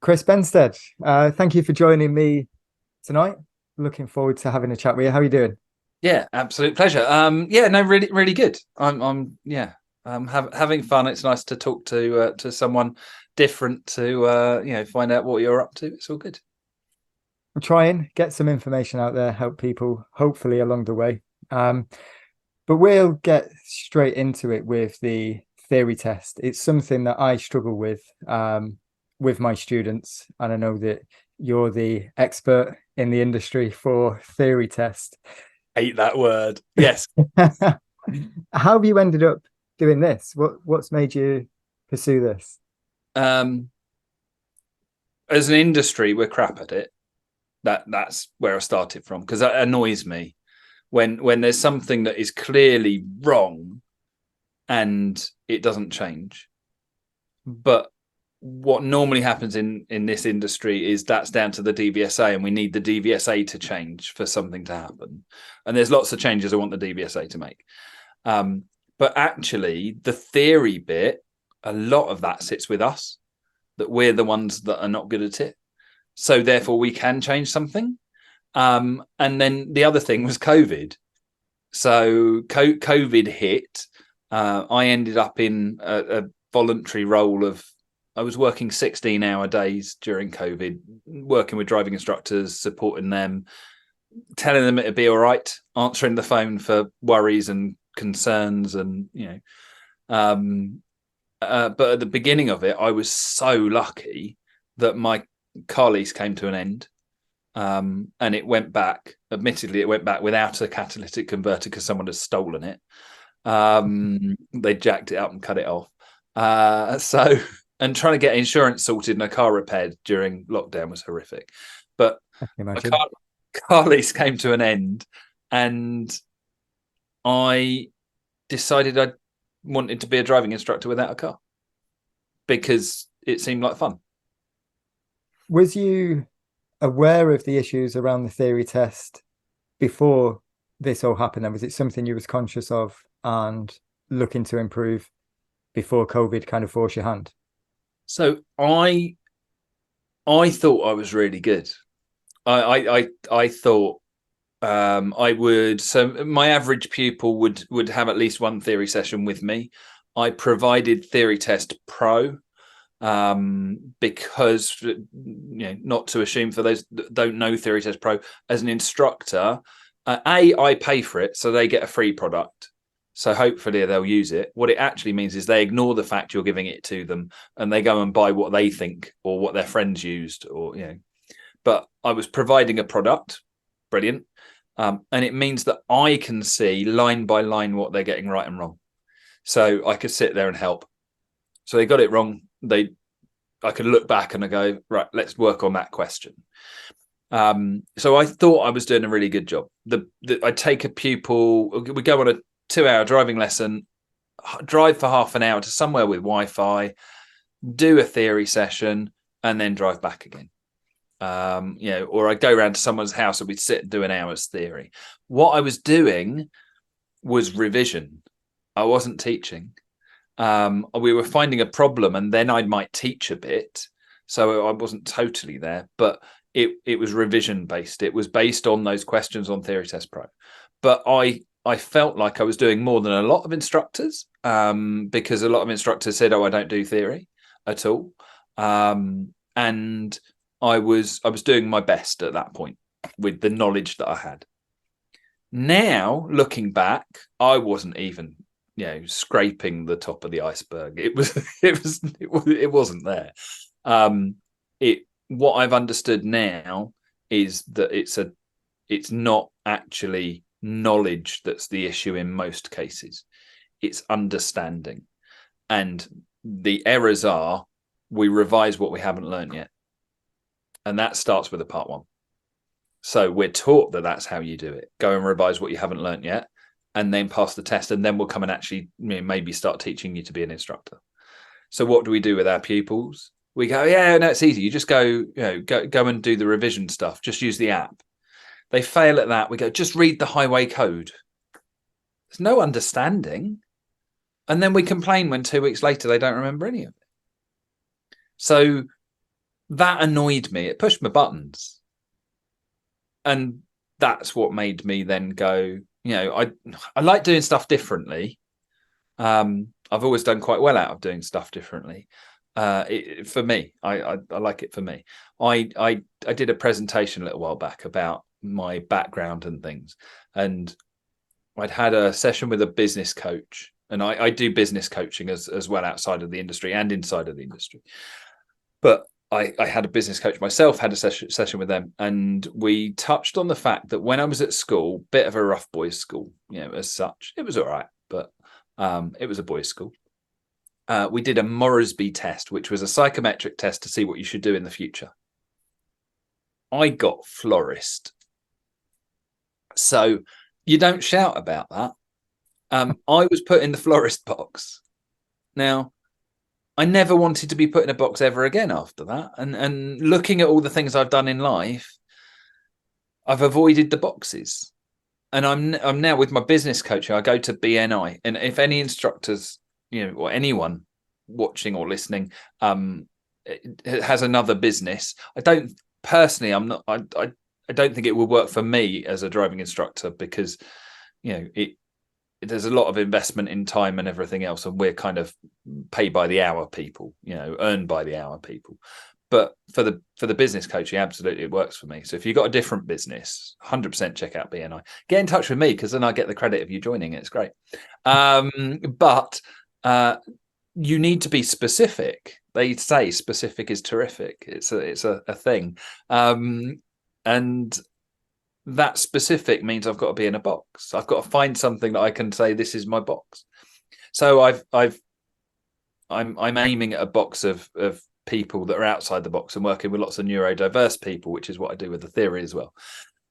Chris Benstead, thank you for joining me tonight. Looking forward to having a chat with you. How are you doing? Yeah, absolute pleasure. Yeah, no, really, really good. Having fun. It's nice to talk to someone different to find out what you're up to. It's all good. I'm trying get some information out there, help people, hopefully along the way. Um, but we'll get straight into it with the theory test. It's something that I struggle with my students, and I know that you're the expert in the industry for theory test. Hate that word. Yes. How have you ended up doing this? What's made you pursue this? Um, as an industry, we're crap at it. That's where I started from, because that annoys me when there's something that is clearly wrong and it doesn't change. But what normally happens in this industry is that's down to the DVSA, and we need the DVSA to change for something to happen. And there's lots of changes I want the DVSA to make. But actually, the theory bit, a lot of that sits with us, that we're the ones that are not good at it. So therefore, we can change something. And then the other thing was COVID. So COVID hit. I ended up in a voluntary role of, I was working 16-hour days during COVID, working with driving instructors, supporting them, telling them it'd be all right, answering the phone for worries and concerns, and but at the beginning of it, I was so lucky that my car lease came to an end, and it went back. Admittedly, it went back without a catalytic converter because someone had stolen it. They jacked it up and cut it off. So and trying to get insurance sorted and a car repaired during lockdown was horrific. But I can my imagine. car lease came to an end, and I decided I wanted to be a driving instructor without a car because it seemed like fun. Was you aware of the issues around the theory test before this all happened? And was it something you was conscious of and looking to improve before COVID kind of forced your hand? So I thought I was really good. I thought I would. So my average pupil would have at least one theory session with me. I provided Theory Test Pro, because not to assume, for those that don't know Theory Test Pro, as an instructor, I pay for it, so they get a free product. So hopefully they'll use it. What it actually means is they ignore the fact you're giving it to them, and they go and buy what they think or what their friends used, or But I was providing a product, brilliant, and it means that I can see line by line what they're getting right and wrong. So I could sit there and help. So they got it wrong. I could look back and I go, right, let's work on that question. So I thought I was doing a really good job. I'd take a pupil, we go on a 2-hour driving lesson, drive for half an hour to somewhere with Wi-Fi, do a theory session, and then drive back again. Or I'd go around to someone's house and we'd sit and do an hour's theory. What I was doing was revision. I wasn't teaching. We were finding a problem, and then I might teach a bit. So I wasn't totally there, but it was revision based. It was based on those questions on Theory Test Pro. But I felt like I was doing more than a lot of instructors, because a lot of instructors said, "Oh, I don't do theory at all," and I was doing my best at that point with the knowledge that I had. Now, looking back, I wasn't even scraping the top of the iceberg. It wasn't there. What I've understood now is that it's not actually knowledge that's the issue in most cases. It's understanding, and the errors are we revise what we haven't learned yet, and that starts with a part one. So we're taught that that's how you do it. Go and revise what you haven't learned yet, and then pass the test, and then we'll come and actually maybe start teaching you to be an instructor. So what do we do with our pupils? We go, yeah, no, it's easy. You just go and do the revision stuff. Just use the app. They fail at that. We go, just read the highway code. There's no understanding. And then we complain when 2 weeks later they don't remember any of it. So that annoyed me. It pushed my buttons. And that's what made me then go, I like doing stuff differently. I've always done quite well out of doing stuff differently. For me, I like it for me. I did a presentation a little while back about my background and things, and I'd had a session with a business coach, and I do business coaching as well outside of the industry and inside of the industry. But I had a business coach myself, had a session with them, and we touched on the fact that when I was at school, bit of a rough boys' school, as such, it was all right, but it was a boys' school. We did a Moresby test, which was a psychometric test to see what you should do in the future. I got florist. So you don't shout about that. I was put in the florist box. Now, I never wanted to be put in a box ever again after that. And looking at all the things I've done in life, I've avoided the boxes. And I'm now with my business coaching. I go to BNI, and if any instructors, or anyone watching or listening, has another business, I don't personally. I don't think it will work for me as a driving instructor because, there's a lot of investment in time and everything else, and we're kind of pay by the hour people, earn by the hour people. But for the business coaching, absolutely, it works for me. So if you've got a different business, 100% check out BNI. Get in touch with me because then I get the credit of you joining. It's great. But you need to be specific. They say specific is terrific. It's a thing. And that specific means I've got to be in a box. I've got to find something that I can say, this is my box. So I'm aiming at a box of people that are outside the box and working with lots of neurodiverse people, which is what I do with the theory as well.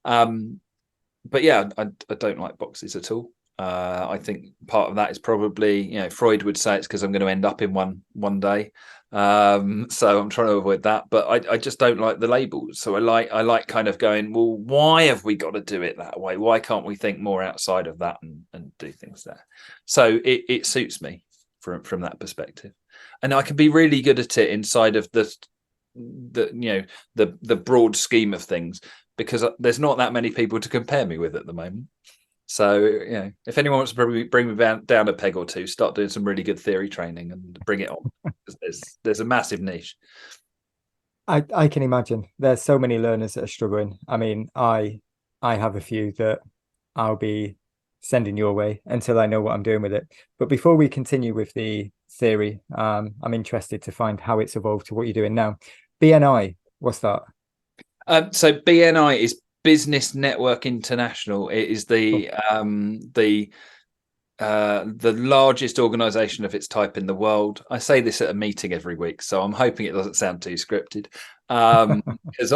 But yeah, I don't like boxes at all. I think part of that is probably, Freud would say it's because I'm going to end up in one day. So I'm trying to avoid that, but I just don't like the labels. So I like kind of going, well, why have we got to do it that way? Why can't we think more outside of that and do things there? So it suits me from that perspective, and I can be really good at it inside of the broad scheme of things, because there's not that many people to compare me with at the moment. So, if anyone wants to bring me down a peg or two, start doing some really good theory training and bring it on. There's a massive niche. I can imagine there's so many learners that are struggling. I mean, I have a few that I'll be sending your way until I know what I'm doing with it. But before we continue with the theory, I'm interested to find how it's evolved to what you're doing now. BNI, what's that? So BNI is Business Network International. It is the largest organization of its type in the world. I say this at a meeting every week, so I'm hoping it doesn't sound too scripted. Because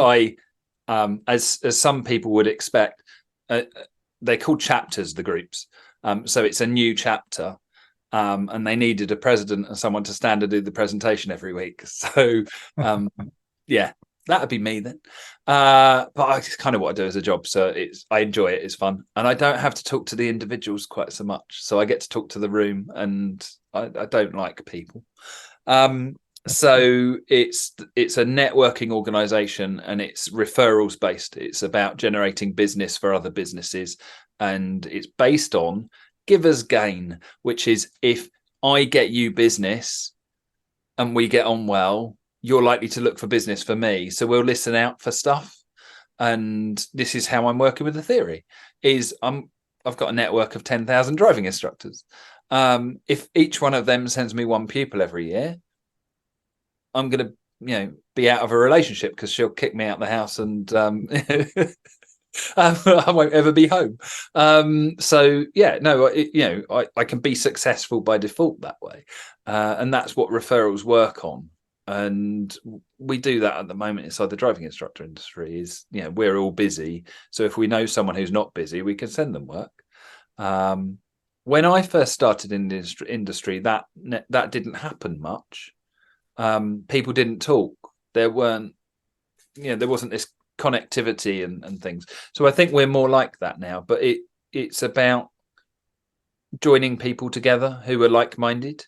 as some people would expect, they're called chapters, the groups. So it's a new chapter, and they needed a president and someone to stand and do the presentation every week. So yeah. That would be me then. But it's kind of what I do as a job. So I enjoy it. It's fun. And I don't have to talk to the individuals quite so much. So I get to talk to the room, and I don't like people. So it's a networking organization, and it's referrals based. It's about generating business for other businesses. And it's based on givers gain, which is if I get you business and we get on well, you're likely to look for business for me. So we'll listen out for stuff. And this is how I'm working with the theory is I've got a network of 10,000 driving instructors. If each one of them sends me one pupil every year, I'm going to, be out of a relationship because she'll kick me out the house and I won't ever be home. So yeah, no, I can be successful by default that way. And that's what referrals work on. And we do that at the moment inside the driving instructor industry is, we're all busy. So if we know someone who's not busy, we can send them work. When I first started in the industry, that didn't happen much. People didn't talk. There wasn't this connectivity and things. So I think we're more like that now, but it's about joining people together who are like-minded.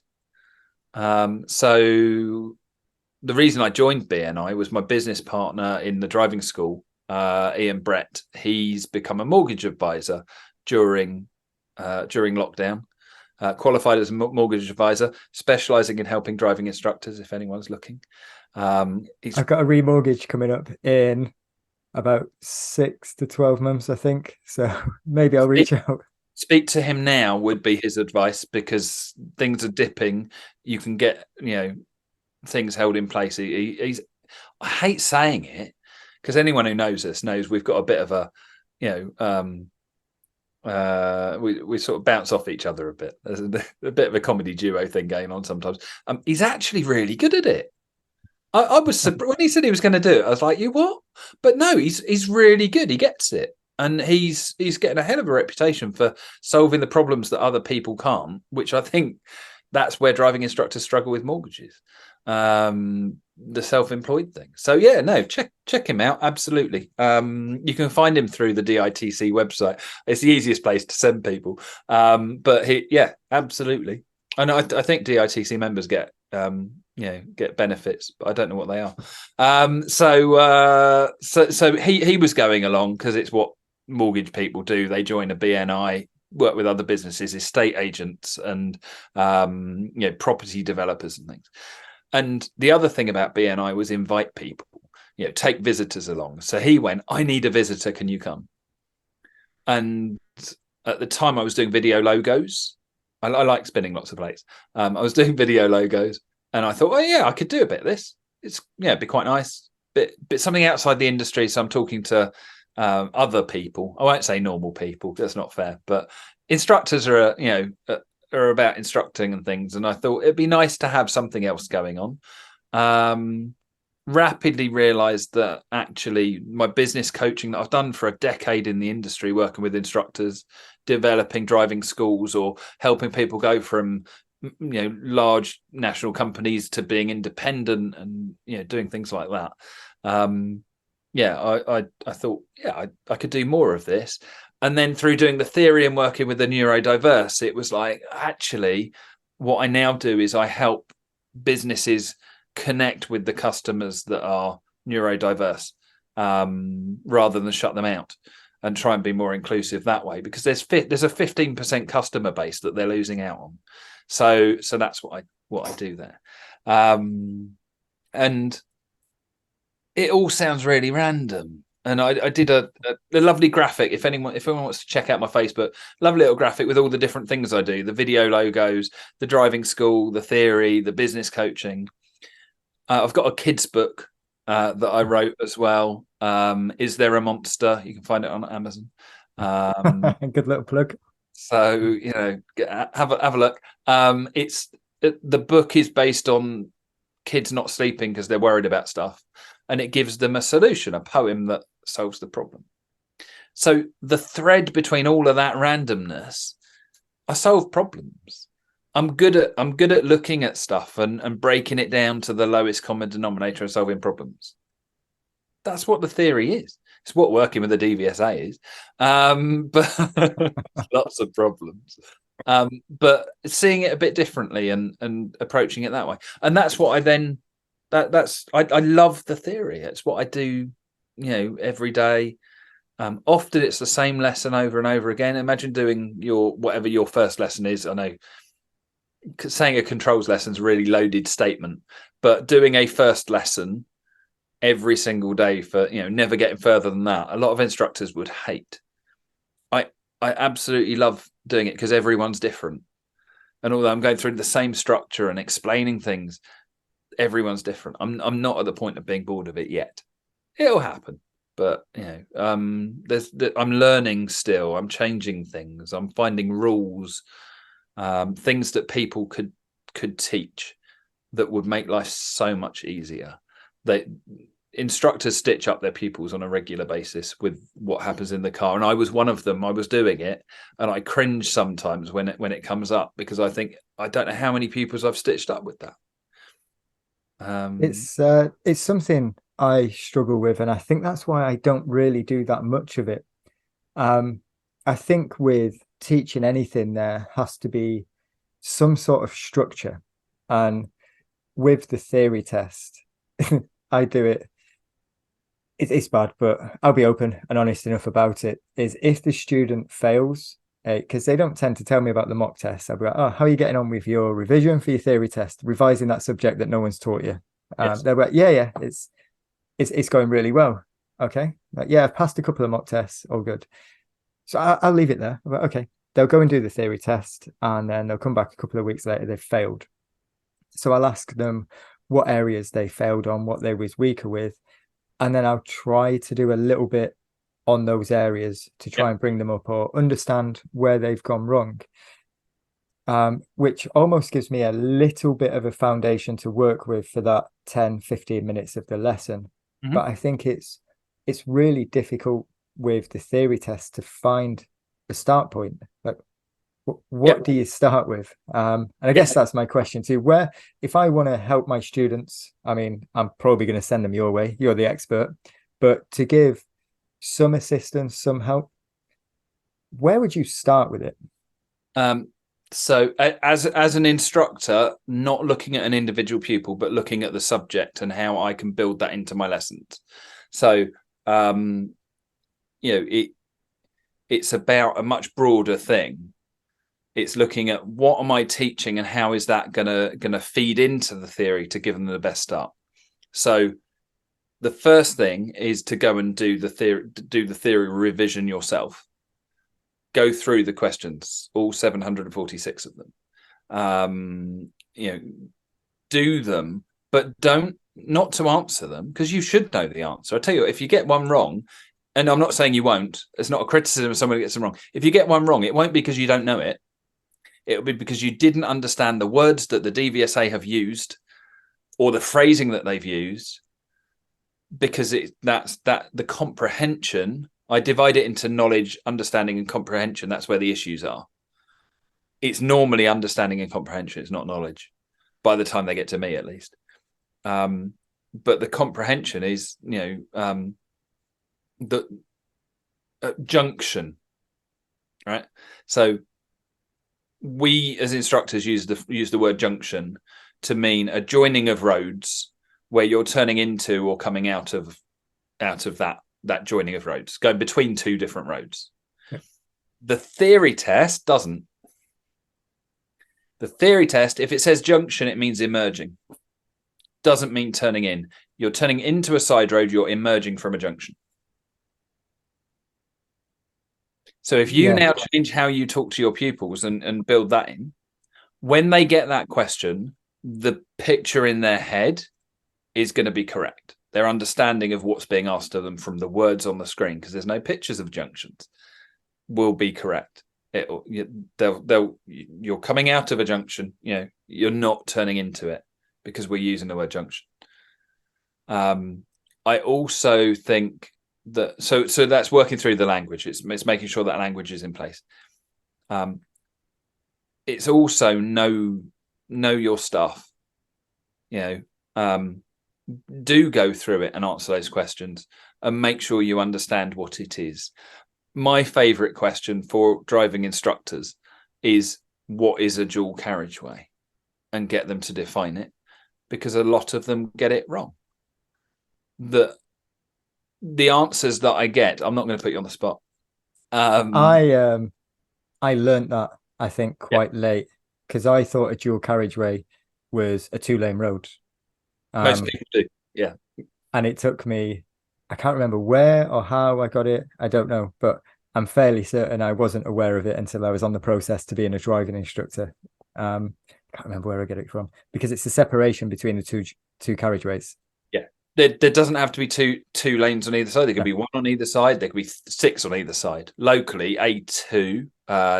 So the reason I joined BNI was my business partner in the driving school, Ian Brett. He's become a mortgage advisor during lockdown. Qualified as a mortgage advisor, specializing in helping driving instructors. If anyone's looking, I've got a remortgage coming up in about 6 to 12 months, I think. So maybe I'll reach out. Speak to him now would be his advice, because things are dipping. You can get, things held in place. He's, I hate saying it, because anyone who knows us knows we've got a bit of a, we sort of bounce off each other a bit. There's a bit of a comedy duo thing going on sometimes. He's actually really good at it. I was surprised when he said he was going to do it. I was like, "You what?" But no, he's really good. He gets it, and he's getting a hell of a reputation for solving the problems that other people can't. Which I think that's where driving instructors struggle with mortgages, the self-employed thing. So yeah, no, check him out. Absolutely. You can find him through the DITC website. It's the easiest place to send people. But absolutely. And I think DITC members get get benefits, but I don't know what they are. So he was going along because it's what mortgage people do. They join a BNI, work with other businesses, estate agents, and property developers and things. And the other thing about BNI was invite people, take visitors along. So he went, "I need a visitor. Can you come?" And at the time I was doing video logos. I like spinning lots of plates. I was doing video logos, and I thought, "Oh yeah, I could do a bit of this. It's it'd be quite nice. Bit something outside the industry." So I'm talking to other people. I won't say normal people. That's not fair. But instructors are are about instructing and things, and I thought it'd be nice to have something else going on. Rapidly realized that actually my business coaching that I've done for a decade in the industry, working with instructors, developing driving schools, or helping people go from large national companies to being independent, and doing things like that. I thought I could do more of this. And then through doing the theory and working with the neurodiverse, it was like, actually, what I now do is I help businesses connect with the customers that are neurodiverse, rather than shut them out, and try and be more inclusive that way, because there's a 15% customer base that they're losing out on. So that's what I do there. And it all sounds really random. And I did a lovely graphic. If anyone wants to check out my Facebook, lovely little graphic with all the different things I do: the video logos, the driving school, the theory, the business coaching. I've got a kids book that I wrote as well. Is There a Monster? You can find it on Amazon. Good little plug. So have a look. The book is based on kids not sleeping because they're worried about stuff, and it gives them a solution, a poem that solves the problem. So the thread between all of that randomness, I solve problems. I'm good at looking at stuff and breaking it down to the lowest common denominator and solving problems. That's what the theory is. It's what working with the DVSA is. But lots of problems. But seeing it a bit differently and approaching it that way. And that's what I then I love the theory. It's what I do, every day. Often it's the same lesson over and over again. Imagine doing whatever your first lesson is. I know saying a controls lesson is a really loaded statement, but doing a first lesson every single day for never getting further than that, a lot of instructors would hate. I absolutely love doing it because everyone's different, and although I'm going through the same structure and explaining things, everyone's different. I'm not at the point of being bored of it yet. It'll happen, but I'm learning still. I'm changing things. I'm finding rules, things that people could teach that would make life so much easier. Instructors stitch up their pupils on a regular basis with what happens in the car, and I was one of them. I was doing it, and I cringe sometimes when it comes up, because I think I don't know how many pupils I've stitched up with that. It's something I struggle with, and I think that's why I don't really do that much of it. I think with teaching anything, there has to be some sort of structure, and with the theory test, I do it. It's bad, but I'll be open and honest enough about it. Is if the student fails, because they don't tend to tell me about the mock test, I'll be like, "Oh, how are you getting on with your revision for your theory test, revising that subject that no one's taught you?" Yes. They're like, "Yeah, it's going really well." Okay, like, yeah, I've passed a couple of mock tests, all good. So I'll leave it there. Like, okay, they'll go and do the theory test, and then they'll come back a couple of weeks later. They've failed. So I'll ask them what areas they failed on, what they was weaker with, and then I'll try to do a little bit on those areas to try Yep. and bring them up or understand where they've gone wrong. Which almost gives me a little bit of a foundation to work with for that 10, 15 minutes of the lesson. Mm-hmm. But I think it's really difficult with the theory test to find a start point. Like, what Yep. do you start with? And I guess that's my question too. Where, if I want to help my students, I mean, I'm probably going to send them your way. You're the expert, but to give some assistance, some help, where would you start with it? So as an instructor, not looking at an individual pupil, but looking at the subject and how I can build that into my lessons. So, it's about a much broader thing. It's looking at what am I teaching and how is that gonna feed into the theory to give them the best start. So the first thing is to go and do the theory revision yourself. Go through the questions, all 746 of them. Do them, but not to answer them, because you should know the answer. I tell you, if you get one wrong, and I'm not saying you won't, it's not a criticism if somebody gets them wrong. If you get one wrong, it won't be because you don't know it. It'll be because you didn't understand the words that the DVSA have used or the phrasing that they've used, because that's the comprehension. I divide it into knowledge, understanding, and comprehension. That's where the issues are. It's normally understanding and comprehension. It's not knowledge, by the time they get to me, at least. But the comprehension is, the junction, right? So we, as instructors, use the word junction to mean a joining of roads where you're turning into or coming out of that joining of roads, going between two different roads. Yeah. The theory test doesn't. The theory test, if it says junction, it means emerging. Doesn't mean turning in. You're turning into a side road, you're emerging from a junction. So if you now change how you talk to your pupils and build that in, when they get that question, the picture in their head is going to be correct. Their understanding of what's being asked of them from the words on the screen, because there's no pictures of junctions, will be correct. You're coming out of a junction, you're not turning into it, because we're using the word junction. I also think that so that's working through the language. It's making sure that language is in place. It's also know your stuff. Do go through it and answer those questions and make sure you understand what it is. My favorite question for driving instructors is, what is a dual carriageway? And get them to define it, because a lot of them get it wrong. The answers that I get, I'm not going to put you on the spot. I learned that, I think, quite late, because I thought a dual carriageway was a 2-lane road. Most people do, yeah. And it took me, I can't remember where or how I got it. I don't know, but I'm fairly certain I wasn't aware of it until I was on the process to being a driving instructor. Can't remember where I get it from, because it's the separation between the two carriageways. Yeah, there doesn't have to be two lanes on either side. There could be one on either side. There could be 6 on either side. Locally, A2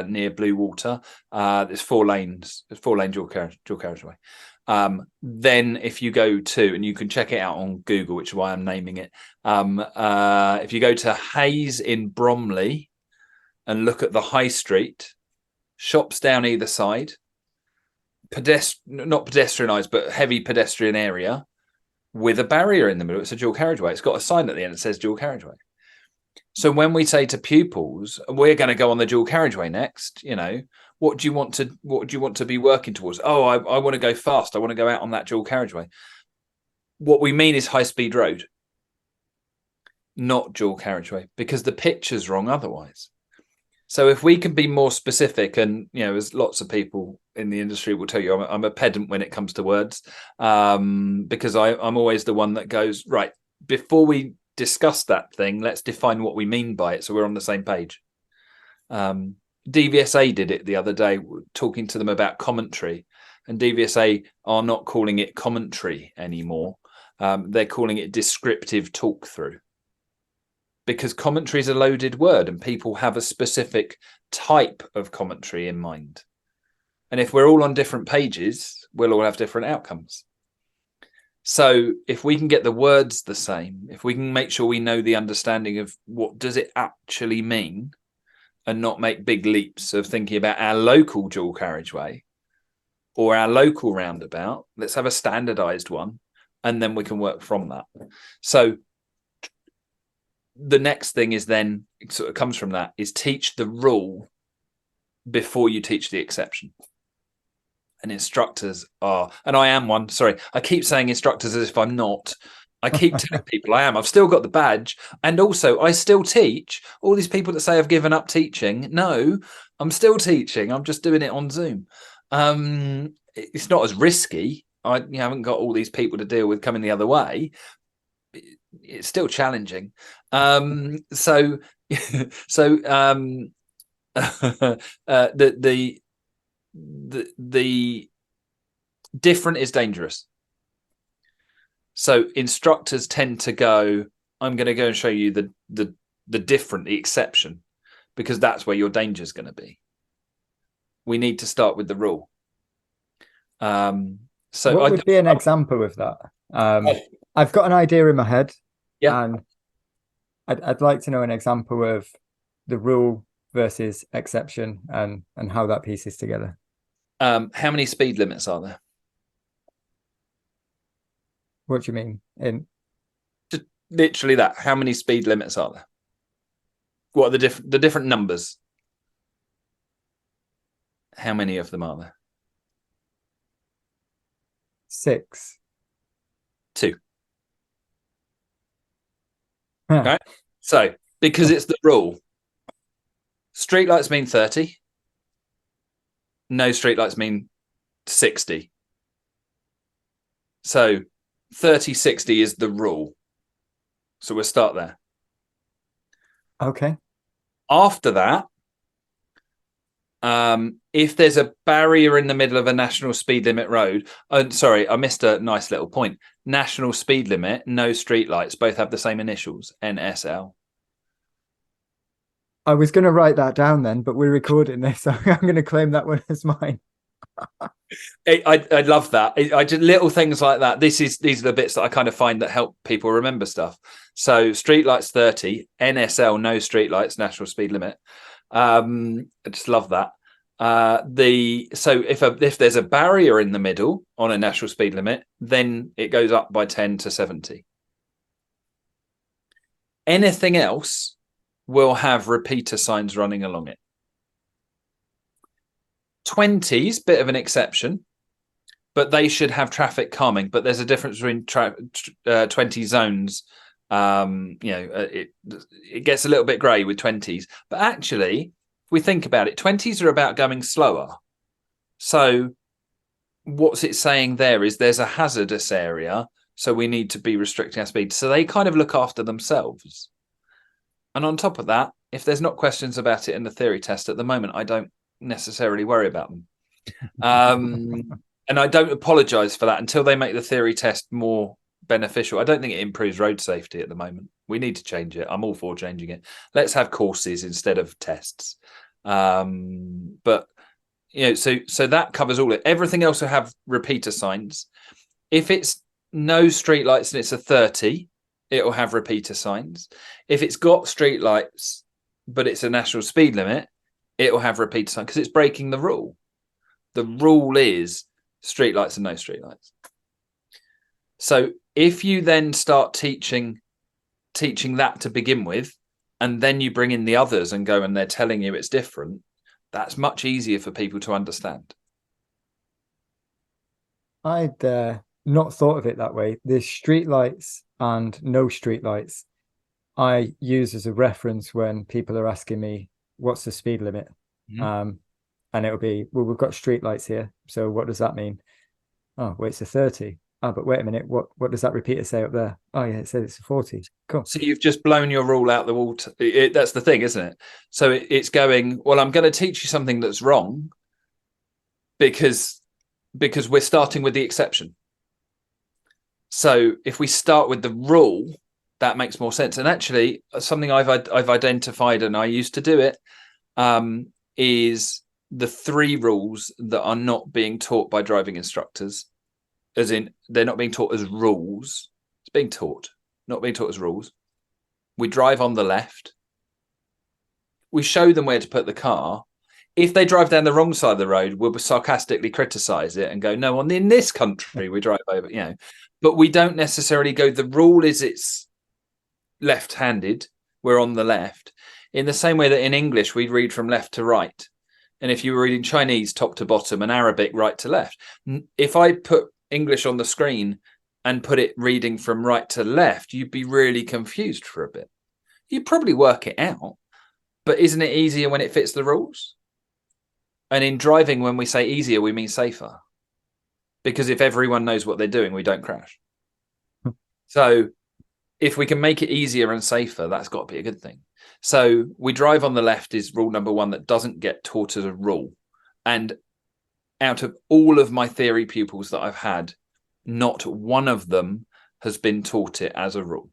near Blue Water, there's 4 lanes. There's 4-lane dual carriageway. Then if you go to, and you can check it out on Google, which is why I'm naming it. If you go to Hayes in Bromley and look at the high street, shops down either side, not pedestrianised, but heavy pedestrian area with a barrier in the middle. It's a dual carriageway. It's got a sign at the end that says dual carriageway. So when we say to pupils, we're going to go on the dual carriageway next, what do you want to be working towards? Oh, I want to go fast. I want to go out on that dual carriageway. what we mean is high-speed road, not dual carriageway, because the picture's wrong otherwise. So if we can be more specific, and as lots of people in the industry will tell you, I'm a pedant when it comes to words, because I'm always the one that goes, right, before we discuss that thing, let's define what we mean by it, so we're on the same page. DVSA did it the other day, talking to them about commentary, and DVSA are not calling it commentary anymore. They're calling it descriptive talk through, because commentary is a loaded word and people have a specific type of commentary in mind. And if we're all on different pages, we'll all have different outcomes. So if we can get the words the same, if we can make sure we know the understanding of what does it actually mean, and not make big leaps of thinking about our local dual carriageway or our local roundabout, let's have a standardized one, and then we can work from that. So the next thing is then, it sort of comes from that, is teach the rule before you teach the exception. And instructors are, and I am one, sorry, I keep saying instructors as if I'm not. I keep telling people I am. I've still got the badge. And also, I still teach. All these people that say I've given up teaching, no, I'm still teaching. I'm just doing it on Zoom. It's not as risky. I haven't got all these people to deal with coming the other way. It's still challenging. The different is dangerous. So instructors tend to go, I'm going to go and show you the different, the exception, because that's where your danger is going to be. We need to start with the rule. So what would be an example of that? I've got an idea in my head, and I'd like to know an example of the rule versus exception and how that pieces together. How many speed limits are there? What do you mean? Just literally that. How many speed limits are there? What are the different numbers? How many of them are there? 6. 2. Huh. Right. So because it's the rule, streetlights mean 30. No streetlights mean 60. So 30-60 is the rule. So we'll start there. Okay. After that, if there's a barrier in the middle of a national speed limit road, sorry, I missed a nice little point. National speed limit, no streetlights, both have the same initials, NSL. I was going to write that down then, but we're recording this, so I'm going to claim that one as mine. I love that. I just little things like that. These are the bits that I kind of find that help people remember stuff. So streetlights 30, NSL, no streetlights, national speed limit. I just love that. So if there's a barrier in the middle on a national speed limit, then it goes up by 10 to 70. Anything else will have repeater signs running along it. 20s, bit of an exception, but they should have traffic calming. But there's a difference between 20 zones. It gets a little bit grey with 20s. But actually, if we think about it, 20s are about going slower. So what's it saying there is there's a hazardous area, so we need to be restricting our speed. So they kind of look after themselves. And on top of that, if there's not questions about it in the theory test at the moment, I don't necessarily worry about them. And I don't apologize for that until they make the theory test more beneficial. I don't think it improves road safety at the moment. We need to change it. I'm all for changing it. Let's have courses instead of tests. But so that covers all it. Everything else will have repeater signs. If it's no streetlights and it's a 30, it will have repeater signs. If it's got streetlights but it's a national speed limit, it will have repeater signs because it's breaking the rule. The rule is streetlights and no streetlights. So if you then start teaching that to begin with, and then you bring in the others and go and they're telling you it's different, that's much easier for people to understand. I'd not thought of it that way. There's street lights and no street lights. I use as a reference when people are asking me what's the speed limit. And it'll be, well, we've got street lights here. So what does that mean? Oh, well, it's a 30. Oh, but wait a minute. What does that repeater say up there? Oh, yeah, it says it's a 40. Cool. So you've just blown your rule out the water. That's the thing, isn't it? So it's going, well, I'm going to teach you something that's wrong because we're starting with the exception. So if we start with the rule, that makes more sense. And actually, something I've identified, and I used to do it, is the 3 rules that are not being taught by driving instructors, as in they're not being taught as rules. It's being taught, not being taught as rules. We drive on the left. We show them where to put the car. If they drive down the wrong side of the road, we'll sarcastically criticize it and go, no, in this country, we drive over, but we don't necessarily go, the rule is it's left-handed, we're on the left, in the same way that in English, we read from left to right. And if you were reading Chinese top to bottom and Arabic right to left, if I put English on the screen and put it reading from right to left, you'd be really confused for a bit. You'd probably work it out, but isn't it easier when it fits the rules? And in driving, when we say easier, we mean safer. Because if everyone knows what they're doing, we don't crash. So if we can make it easier and safer, that's got to be a good thing. So we drive on the left is rule number 1 that doesn't get taught as a rule. And out of all of my theory pupils that I've had, not one of them has been taught it as a rule.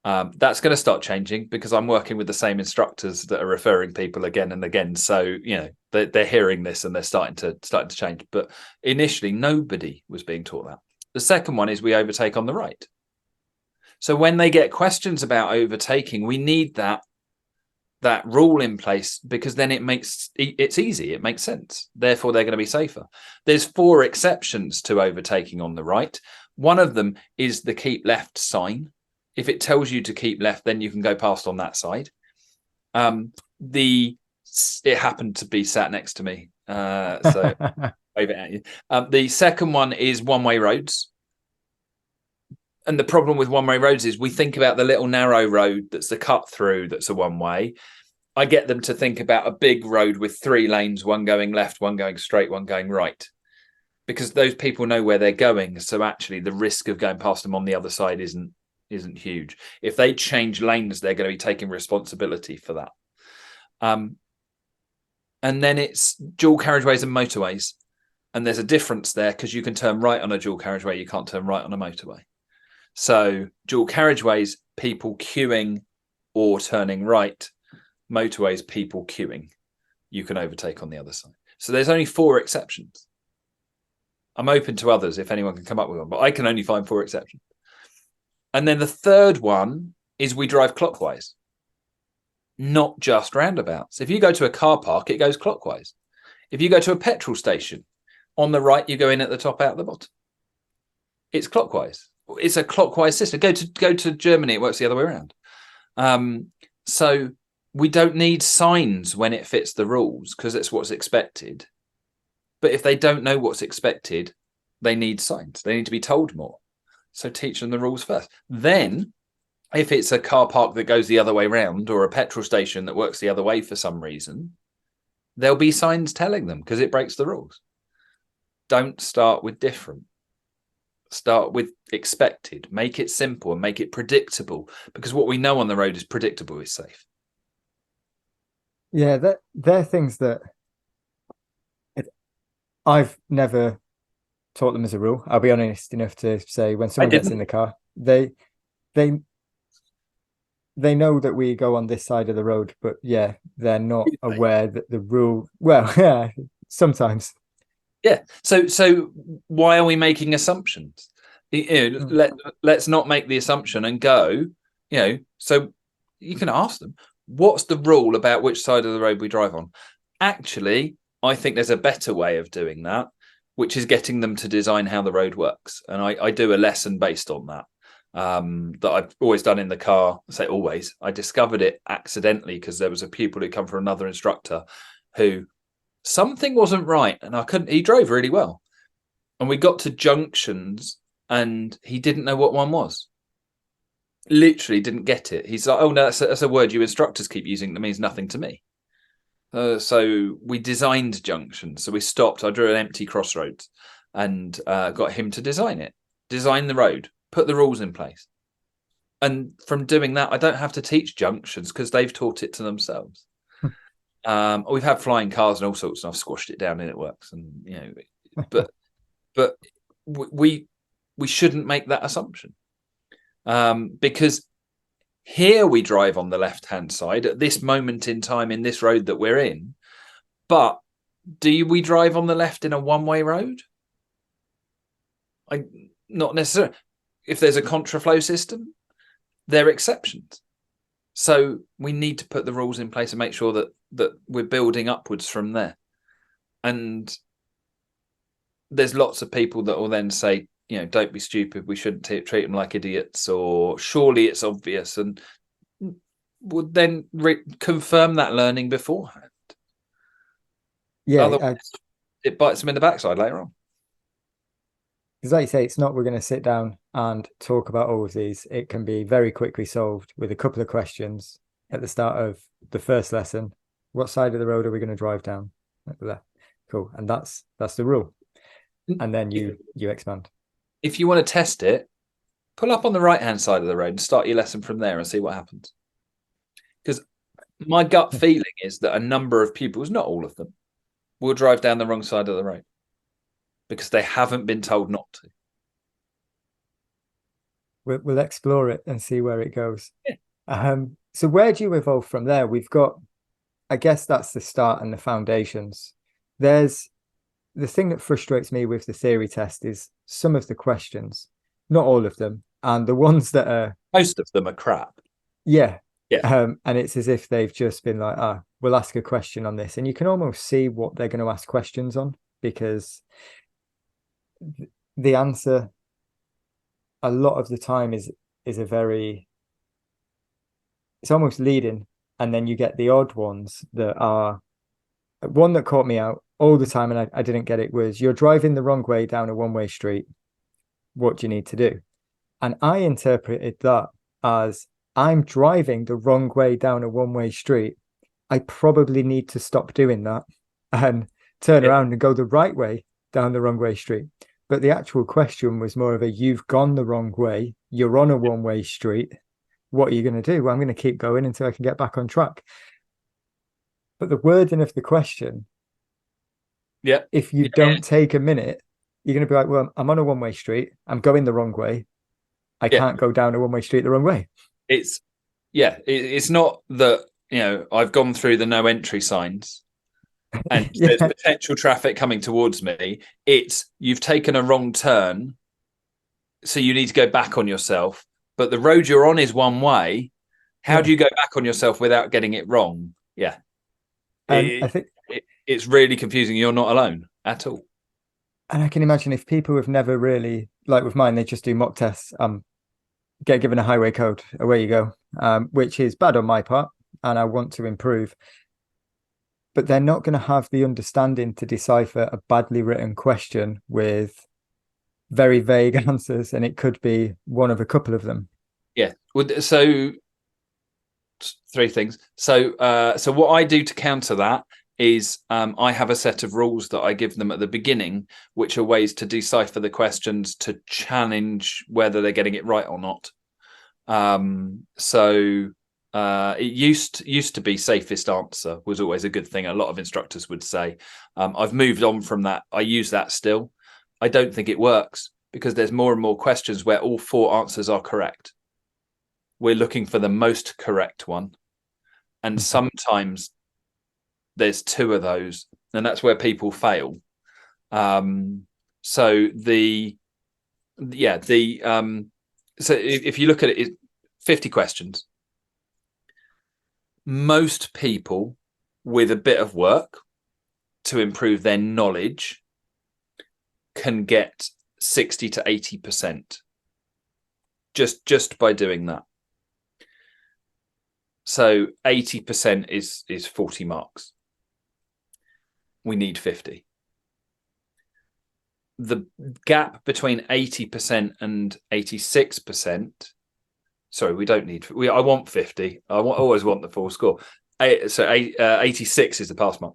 That's going to start changing because I'm working with the same instructors that are referring people again and again. So, they're hearing this and they're starting to change. But initially, nobody was being taught that. The second one is we overtake on the right. So when they get questions about overtaking, we need that rule in place because then it's easy. It makes sense. Therefore, they're going to be safer. There's 4 exceptions to overtaking on the right. One of them is the keep left sign. If it tells you to keep left, then you can go past on that side. It happened to be sat next to me, so wave it at you. The second one is one-way roads. And the problem with one-way roads is we think about the little narrow road that's the cut through that's a one-way. I get them to think about a big road with 3 lanes, one going left, one going straight, one going right. Because those people know where they're going. So actually the risk of going past them on the other side isn't huge. If they change lanes, they're going to be taking responsibility for that. And then it's dual carriageways and motorways. And there's a difference there because you can turn right on a dual carriageway. You can't turn right on a motorway. So dual carriageways, people queuing or turning right. Motorways, people queuing. You can overtake on the other side. So there's only 4 exceptions. I'm open to others if anyone can come up with one, but I can only find 4 exceptions. And then the third one is we drive clockwise, not just roundabouts. If you go to a car park, it goes clockwise. If you go to a petrol station, on the right, you go in at the top, out the bottom. It's clockwise. It's a clockwise system. Go to Germany, it works the other way around. So we don't need signs when it fits the rules because it's what's expected. But if they don't know what's expected, they need signs. They need to be told more. So teach them the rules first. Then, if it's a car park that goes the other way round or a petrol station that works the other way for some reason, there'll be signs telling them because it breaks the rules. Don't start with different. Start with expected. Make it simple and make it predictable because what we know on the road is predictable is safe. Yeah, they're things that I've never taught them as a rule. I'll be honest enough to say when someone gets in the car, they know that we go on this side of the road, but yeah, they're not aware that the rule. Well, yeah, sometimes. Yeah. So why are we making assumptions? Let's not make the assumption and go. So you can ask them, what's the rule about which side of the road we drive on? Actually, I think there's a better way of doing that, which is getting them to design how the road works. And I do a lesson based on that. That I've always done in the car. I say always. I discovered it accidentally because there was a pupil who come from another instructor who something wasn't right, and he drove really well, And we got to junctions and he didn't know what one was. Literally didn't get it. He's like, oh no, that's a word you instructors keep using that means nothing to me. So we designed junctions. So we stopped. I drew an empty crossroads and got him to design the road, put the rules in place. And from doing that, I don't have to teach junctions because they've taught it to themselves. We've had flying cars and all sorts, and I've squashed it down and it works. And but we shouldn't make that assumption, because here we drive on the left-hand side at this moment in time in this road that we're in. But do we drive on the left in a one-way road? Not necessarily. If there's a contraflow system, there are exceptions. So we need to put the rules in place and make sure that we're building upwards from there. And there's lots of people that will then say, don't be stupid. We shouldn't treat them like idiots, or surely it's obvious, and would then confirm that learning beforehand. Yeah, otherwise it bites them in the backside later on. Because like you say, it's not we're going to sit down and talk about all of these. It can be very quickly solved with a couple of questions at the start of the first lesson. What side of the road are we going to drive down? Cool. And that's the rule. And then you expand. If you want to test it, pull up on the right-hand side of the road and start your lesson from there and see what happens. Because my gut feeling is that a number of pupils, not all of them, will drive down the wrong side of the road because they haven't been told not to. We'll explore it and see where it goes. Yeah. So where do you evolve from there? We've got, I guess that's the start and the foundations. There's the thing that frustrates me with the theory test is some of the questions, not all of them, and the ones that are... Most of them are crap. Yeah. Yeah. And it's as if they've just been like, we'll ask a question on this. And you can almost see what they're going to ask questions on, because the answer a lot of the time is a very... It's almost leading. And then you get the odd ones that are... One that caught me out all the time, and I didn't get it, was you're driving the wrong way down a one-way street. What do you need to do? And I interpreted that as, I'm driving the wrong way down a one-way street. I probably need to stop doing that and turn around and go the right way down the wrong way street. But the actual question was more of a, you've gone the wrong way. You're on a one-way street. What are you going to do? Well, I'm going to keep going until I can get back on track. But the wording of the question, if you don't take a minute, you're going to be like, well, I'm on a one-way street. I'm going the wrong way. I can't go down a one-way street the wrong way. It's not that, I've gone through the no entry signs and there's potential traffic coming towards me. It's, you've taken a wrong turn, so you need to go back on yourself. But the road you're on is one way. How do you go back on yourself without getting it wrong? Yeah. I think it's really confusing. You're not alone at all. And I can imagine if people have never really, like with mine, they just do mock tests, get given a highway code, away you go, which is bad on my part, and I want to improve. But they're not going to have the understanding to decipher a badly written question with very vague answers, and it could be one of a couple of them. Yeah. So 3 things. So what I do to counter that is I have a set of rules that I give them at the beginning, which are ways to decipher the questions to challenge whether they're getting it right or not. It used to be safest answer was always a good thing. A lot of instructors would say. I've moved on from that. I use that still. I don't think it works because there's more and more questions where all 4 answers are correct. We're looking for the most correct one. And sometimes there's 2 of those, and that's where people fail. So if you look at it, it's 50 questions. Most people with a bit of work to improve their knowledge can get 60 to 80% just by doing that. So 80% is 40 marks. We need 50. the gap between 80% and 86%. Sorry, we don't need. I want 50. Always want the full score. 86 is the pass mark.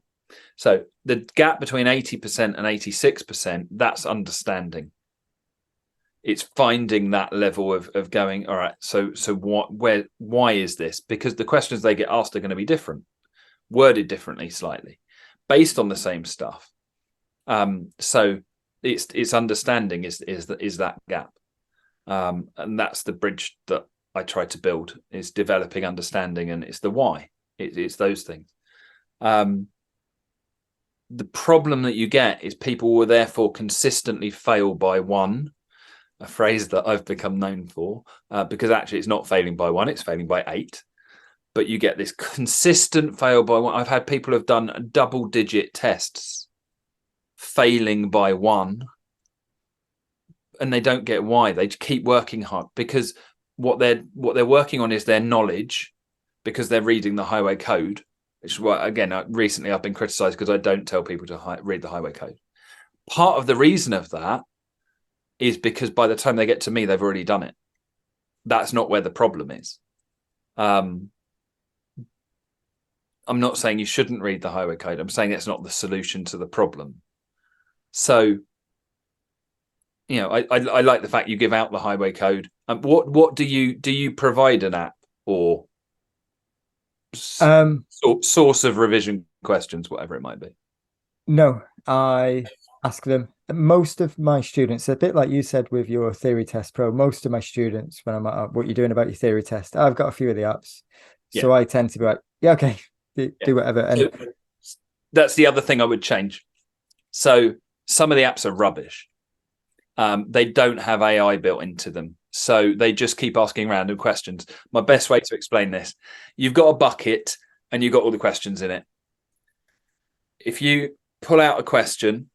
So the gap between 80% and 86%, that's understanding. It's finding that level of going, all right, so why is this? Because the questions they get asked are going to be different, worded differently slightly, based on the same stuff. So it's understanding is that gap. And that's the bridge that I try to build, is developing understanding, and it's the why. It's those things. The problem that you get is people will therefore consistently fail by one, a phrase that I've become known for, because actually it's not failing by one, it's failing by 8. But you get this consistent fail by one. I've had people have done double-digit tests, failing by 1, and they don't get why. They keep working hard, because what they're working on is their knowledge, because they're reading the highway code, which is why, again, recently I've been criticized because I don't tell people to read the highway code. Part of the reason of that is because by the time they get to me, they've already done it. That's not where the problem is. I'm not saying you shouldn't read the highway code. I'm saying it's not the solution to the problem. So, I like the fact you give out the highway code. What do you provide an app or source of revision questions, whatever it might be? No, I ask them. Most of my students, a bit like you said with your Theory Test Pro, most of my students, when I'm at what you're doing about your theory test, I've got a few of the apps. So I tend to be like, yeah, okay, do whatever. And that's the other thing I would change. So some of the apps are rubbish. They don't have AI built into them. So they just keep asking random questions. My best way to explain this, you've got a bucket and you've got all the questions in it. If you pull out a question,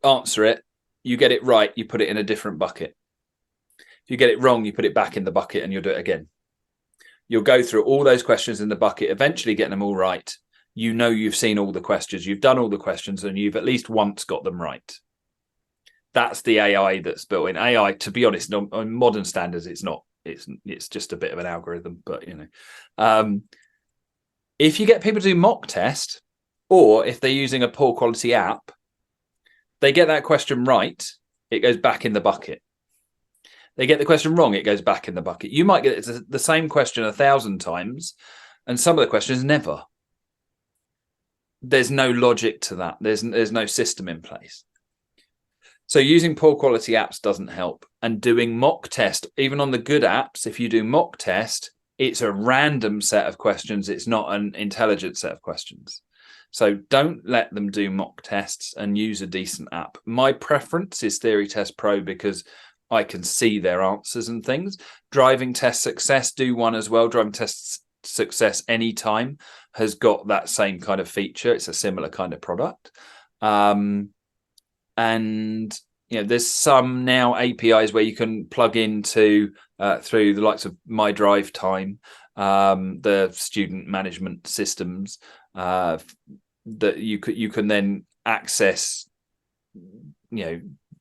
answer it, you get it right, you put it in a different bucket. If you get it wrong, you put it back in the bucket and you'll do it again. You'll go through all those questions in the bucket, eventually getting them all right. You've seen all the questions, you've done all the questions, and you've at least once got them right. That's the AI that's built in. AI, to be honest, on modern standards, it's not. It's just a bit of an algorithm. But if you get people to do mock test, or if they're using a poor quality app, they get that question right, it goes back in the bucket. They get the question wrong, it goes back in the bucket. You might get the same question 1,000 times, and some of the questions never. There's no logic to that. There's no system in place. So using poor quality apps doesn't help. And doing mock test, even on the good apps, if you do mock test, it's a random set of questions. It's not an intelligent set of questions. So don't let them do mock tests, and use a decent app. My preference is Theory Test Pro because I can see their answers and things. Driving Test Success, do one as well. Driving Test Success Anytime has got that same kind of feature. It's a similar kind of product. And there's some now APIs where you can plug into through the likes of My Drive Time, the student management systems, that you can then access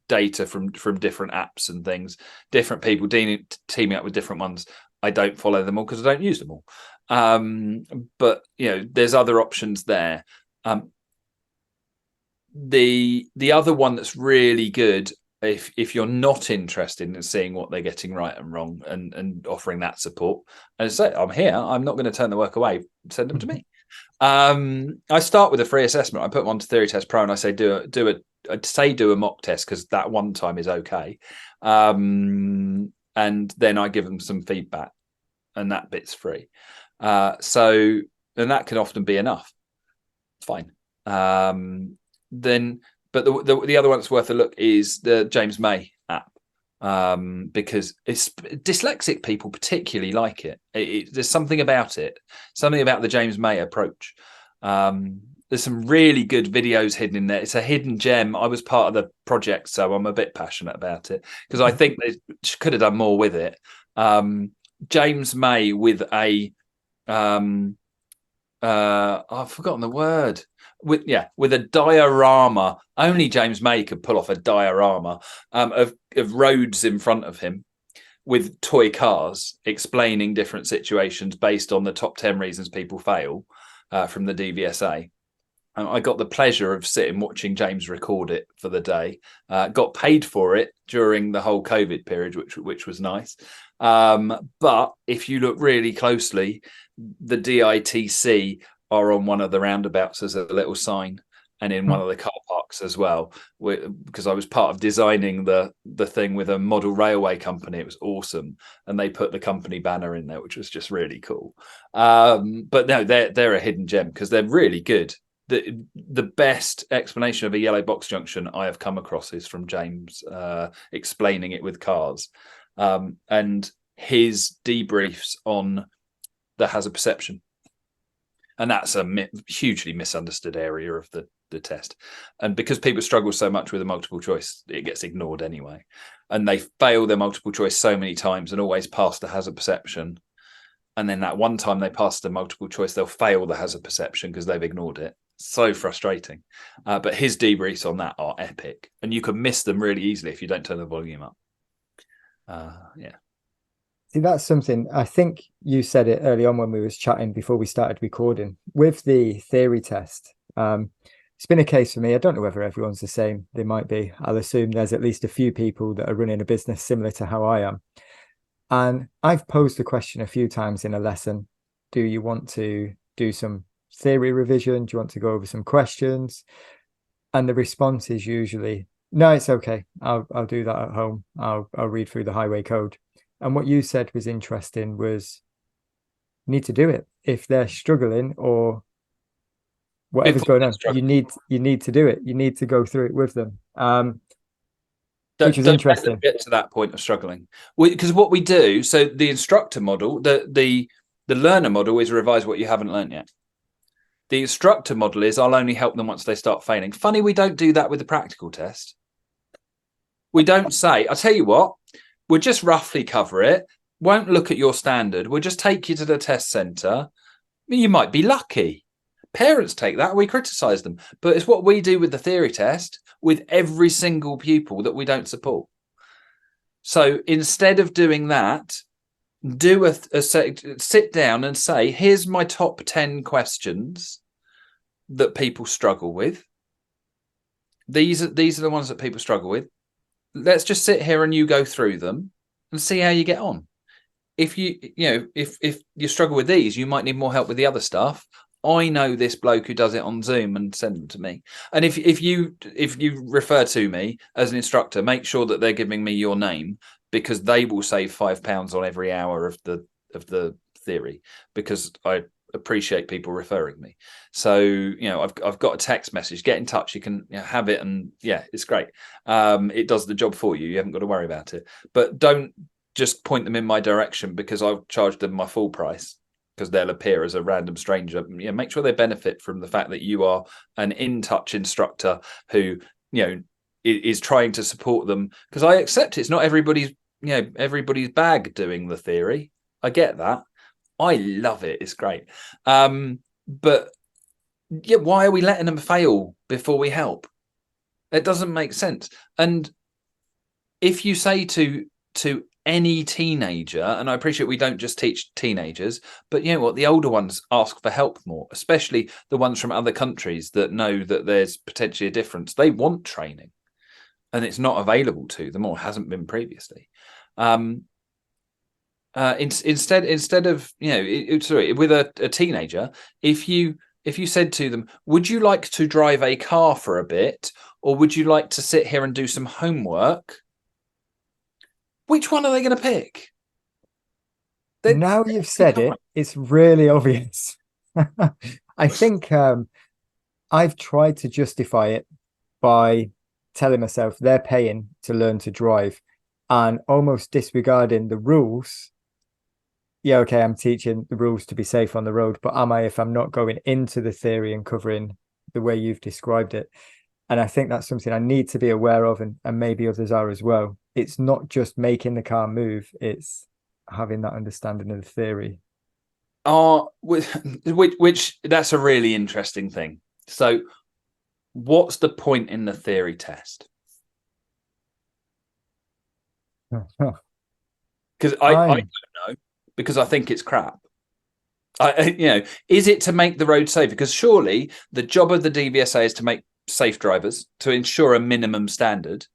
data from different apps and things. Different people teaming up with different ones. I don't follow them all because I don't use them all. But there's other options there. The other one that's really good, if you're not interested in seeing what they're getting right and wrong, and offering that support, and say, I'm here, I'm not going to turn the work away, send them to me. I start with a free assessment. I put them onto Theory Test Pro, and I say do a mock test, because that one time is okay, and then I give them some feedback, and that bit's free. And that can often be enough. Fine. But the other one that's worth a look is the James May app, because dyslexic people particularly like it. There's something about it, something about the James May approach. There's some really good videos hidden in there. It's a hidden gem. I was part of the project, so I'm a bit passionate about it, because I think they could have done more with it. James May with a I've forgotten the word. with a diorama. Only James May could pull off a diorama of roads in front of him with toy cars explaining different situations based on the top 10 reasons people fail from the DVSA. I got the pleasure of sitting watching James record it for the day. Got paid for it during the whole COVID period, which was nice. But if you look really closely, the DITC are on one of the roundabouts as a little sign, and in one of the car parks as well, because I was part of designing the thing with a model railway company. It was awesome, and they put the company banner in there, which was just really cool. But no, they're a hidden gem because they're really good. The best explanation of a yellow box junction I have come across is from James explaining it with cars, and his debriefs on the hazard perception. And that's a hugely misunderstood area of the test. And because people struggle so much with a multiple choice, it gets ignored anyway. And they fail their multiple choice so many times and always pass the hazard perception. And then that one time they pass the multiple choice, they'll fail the hazard perception because they've ignored it. So frustrating. But his debriefs on that are epic. And you can miss them really easily if you don't turn the volume up. Yeah. See, that's something I think you said it early on when we was chatting before we started recording with the theory test. It's been a case for me. I don't know whether everyone's the same. They might be. I'll assume there's at least a few people that are running a business similar to how I am. And I've posed the question a few times in a lesson. Do you want to do some theory revision? Do you want to go over some questions? And the response is usually, no, it's okay. I'll do that at home. I'll read through the highway code. And what you said was interesting was you need to do it. If they're struggling or whatever's going on, you need to do it. You need to go through it with them. Which is interesting. Get to that point of struggling. Because what we do, so the instructor model, the learner model is revise what you haven't learned yet. The instructor model is I'll only help them once they start failing. Funny, we don't do that with the practical test. We don't say, I'll tell you what, we'll just roughly cover it. Won't look at your standard. We'll just take you to the test centre. You might be lucky. Parents take that. We criticise them. But it's what we do with the theory test with every single pupil that we don't support. So instead of doing that, do sit down and say, here's my top 10 questions that people struggle with. These are the ones that people struggle with. Let's just sit here and you go through them and see how you get on. If if you struggle with these, you might need more help with the other stuff. I know this bloke who does it on Zoom, and send them to me. And if you refer to me as an instructor, make sure that they're giving me your name, because they will save £5 on every hour of the theory, because I appreciate people referring me. So I've got a text message. Get in touch. You can have it, and it's great. It does the job for you. You haven't got to worry about it. But don't just point them in my direction because I've charged them my full price, because they'll appear as a random stranger. Make sure they benefit from the fact that you are an in-touch instructor who is trying to support them. Because I accept it's not everybody's bag doing the theory. I get that. I love it. It's great. But why are we letting them fail before we help? It doesn't make sense. And if you say to any teenager, and I appreciate we don't just teach teenagers, but you know what, the older ones ask for help more, especially the ones from other countries that know that there's potentially a difference. They want training, and it's not available to them, or hasn't been previously. Instead of with a teenager, if you said to them, would you like to drive a car for a bit, or would you like to sit here and do some homework? Which one are they going to pick? Now you've said it, it's really obvious. I think I've tried to justify it by telling myself they're paying to learn to drive, and almost disregarding the rules. Yeah, okay, I'm teaching the rules to be safe on the road, but am I if I'm not going into the theory and covering the way you've described it? And I think that's something I need to be aware of, and maybe others are as well. It's not just making the car move, it's having that understanding of the theory. Which that's a really interesting thing. So what's the point in the theory test? Because I don't know, because I think it's crap. Is it to make the road safe? Because surely the job of the DVSA is to make safe drivers, to ensure a minimum standard,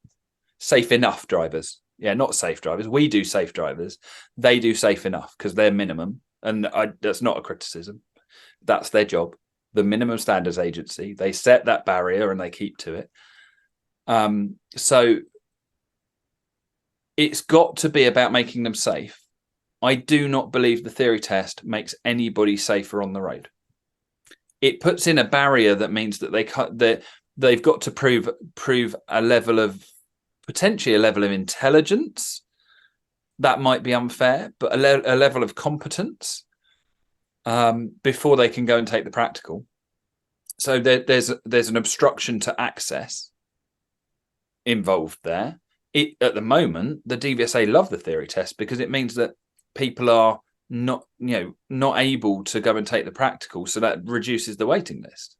safe enough drivers. Yeah, not safe drivers. We do safe drivers. They do safe enough because they're minimum. And that's not a criticism. That's their job. The minimum standards agency, they set that barrier and they keep to it. So it's got to be about making them safe. I do not believe the theory test makes anybody safer on the road. It puts in a barrier that means that they've got to prove a level of, potentially a level of intelligence. That might be unfair, but a level of competence before they can go and take the practical. So there's an obstruction to access involved there. At the moment, the DVSA love the theory test because it means that people are not able to go and take the practical, so that reduces the waiting list.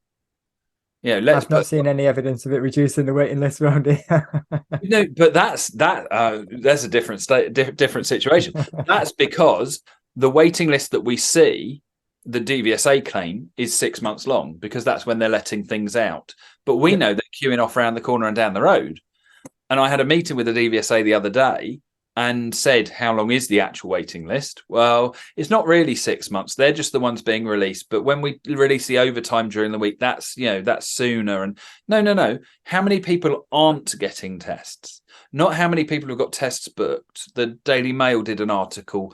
I've not seen any evidence of it reducing the waiting list around here. No, but that's a different situation. That's because the waiting list that we see, the DVSA claim, is 6 months long because that's when they're letting things out. But we know they're queuing off around the corner and down the road. And I had a meeting with the DVSA the other day and said, how long is the actual waiting list? Well, it's not really 6 months. They're just the ones being released. But when we release the overtime during the week, that's sooner. And no. How many people aren't getting tests? Not how many people have got tests booked. The Daily Mail did an article.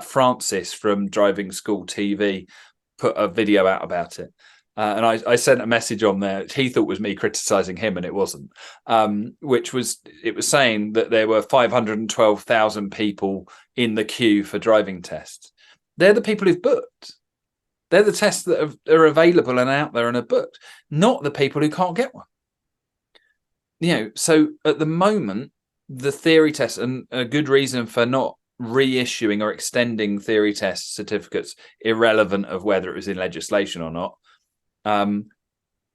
Francis from Driving School TV put a video out about it. And I sent a message on there. He thought was me criticizing him, and it wasn't. It was saying that there were 512,000 people in the queue for driving tests. They're the people who've booked. They're the tests that are available and out there and are booked, not the people who can't get one. So at the moment, the theory test, and a good reason for not reissuing or extending theory test certificates, irrelevant of whether it was in legislation or not,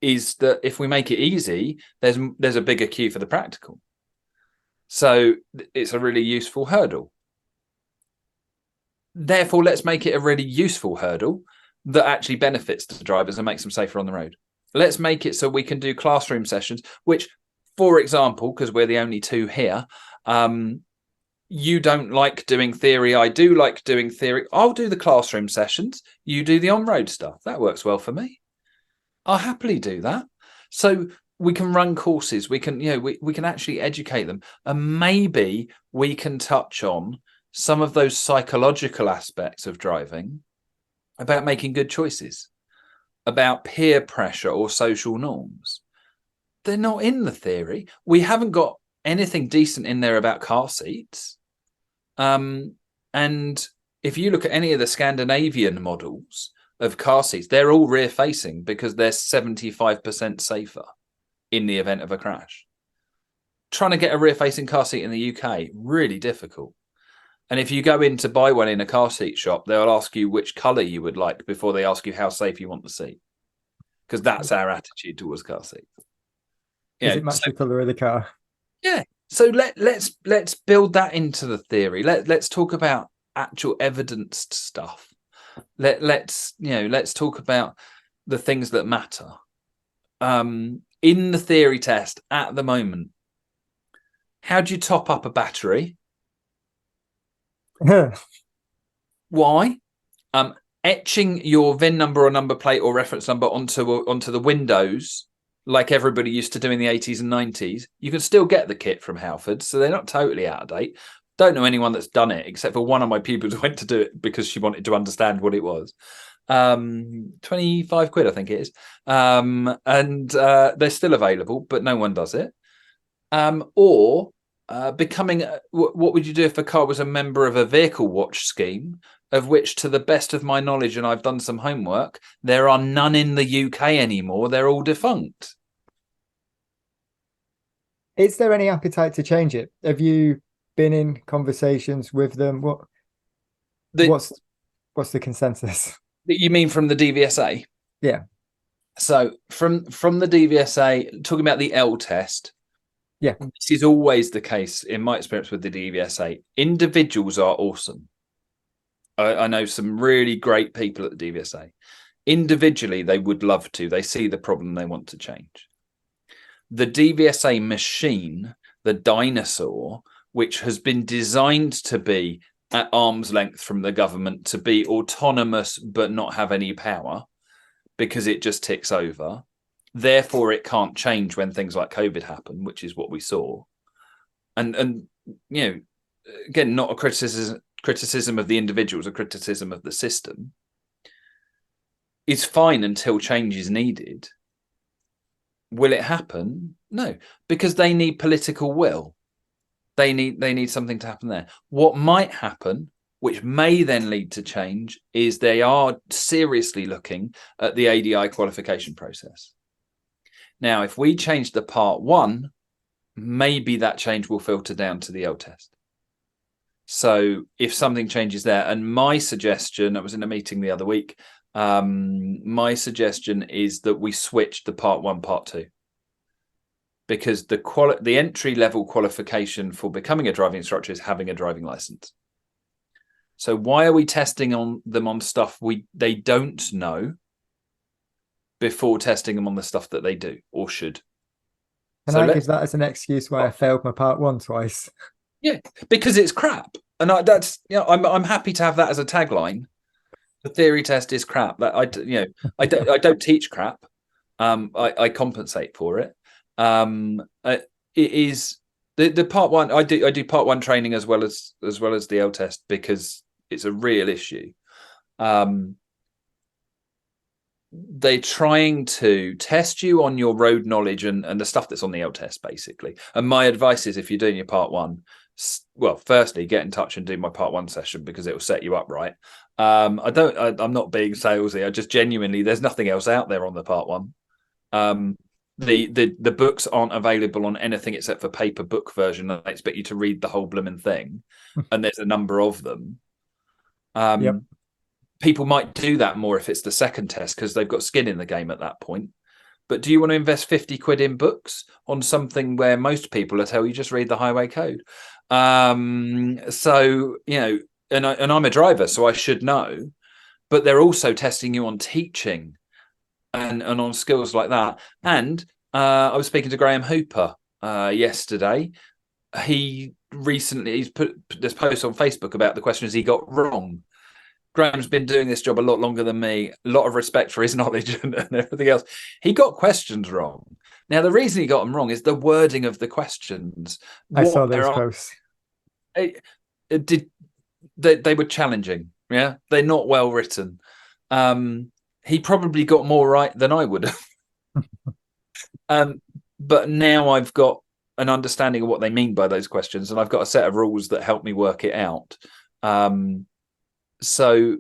is that if we make it easy, there's a bigger queue for the practical. So it's a really useful hurdle. Therefore, let's make it a really useful hurdle that actually benefits the drivers and makes them safer on the road. Let's make it so we can do classroom sessions, which, for example, because we're the only two here, you don't like doing theory. I do like doing theory. I'll do the classroom sessions. You do the on-road stuff. That works well for me. I'll happily do that. So we can run courses. We can, we can actually educate them. And maybe we can touch on some of those psychological aspects of driving, about making good choices, about peer pressure or social norms. They're not in the theory. We haven't got anything decent in there about car seats. And if you look at any of the Scandinavian models of car seats, they're all rear facing because they're 75% safer in the event of a crash. Trying to get a rear facing car seat in the UK, really difficult. And if you go in to buy one in a car seat shop, they'll ask you which colour you would like before they ask you how safe you want the seat. Because that's our attitude towards car seats. Does it match the colour of the car? Yeah. So let's build that into the theory. Let's talk about actual evidenced stuff. Let's talk about the things that matter. In the theory test at the moment, how do you top up a battery? Why? Etching your VIN number or number plate or reference number onto the windows, like everybody used to do in the 80s and 90s. You can still get the kit from Halfords, so they're not totally out of date. Don't know anyone that's done it, except for one of my pupils who went to do it because she wanted to understand what it was. 25 quid, I think it is. And they're still available, but no one does it. Or becoming, what would you do if a car was a member of a vehicle watch scheme, of which, to the best of my knowledge, and I've done some homework, there are none in the UK anymore. They're all defunct. Is there any appetite to change it? Have you been in conversations with them? What's the consensus? You mean from the DVSA? Yeah. So from the DVSA, talking about the L test, Yeah. this is always the case in my experience with the DVSA. Individuals are awesome. I know some really great people at the DVSA. Individually, they would love to. They see the problem, they want to change. The DVSA machine, the dinosaur, which has been designed to be at arm's length from the government, to be autonomous but not have any power, because it just ticks over. Therefore, it can't change when things like COVID happen, which is what we saw. And you know, again, not a criticism of the individuals, a criticism of the system. It's fine until change is needed. Will it happen? No, because they need political will. They need something to happen there. What might happen, which may then lead to change, is they are seriously looking at the ADI qualification process. Now, if we change the part 1, maybe that change will filter down to the L test. So if something changes there, and my suggestion, I was in a meeting the other week, my suggestion is that we switch the part 1, part 2. Because the entry level qualification for becoming a driving instructor is having a driving license. So why are we testing them on stuff they don't know before testing them on the stuff that they do or should? Can I give that as an excuse why I failed my part 1 twice? Yeah, because it's crap, and I'm happy to have that as a tagline. The theory test is crap. That I don't teach crap. I compensate for it. It is the part 1. I do part 1 training as well as the L test, because it's a real issue. They're trying to test you on your road knowledge and the stuff that's on the L test, basically. And my advice is, if you're doing your part 1, well, firstly, get in touch and do my part 1 session, because it will set you up right. I'm not being salesy. I just genuinely, there's nothing else out there on the part 1. The books aren't available on anything except for paper book version. I expect you to read the whole blooming thing, and there's a number of them. Yep. People might do that more if it's the second test, because they've got skin in the game at that point. But do you want to invest 50 quid in books on something where most people will tell you just read the highway code? So, and I'm a driver, so I should know, but they're also testing you on teaching and on skills like that. And I was speaking to Graham Hooper yesterday. He's put this post on Facebook about the questions he got wrong. Graham's been doing this job a lot longer than me. A lot of respect for his knowledge and everything else. He got questions wrong. Now, the reason he got them wrong is the wording of the questions. I saw those posts. They were challenging. Yeah, they're not well written. He probably got more right than I would have. But now I've got an understanding of what they mean by those questions, and I've got a set of rules that help me work it out. So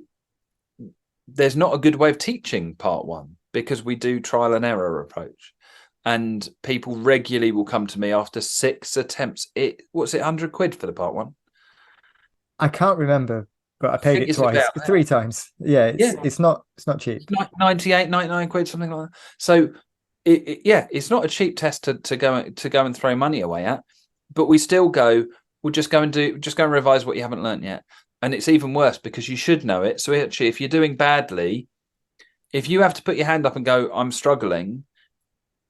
there's not a good way of teaching part 1, because we do trial and error approach, and people regularly will come to me after 6 attempts. What's it, 100 quid for the part 1? I can't remember, but I paid it twice, 3 times. Yeah, it's not cheap. 98, 99 quid, something like that. So it's not a cheap test to go and throw money away at, but we still go, we'll just go and revise what you haven't learned yet. And it's even worse, because you should know it. So actually, if you're doing badly, if you have to put your hand up and go, I'm struggling,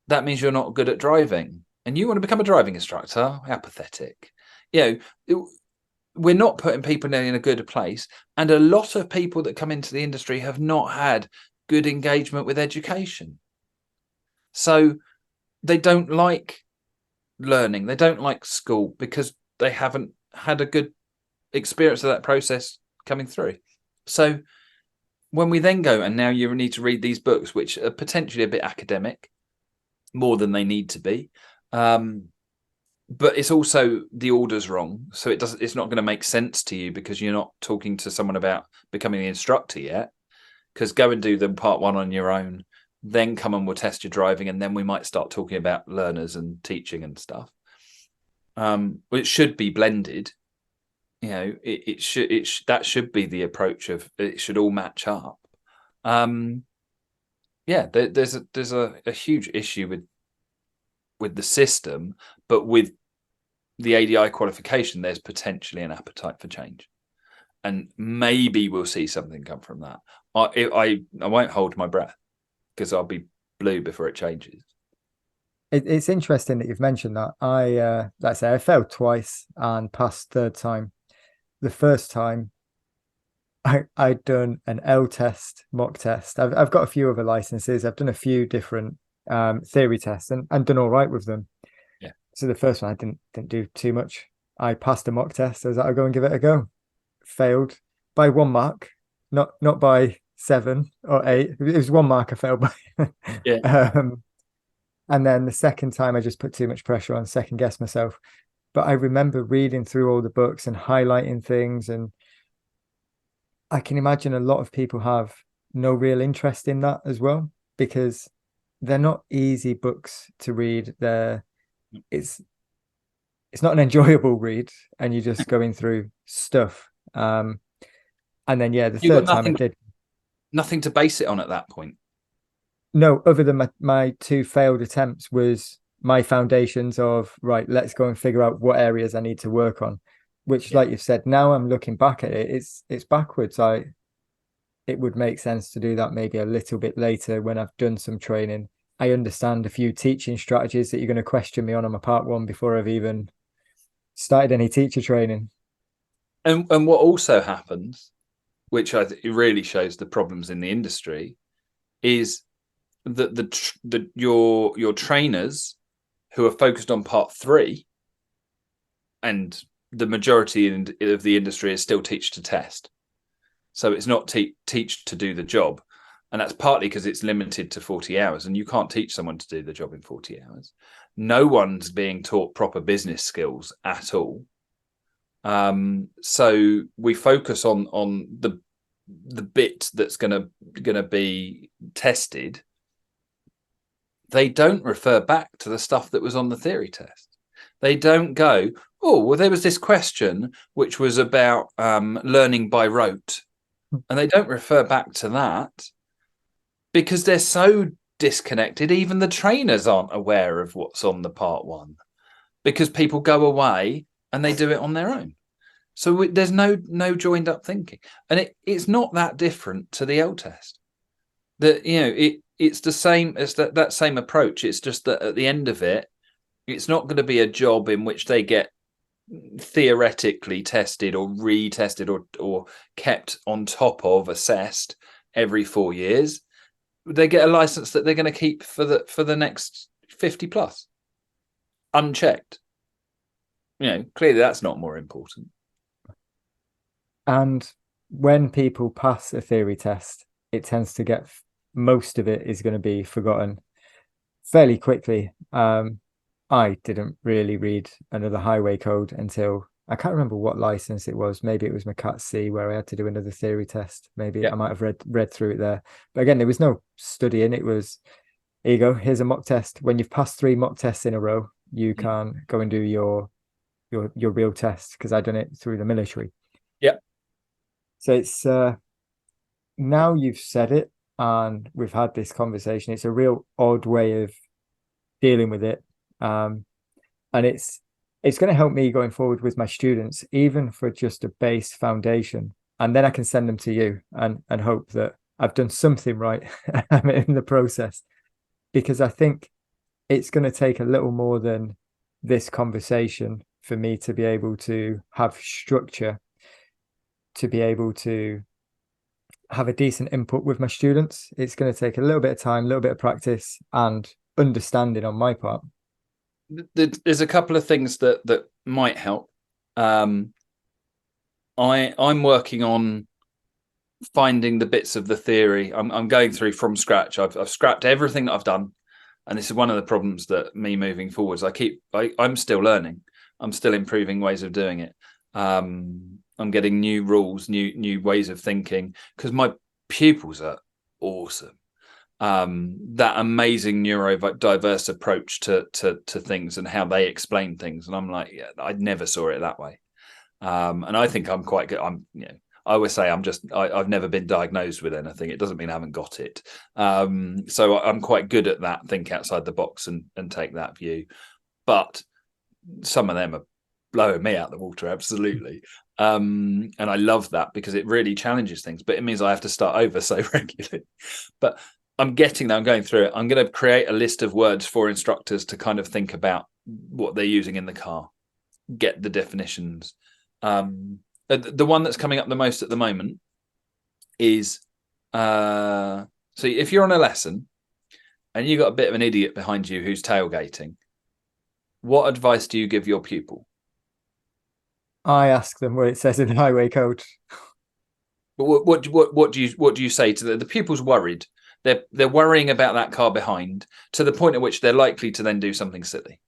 that means you're not good at driving. And you want to become a driving instructor? How pathetic. We're not putting people in a good place. And a lot of people that come into the industry have not had good engagement with education. So they don't like learning. They don't like school, because they haven't had a good experience of that process coming through. So when we then go, and now you need to read these books, which are potentially a bit academic, more than they need to be, but it's also, the order's wrong, so it's not going to make sense to you, because you're not talking to someone about becoming an instructor yet. Because go and do the part 1 on your own, then come and we'll test your driving, and then we might start talking about learners and teaching and stuff. It should be blended. That should be the approach of it. Should all match up. yeah, there's a huge issue with the system, but with the ADI qualification, there's potentially an appetite for change, and maybe we'll see something come from that. I won't hold my breath because I'll be blue before it changes. It's interesting that you've mentioned that. Like I say, I failed twice and passed third time. The first time, I'd done an L test, mock test. I've got a few other licenses. I've done a few different theory tests and done all right with them. Yeah. So the first one I didn't do too much. I passed a mock test. I was like, I'll go and give it a go. Failed by 1 mark, not by 7 or 8. It was 1 mark I failed by. Yeah. And then the second time I just put too much pressure on, second guessed myself. But I remember reading through all the books and highlighting things, and I can imagine a lot of people have no real interest in that as well, because they're not easy books to read. It's not an enjoyable read, and you're just going through stuff. And then the You got third time I did. nothing to base it on at that point. No, other than my 2 failed attempts was my foundations of, right, let's go and figure out what areas I need to work on, which, like you've said, now I'm looking back at it, it's backwards. It would make sense to do that maybe a little bit later when I've done some training. I understand a few teaching strategies that you're going to question me on my part 1 before I've even started any teacher training. And what also happens, which I think really shows the problems in the industry, is that your trainers who are focused on part 3, and the majority of the industry is still teach to test, so it's not teach to do the job, and that's partly because it's limited to 40 hours, and you can't teach someone to do the job in 40 hours. No one's being taught proper business skills at all. So we focus on the bit that's gonna be tested. They don't refer back to the stuff that was on the theory test. They don't go, oh, well, there was this question which was about learning by rote. And they don't refer back to that because they're so disconnected. Even the trainers aren't aware of what's on the part 1 because people go away and they do it on their own. So there's no joined up thinking. And it's not that different to the L test. It's the same as that same approach. It's just that at the end of it, it's not going to be a job in which they get theoretically tested or retested or kept on top of, assessed every 4 years. They get a license that they're going to keep for the next 50 plus, unchecked. Clearly that's not more important. And when people pass a theory test, it tends to get, most of it is going to be forgotten fairly quickly. I didn't really read another highway code until, I can't remember what license it was. Maybe it was my Cat C where I had to do another theory test. Maybe I might have read through it there. But again, there was no studying. It was, here you go, here's a mock test. When you've passed 3 mock tests in a row, you can go and do your real test, because I've done it through the military. Yeah. So it's now you've said it and we've had this conversation, it's a real odd way of dealing with it. And it's going to help me going forward with my students, even for just a base foundation. And then I can send them to you and hope that I've done something right in the process. Because I think it's going to take a little more than this conversation for me to be able to have structure, to be able to have a decent input with my students. It's going to take a little bit of time, a little bit of practice and understanding on my part. There's a couple of things that might help. I'm working on finding the bits of the theory. I'm going through from scratch. I've scrapped everything that I've done, and this is one of the problems that me moving forwards. I'm still learning. I'm still improving ways of doing it. I'm getting new rules, new ways of thinking, because my pupils are awesome. That amazing neurodiverse approach to things and how they explain things, and I'm like, yeah, I never saw it that way. And I think I'm quite good. I always say I've never been diagnosed with anything. It doesn't mean I haven't got it. So I'm quite good at that, think outside the box and take that view. But some of them are blowing me out the water, absolutely. And I love that because it really challenges things, but it means I have to start over so regularly. But I'm getting there, I'm going through it. I'm going to create a list of words for instructors to kind of think about what they're using in the car, get the definitions. The one that's coming up the most at the moment is so if you're on a lesson and you've got a bit of an idiot behind you who's tailgating, what advice do you give your pupil? I ask them what it says in the highway code. But what do you say to the pupil's worried? They're worrying about that car behind to the point at which they're likely to then do something silly.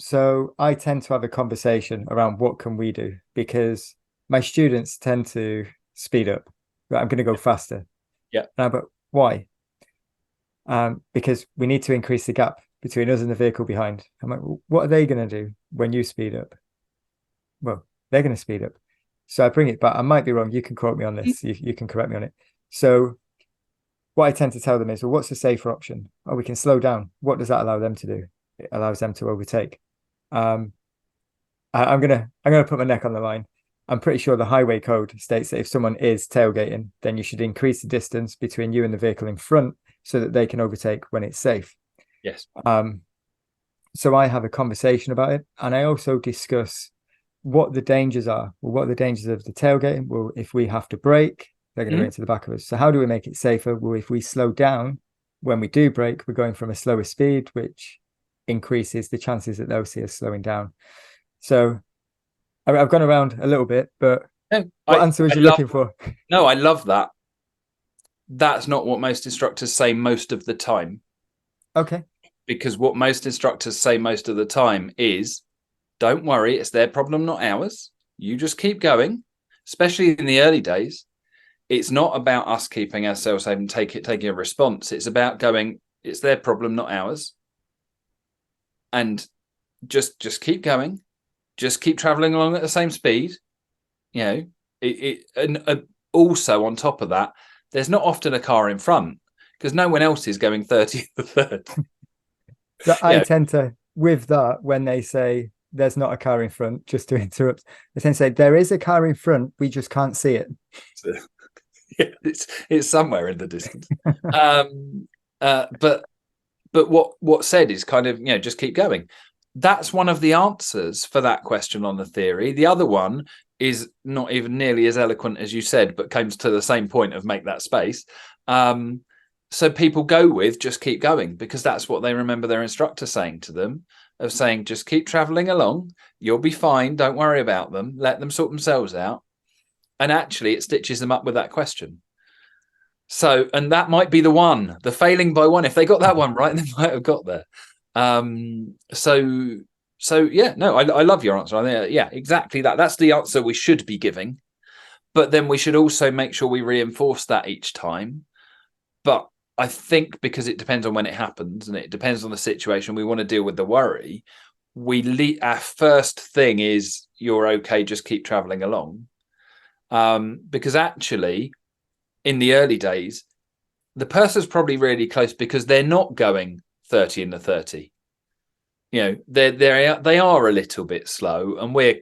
So I tend to have a conversation around what can we do, because my students tend to speed up. Right, I'm going to go faster. Yeah. But why? Because we need to increase the gap between us and the vehicle behind. I'm like, well, what are they going to do when you speed up? Well, they're going to speed up. So I bring it back. I might be wrong. You can quote me on this. You can correct me on it. So what I tend to tell them is, well, what's the safer option? Oh, we can slow down. What does that allow them to do? It allows them to overtake. I'm gonna put my neck on the line. I'm pretty sure the highway code states that if someone is tailgating, then you should increase the distance between you and the vehicle in front so that they can overtake when it's safe. Yes. So I have a conversation about it, and I also discuss what the dangers are. Well, what are the dangers of the tailgating? Well, if we have to brake, they're going to go into the back of us. So how do we make it safer? Well, if we slow down, when we do brake, we're going from a slower speed, which increases the chances that they'll see us slowing down. So I've gone around a little bit, but what answer was you looking for? No, I love that. That's not what most instructors say most of the time. Okay. Because what most instructors say most of the time is, don't worry, it's their problem, not ours. You just keep going, especially in the early days. It's not about us keeping ourselves safe and taking a response. It's about going, it's their problem, not ours. And just keep going. Just keep traveling along at the same speed. You know, also on top of that, there's not often a car in front because no one else is going 30 to 30. So I tend to, with that, when they say there's not a car in front, just to interrupt, I tend to say there is a car in front, we just can't see it. So, yeah, it's somewhere in the distance. But what said is kind of, just keep going. That's one of the answers for that question on the theory. The other one is not even nearly as eloquent as you said, but comes to the same point of make that space. So people go with just keep going because that's what they remember their instructor saying to them, of saying, just keep traveling along. You'll be fine. Don't worry about them. Let them sort themselves out. And actually it stitches them up with that question. So, and that might be the failing by one. If they got that one right, they might have got there. So yeah, no, I love your answer. I think, yeah, exactly that. That's the answer we should be giving. But then we should also make sure we reinforce that each time. But I think because it depends on when it happens and it depends on the situation, we want to deal with the worry. Our first thing is you're okay, just keep traveling along. Because actually, in the early days, the person's probably really close because they're not going 30 in the 30. They are a little bit slow, and we're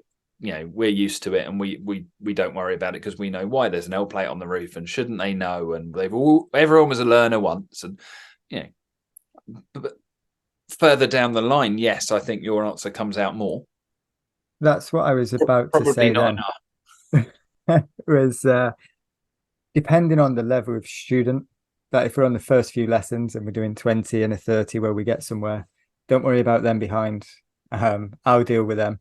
used to it, and we don't worry about it because we know why. There's an L plate on the roof, and shouldn't they know? And everyone was a learner once, and but further down the line, yes, I think your answer comes out more. That's what I was about to say then. Was depending on the level of student, that if we're on the first few lessons and we're doing 20 and a 30 where we get somewhere, don't worry about them behind. I'll deal with them.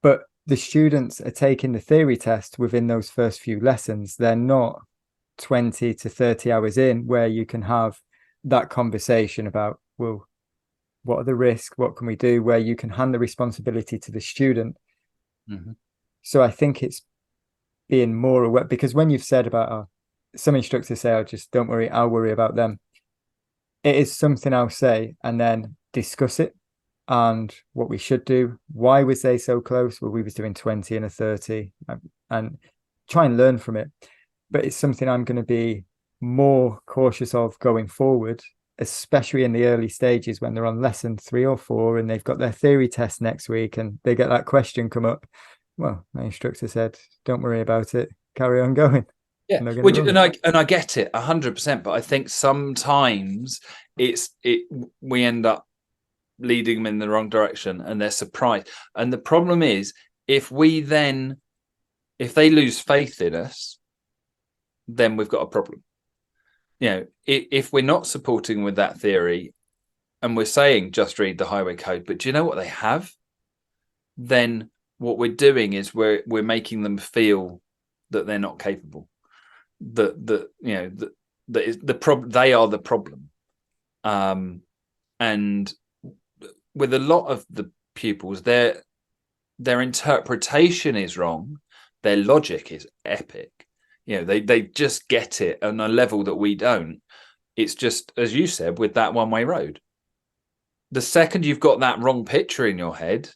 But the students are taking the theory test within those first few lessons. They're not 20 to 30 hours in where you can have that conversation about, well, what are the risks? What can we do? Where you can hand the responsibility to the student. Mm-hmm. So I think it's being more aware, because when you've said about some instructors say, oh, just don't worry, I'll worry about them. It is something I'll say and then discuss it and what we should do. Why was they so close? Well, we was doing 20 and a 30. and try and learn from it. But it's something I'm going to be more cautious of going forward, especially in the early stages when they're on lesson 3 or 4 and they've got their theory test next week and they get that question come up. Well, my instructor said, don't worry about it, carry on going. Yeah, and I get it 100%, but I think sometimes we end up leading them in the wrong direction and they're surprised. And the problem is, if they lose faith in us, then we've got a problem. If we're not supporting with that theory and we're saying just read the highway code, but do you know what they have? Then what we're doing is we're making them feel that they're not capable. That is the problem. They are the problem. And with a lot of the pupils, their interpretation is wrong. Their logic is epic. They just get it on a level that we don't. It's just, as you said, with that one-way road. The second you've got that wrong picture in your head,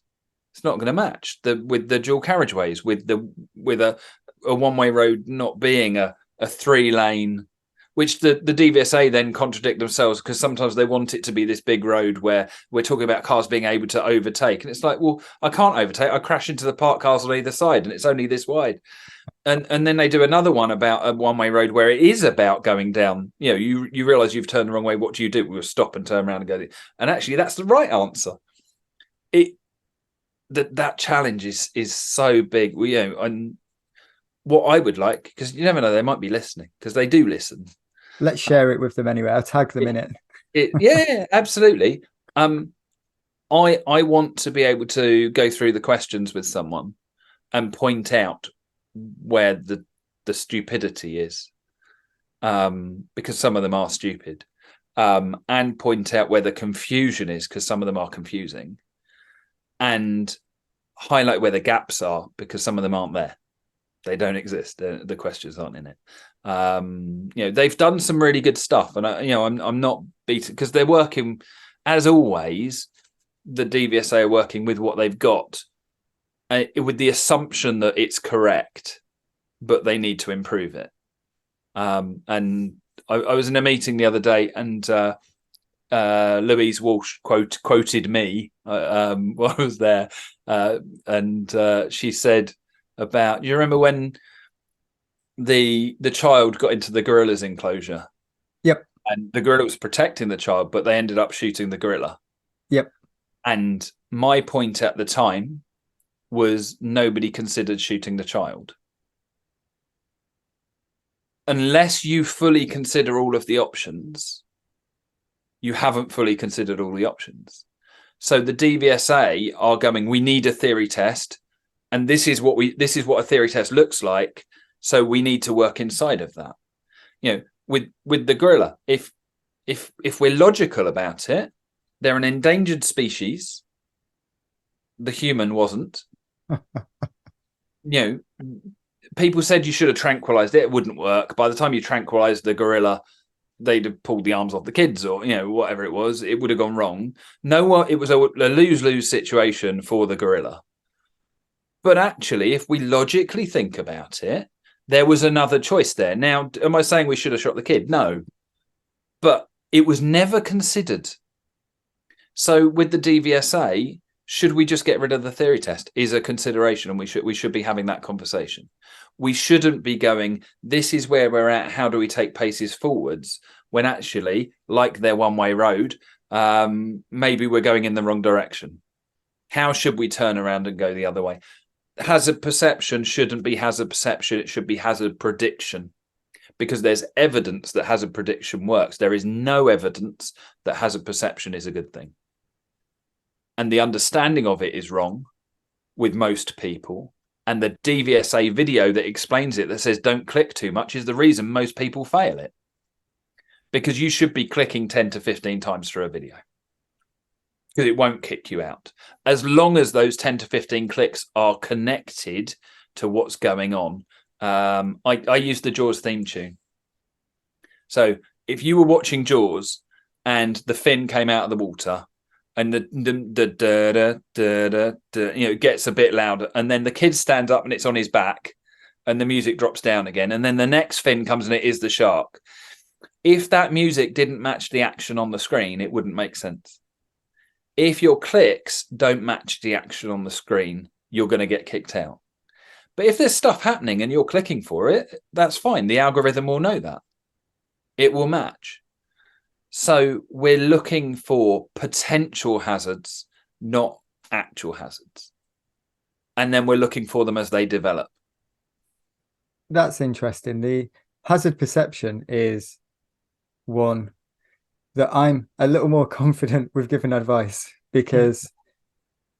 it's not going to match with the dual carriageways, with a one-way road not being a 3-lane, which the DVSA then contradict themselves, because sometimes they want it to be this big road where we're talking about cars being able to overtake. And it's like, well, I can't overtake. I crash into the parked cars on either side and it's only this wide. And then they do another one about a one-way road where it is about going down. You realize you've turned the wrong way. What do? We'll stop and turn around and go. And actually, that's the right answer. That challenge is so big. And what I would like, because you never know, they might be listening, because they do listen. Let's share it with them anyway. I'll tag them in it. Yeah, absolutely. I want to be able to go through the questions with someone and point out where the stupidity is, because some of them are stupid, and point out where the confusion is, because some of them are confusing, and highlight where the gaps are, because some of them aren't there. They don't exist. The questions aren't in it. They've done some really good stuff, and I'm not beaten, because they're working, as always. The DVSA are working with what they've got, with the assumption that it's correct, but they need to improve it. And I was in a meeting the other day, and Louise Walsh quoted me while I was there, and she said about, you remember when the child got into the gorilla's enclosure? Yep. And the gorilla was protecting the child, but they ended up shooting the gorilla. Yep. And my point at the time was nobody considered shooting the child. Unless you fully consider all of the options, you haven't fully considered all the options. So the DVSA are going, we need a theory test, and this is what a theory test looks like. So we need to work inside of that. With the gorilla, if we're logical about it, they're an endangered species. The human wasn't. People said you should have tranquilized it. It wouldn't work. By the time you tranquilized the gorilla, they'd have pulled the arms off the kids, or whatever it was. It would have gone wrong. It was a lose-lose situation for the gorilla. But actually, if we logically think about it, there was another choice there. Now, am I saying we should have shot the kid? No. But it was never considered. So with the DVSA, should we just get rid of the theory test is a consideration, and we should be having that conversation. We shouldn't be going, this is where we're at, how do we take paces forwards, when actually, like their one-way road, maybe we're going in the wrong direction. How should we turn around and go the other way? Hazard perception shouldn't be hazard perception, it should be hazard prediction, because there's evidence that hazard prediction works. There is no evidence that hazard perception is a good thing. And the understanding of it is wrong with most people. And the DVSA video that explains it, that says don't click too much, is the reason most people fail it. Because you should be clicking 10 to 15 times through a video, because it won't kick you out. As long as those 10 to 15 clicks are connected to what's going on. I use the Jaws theme tune. So if you were watching Jaws and the fin came out of the water, and the gets a bit louder, and then the kid stands up and it's on his back, and the music drops down again, and then the next fin comes and it is the shark. If that music didn't match the action on the screen, it wouldn't make sense. If your clicks don't match the action on the screen, you're going to get kicked out. But if there's stuff happening and you're clicking for it, that's fine. The algorithm will know that. It will match. So we're looking for potential hazards, not actual hazards. And then we're looking for them as they develop. That's interesting. The hazard perception is one that I'm a little more confident with giving advice, because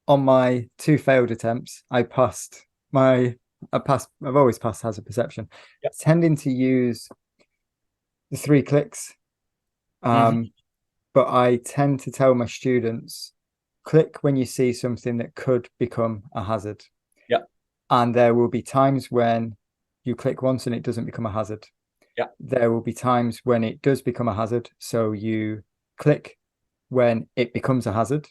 on my 2 failed attempts, I've always passed hazard perception. Yep. Tending to use the 3 clicks. But I tend to tell my students, click when you see something that could become a hazard. Yeah. And there will be times when you click once and it doesn't become a hazard. Yeah. There will be times when it does become a hazard. So you click when it becomes a hazard.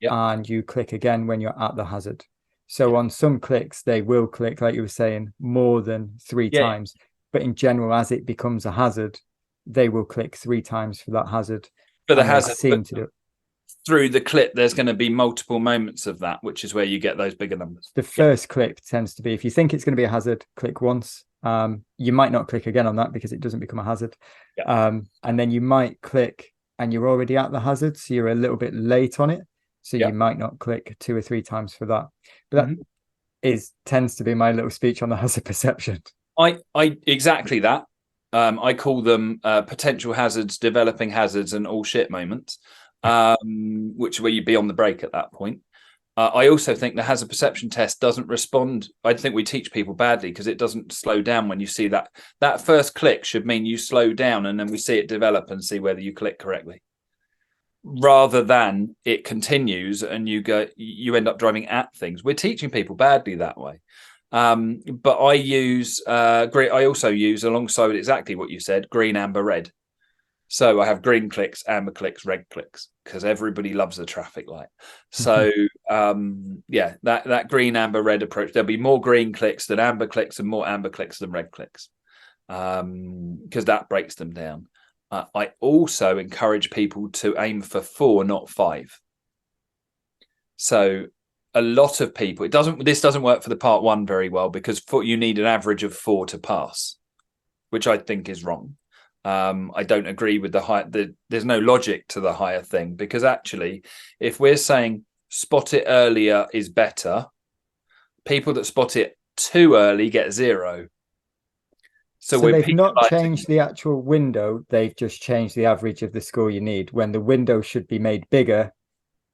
Yeah. And you click again when you're at the hazard. So on some clicks, they will click, like you were saying, more than 3 times. But in general, as it becomes a hazard, they will click 3 times for that hazard. For the hazard, seem to do it. Through the clip, there's going to be multiple moments of that, which is where you get those bigger numbers. The first clip tends to be, if you think it's going to be a hazard, click once. You might not click again on that because it doesn't become a hazard. Yeah. And then you might click and you're already at the hazard, so you're a little bit late on it. So you might not click 2 or 3 times for that. But that tends to be my little speech on the hazard perception. I exactly that. I call them potential hazards, developing hazards, and all shit moments, which where you'd be on the break at that point. I also think the hazard perception test doesn't respond. I think we teach people badly because it doesn't slow down when you see that. That first click should mean you slow down and then we see it develop and see whether you click correctly, rather than it continues and you end up driving at things. We're teaching people badly that way. But I use I also use, alongside exactly what you said, green, amber, red. So I have green clicks, amber clicks, red clicks, because everybody loves the traffic light. So that green, amber, red approach, there'll be more green clicks than amber clicks and more amber clicks than red clicks, because that breaks them down. I also encourage people to aim for 4, not 5. So a lot of people, this doesn't work for the part 1 very well, because you need an average of 4 to pass, which I think is wrong. I don't agree with there's no logic to the higher thing, because actually, if we're saying spot it earlier is better, people that spot it too early get 0. So they've not changed the actual window, they've just changed the average of the score you need, when the window should be made bigger,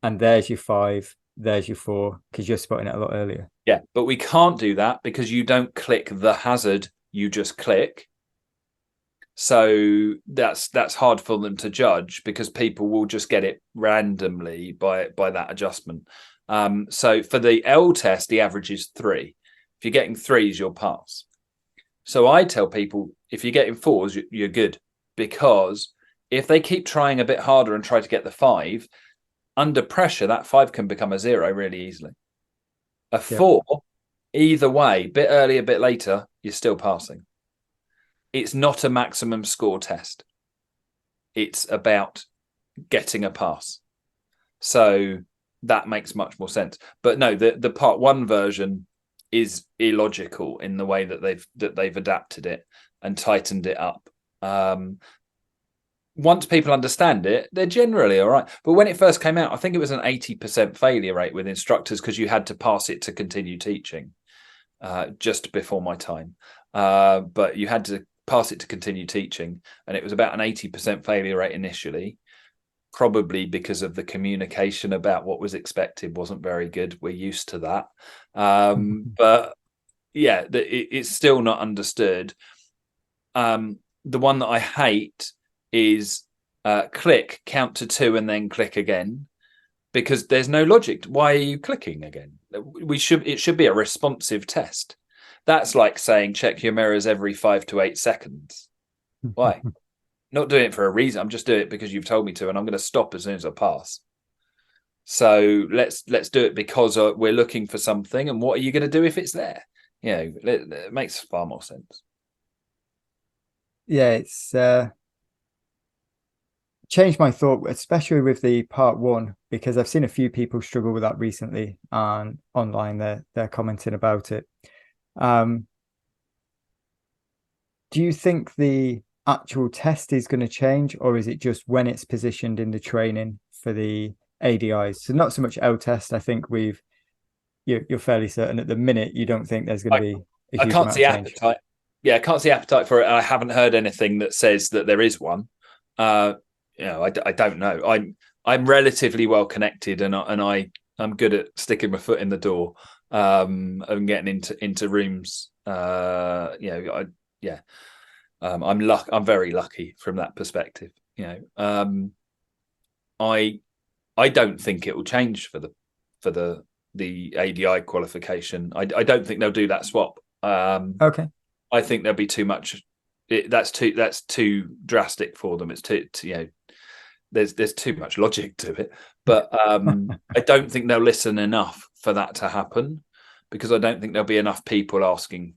and there's your 5. There's your 4, because you're spotting it a lot earlier. Yeah, but we can't do that because you don't click the hazard, you just click. So that's hard for them to judge, because people will just get it randomly by that adjustment. So for the L test, the average is 3. If you're getting 3s, you'll pass. So I tell people, if you're getting 4s, you're good, because if they keep trying a bit harder and try to get the 5, under pressure, that 5 can become a 0 really easily. A 4, either way, bit earlier, bit later, you're still passing. It's not a maximum score test. It's about getting a pass. So that makes much more sense. But no, the part 1 version is illogical in the way that they've adapted it and tightened it up. Once people understand it, they're generally all right. But when it first came out, I think it was an 80% failure rate with instructors, because you had to pass it to continue teaching, just before my time. But you had to pass it to continue teaching, and it was about an 80% failure rate initially, probably because of the communication about what was expected wasn't very good. We're used to that. But yeah, it's still not understood. The one that I hate is click, count to 2, and then click again, because there's no logic. Why are you clicking again? It should be a responsive test. That's like saying check your mirrors every 5 to 8 seconds. Why? Not doing it for a reason. I'm just doing it because you've told me to, and I'm going to stop as soon as I pass. So let's do it because we're looking for something. And what are you going to do if it's there? It makes far more sense. Yeah, it's changed my thought, especially with the part one, because I've seen a few people struggle with that recently, and online they're commenting about it. Do you think the actual test is going to change, or is it just when it's positioned in the training for the ADIs? So not so much L test. I think you're fairly certain at the minute you don't think there's going to be a I huge can't amount see of change. appetite. Yeah, I can't see appetite for it. I haven't heard anything that says that there is one. I don't know. I'm relatively well connected, and I'm good at sticking my foot in the door, and getting into rooms. I'm very lucky from that perspective. I don't think it will change for the ADI qualification. I don't think they'll do that swap. Okay. I think there'll be too much. That's too drastic for them. It's too there's too much logic to it. But I don't think they'll listen enough for that to happen, because I don't think there'll be enough people asking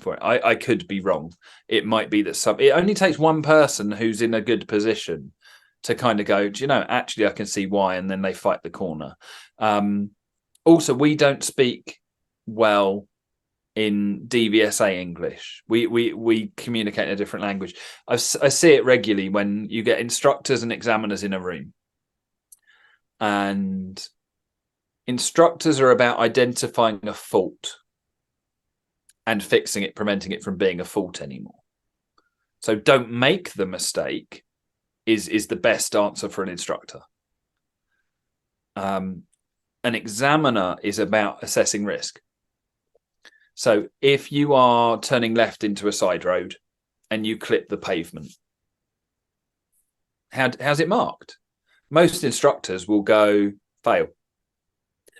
for it. I could be wrong. It might be that it only takes one person who's in a good position to kind of go, do you know, actually I can see why, and then they fight the corner. Also, we don't speak well in DVSA English. We communicate in a different language. I see it regularly when you get instructors and examiners in a room, and instructors are about identifying a fault and fixing it, preventing it from being a fault anymore. So don't make the mistake is the best answer for an instructor. An examiner is about assessing risk. So if you are turning left into a side road and you clip the pavement, how's it marked? Most instructors will go fail,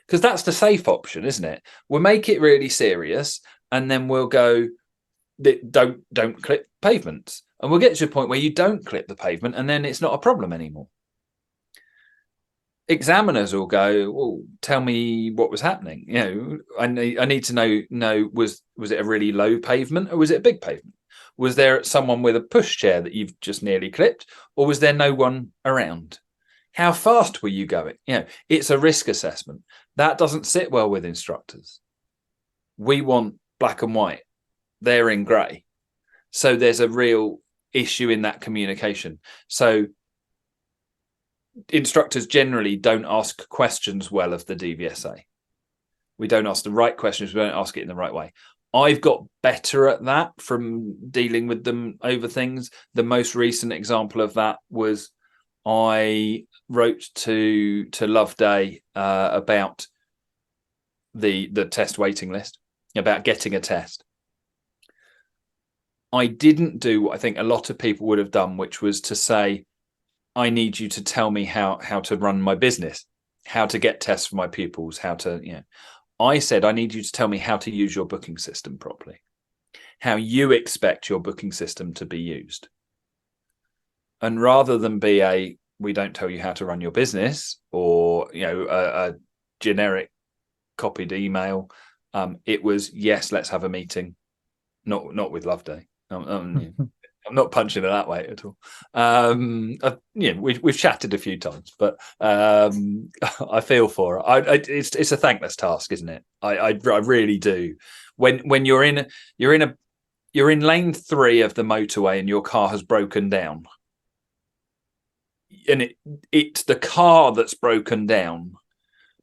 because that's the safe option, isn't it? We'll make it really serious, and then we'll go, don't clip pavements, and we'll get to a point where you don't clip the pavement, and then it's not a problem anymore. Examiners will go, well, tell me what was happening. I need to know was it a really low pavement, or was it a big pavement? Was there someone with a pushchair that you've just nearly clipped, or was there no one around? How fast were you going? It's a risk assessment. That doesn't sit well with instructors. We want black and white. They're in grey. So there's a real issue in that communication. So instructors generally don't ask questions well of the DVSA. We don't ask the right questions. We don't ask it in the right way. I've got better at that from dealing with them over things. The most recent example of that was I wrote to Loveday about the test waiting list, about getting a test. I didn't do what I think a lot of people would have done, which was to say, I need you to tell me how to run my business, how to get tests for my pupils, how to, I said, I need you to tell me how to use your booking system properly, how you expect your booking system to be used. And rather than be we don't tell you how to run your business, or, a generic copied email, it was, yes, let's have a meeting, not with Loveday. I'm not punching it that way at all. We've chatted a few times, but I feel for it. It's a thankless task, isn't it? I really do. When you're in lane 3 of the motorway and your car has broken down, and it's the car that's broken down,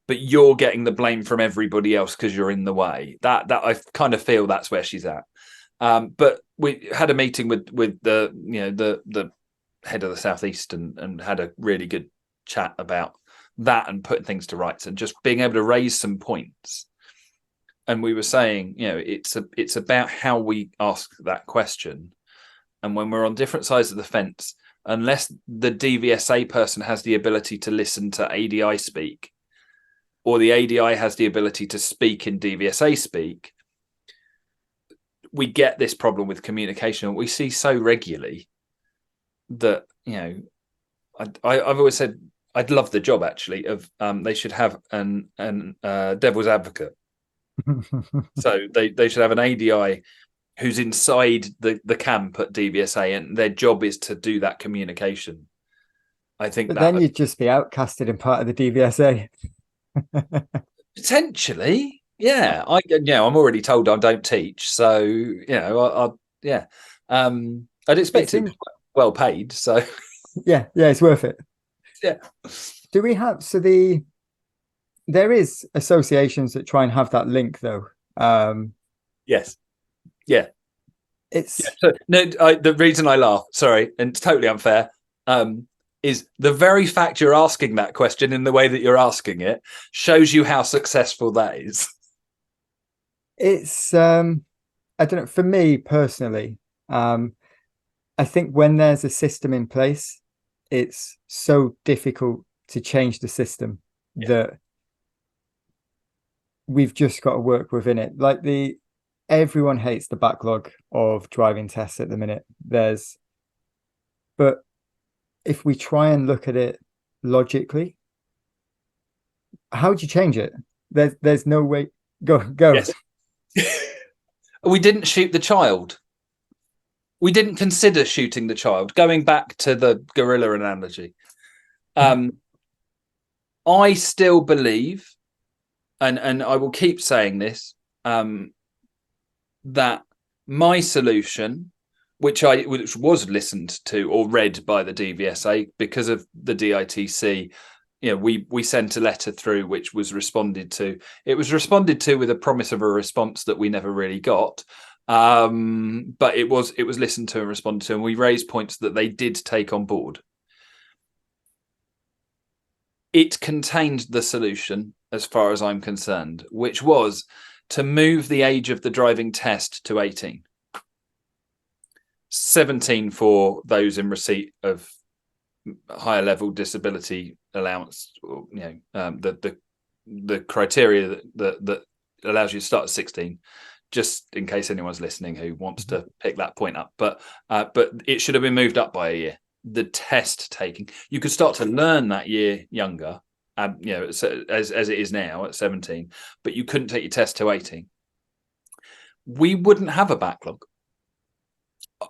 but you're getting the blame from everybody else because you're in the way. That I kind of feel that's where she's at. But we had a meeting with the head of the Southeast and had a really good chat about that and putting things to rights and just being able to raise some points. And we were saying, it's about how we ask that question. And when we're on different sides of the fence, unless the DVSA person has the ability to listen to ADI speak, or the ADI has the ability to speak in DVSA speak, we get this problem with communication. We see so regularly that, I've always said I'd love the job actually of they should have an devil's advocate. So they should have an ADI who's inside the camp at DVSA, and their job is to do that communication. I think But that then you'd just be outcasted in part of the DVSA. potentially, yeah. I'm already told I don't teach, so yeah. I'd expect it to be well paid. So yeah, it's worth it. yeah. Do we have there is associations that try and have that link though. Yes. Yeah. It's So, no, the reason I laugh, sorry, and it's totally unfair, is the very fact you're asking that question in the way that you're asking it shows you how successful that is. It's I don't know, for me personally, I think when there's a system in place, it's so difficult to change the system that we've just got to work within it. Like everyone hates the backlog of driving tests at the minute. But if we try and look at it logically, how would you change it? There's no way. Go. Yes. We didn't shoot the child. We didn't consider shooting the child. Going back to the gorilla analogy, I still believe, and I will keep saying this, that my solution, which was listened to or read by the DVSA because of the DITC, we sent a letter through which was responded to. It was responded to with a promise of a response that we never really got. But it was listened to and responded to, and we raised points that they did take on board. It contained the solution, as far as I'm concerned, which was to move the age of the driving test to 18. 17 for those in receipt of higher level disability allowance, or, the criteria that allows you to start at 16. Just in case anyone's listening who wants to pick that point up, but it should have been moved up by a year. The test taking, you could start to learn that year younger, as it is now at 17, but you couldn't take your test to 18. We wouldn't have a backlog.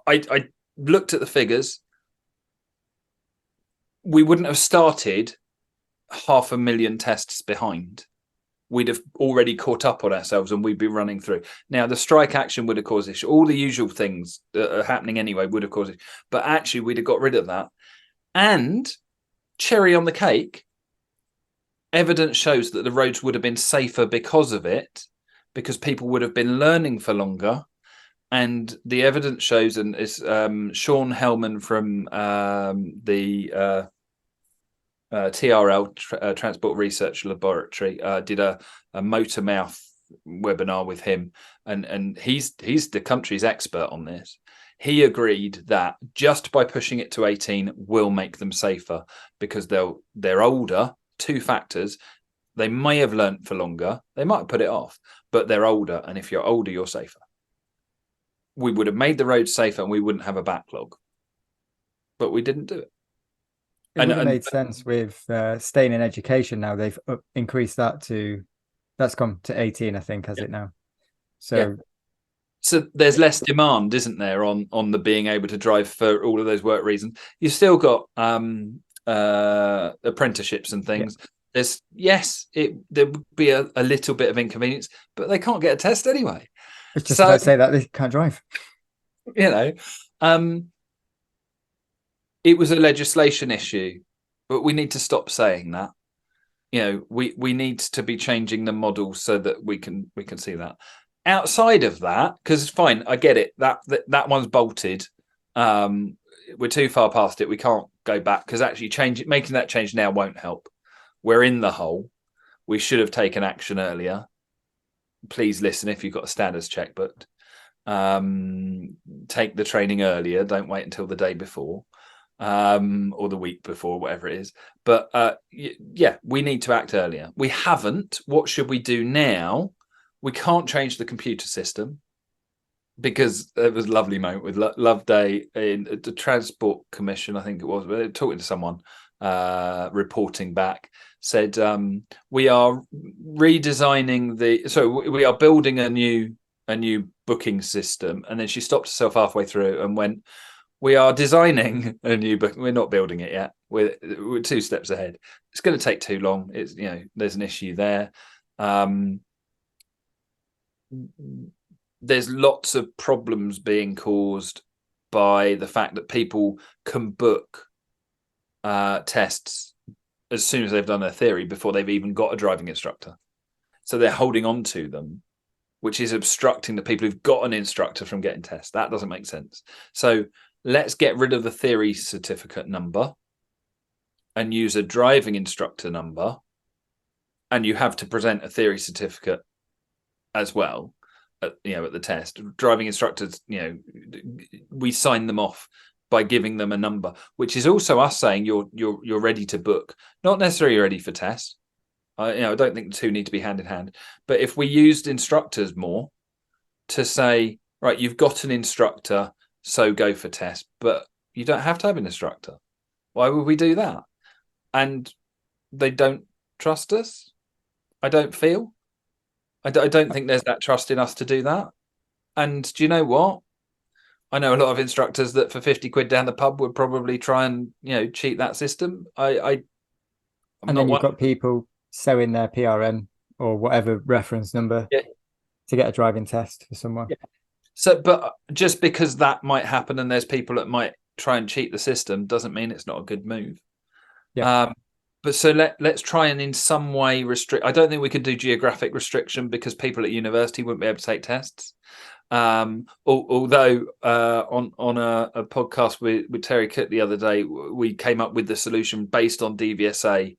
I looked at the figures. We wouldn't have started 500,000 tests behind. We'd have already caught up on ourselves and we'd be running through. Now, the strike action would have caused issue. All the usual things that are happening anyway would have caused it. But actually, we'd have got rid of that. And cherry on the cake, evidence shows that the roads would have been safer because of it, because people would have been learning for longer. And the evidence shows, and it's Sean Hellman from the TRL, Transport Research Laboratory, did a motor mouth webinar with him, and he's the country's expert on this. He agreed that just by pushing it to 18 will make them safer because they're older. Two factors: they may have learnt for longer, they might put it off, but they're older, and if you're older, you're safer. We would have made the roads safer, and we wouldn't have a backlog, but we didn't do it. It would have made sense with staying in education. Now they've increased that's come to 18, I think, has it now? So there's less demand, isn't there, on the being able to drive for all of those work reasons. You've still got apprenticeships and things. Yeah. There would be a little bit of inconvenience, but they can't get a test anyway. I was just about to say that they can't drive. It was a legislation issue, but we need to stop saying that. We need to be changing the model so that we can see that. Outside of that, because fine, I get it. That one's bolted. We're too far past it. We can't go back because actually making that change now won't help. We're in the hole. We should have taken action earlier. Please listen if you've got a standards check, but take the training earlier. Don't wait until the day before. Or the week before, whatever it is. But we need to act earlier. We haven't. What should we do now? We can't change the computer system because it was a lovely moment with Loveday in the Transport Commission, I think it was. They were talking to someone reporting back, said we are redesigning we are building a new booking system, and then she stopped herself halfway through and went, we are designing a new book. We're not building it yet. We're 2 steps ahead. It's going to take too long. It's, there's an issue there. There's lots of problems being caused by the fact that people can book tests as soon as they've done their theory before they've even got a driving instructor. So they're holding on to them, which is obstructing the people who've got an instructor from getting tests. That doesn't make sense. So let's get rid of the theory certificate number and use a driving instructor number. And you have to present a theory certificate as well at the test. Driving instructors, we sign them off by giving them a number, which is also us saying you're ready to book, not necessarily ready for test. I don't think the two need to be hand in hand. But if we used instructors more to say, right, you've got an instructor, so go for test, but you don't have to have an instructor. Why would we do that? And they don't trust us. I don't feel. I don't think there's that trust in us to do that. And do you know what? I know a lot of instructors that for 50 quid down the pub would probably try and cheat that system. And then you've got people sewing their PRN or whatever reference number to get a driving test for someone. Yeah. So, but just because that might happen and there's people that might try and cheat the system doesn't mean it's not a good move. Yeah. But so let's try and in some way restrict. I don't think we could do geographic restriction because people at university wouldn't be able to take tests. Although on a podcast with Terry Cook the other day, we came up with the solution based on DVSA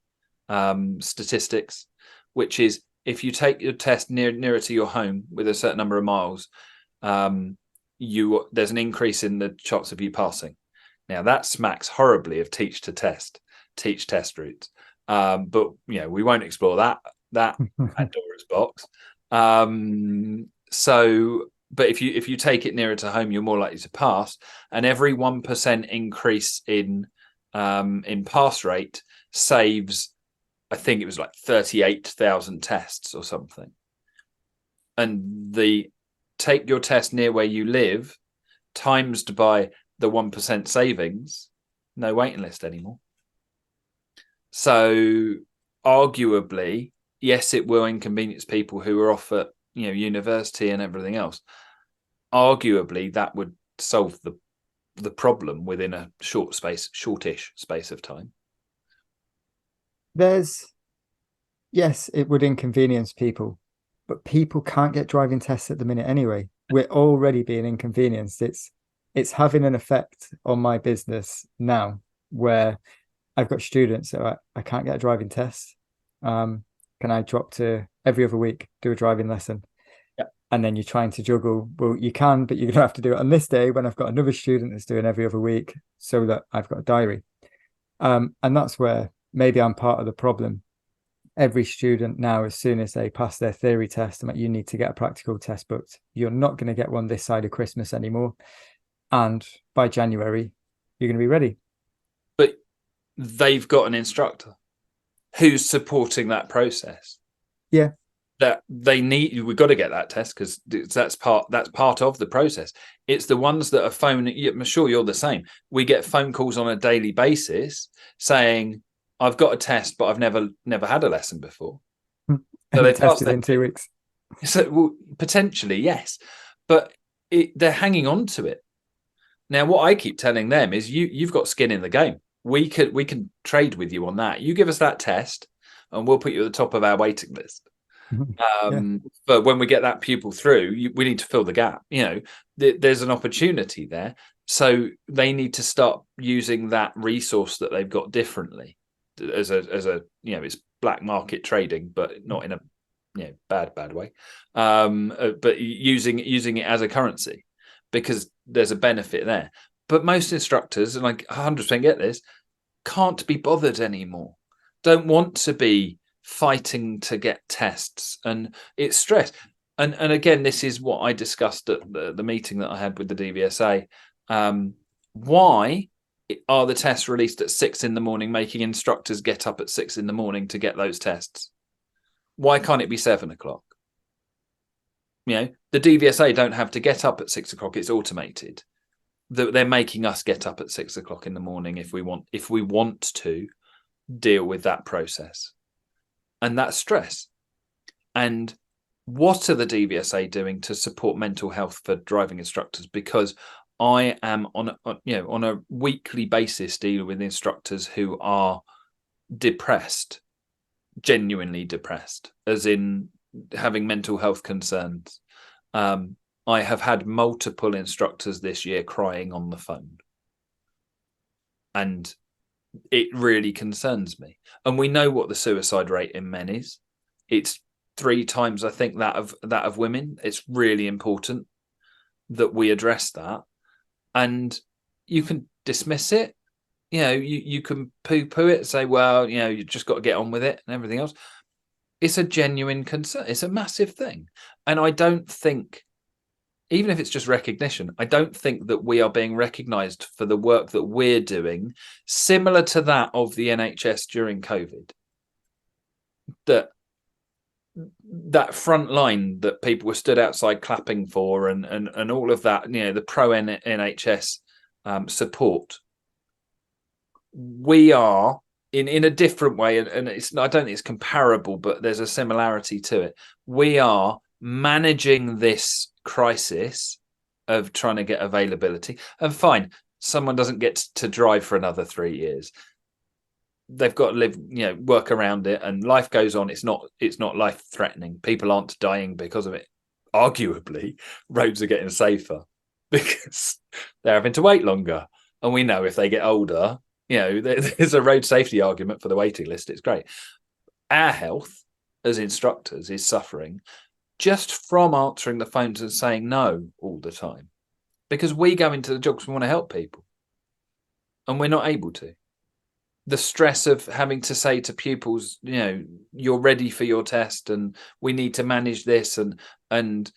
statistics, which is if you take your test nearer to your home with a certain number of miles, there's an increase in the chance of you passing. Now that smacks horribly of teach test routes, but we won't explore that Pandora's box. But if you take it nearer to home, you're more likely to pass. And every 1% increase in pass rate saves, I think it was like 38,000 tests or something. And take your test near where you live, times by the 1% savings, no waiting list anymore. So arguably, yes, it will inconvenience people who are off at university and everything else. Arguably, that would solve the problem within a shortish space of time. Yes, it would inconvenience people, but people can't get driving tests at the minute anyway. We're already being inconvenienced. It's having an effect on my business now, where I've got students that I can't get a driving test. Can I drop to every other week, do a driving lesson? Yeah. And then you're trying to juggle, well, you can, but you're going to have to do it on this day when I've got another student that's doing every other week so that I've got a diary. And that's where maybe I'm part of the problem. Every student now, as soon as they pass their theory test, I'm like, you need to get a practical test booked. You're not going to get one this side of Christmas anymore. And by January, you're going to be ready. But they've got an instructor who's supporting that process. Yeah. That we've got to get that test because that's part of the process. It's the ones that are phoning. I'm sure you're the same. We get phone calls on a daily basis saying, I've got a test, but I've never had a lesson before. So they tested in 2 weeks. So potentially, yes. But they're hanging on to it. Now, what I keep telling them is you've got skin in the game. We can trade with you on that. You give us that test and we'll put you at the top of our waiting list. But when we get that pupil through, we need to fill the gap. There's an opportunity there. So they need to start using that resource that they've got differently as a it's black market trading, but not in a bad way. But using it as a currency because there's a benefit there. But most instructors, and I 100% get this, can't be bothered anymore. Don't want to be fighting to get tests, and it's stress. And again, this is what I discussed at the meeting that I had with the DVSA. Why are the tests released at 6 in the morning, making instructors get up at 6 in the morning to get those tests? Why can't it be 7 o'clock? The DVSA don't have to get up at 6 o'clock. It's automated. They're making us get up at 6 o'clock in the morning if we want to deal with that process. And that's stress. And what are the DVSA doing to support mental health for driving instructors? Because I am on a weekly basis dealing with instructors who are depressed, genuinely depressed, as in having mental health concerns. I have had multiple instructors this year crying on the phone, and it really concerns me. And we know what the suicide rate in men is. It's 3 times, I think, that of women. It's really important that we address that. And you can dismiss it. You can poo-poo it, say, well, you just got to get on with it and everything else. It's a genuine concern. It's a massive thing. And I don't think, even if it's just recognition, I don't think that we are being recognised for the work that we're doing, similar to that of the NHS during COVID. That front line that people were stood outside clapping for, and all of that, the pro NHS support. We are in a different way, and I don't think it's comparable, but there's a similarity to it. We are managing this crisis of trying to get availability. And fine, someone doesn't get to drive for another 3 years. They've got to live, work around it, and life goes on. It's not life threatening. People aren't dying because of it. Arguably, roads are getting safer because they're having to wait longer. And we know if they get older, there's a road safety argument for the waiting list. It's great. Our health as instructors is suffering just from answering the phones and saying no all the time, because we go into the job because we want to help people, and we're not able to. The stress of having to say to pupils, you're ready for your test, and we need to manage this, and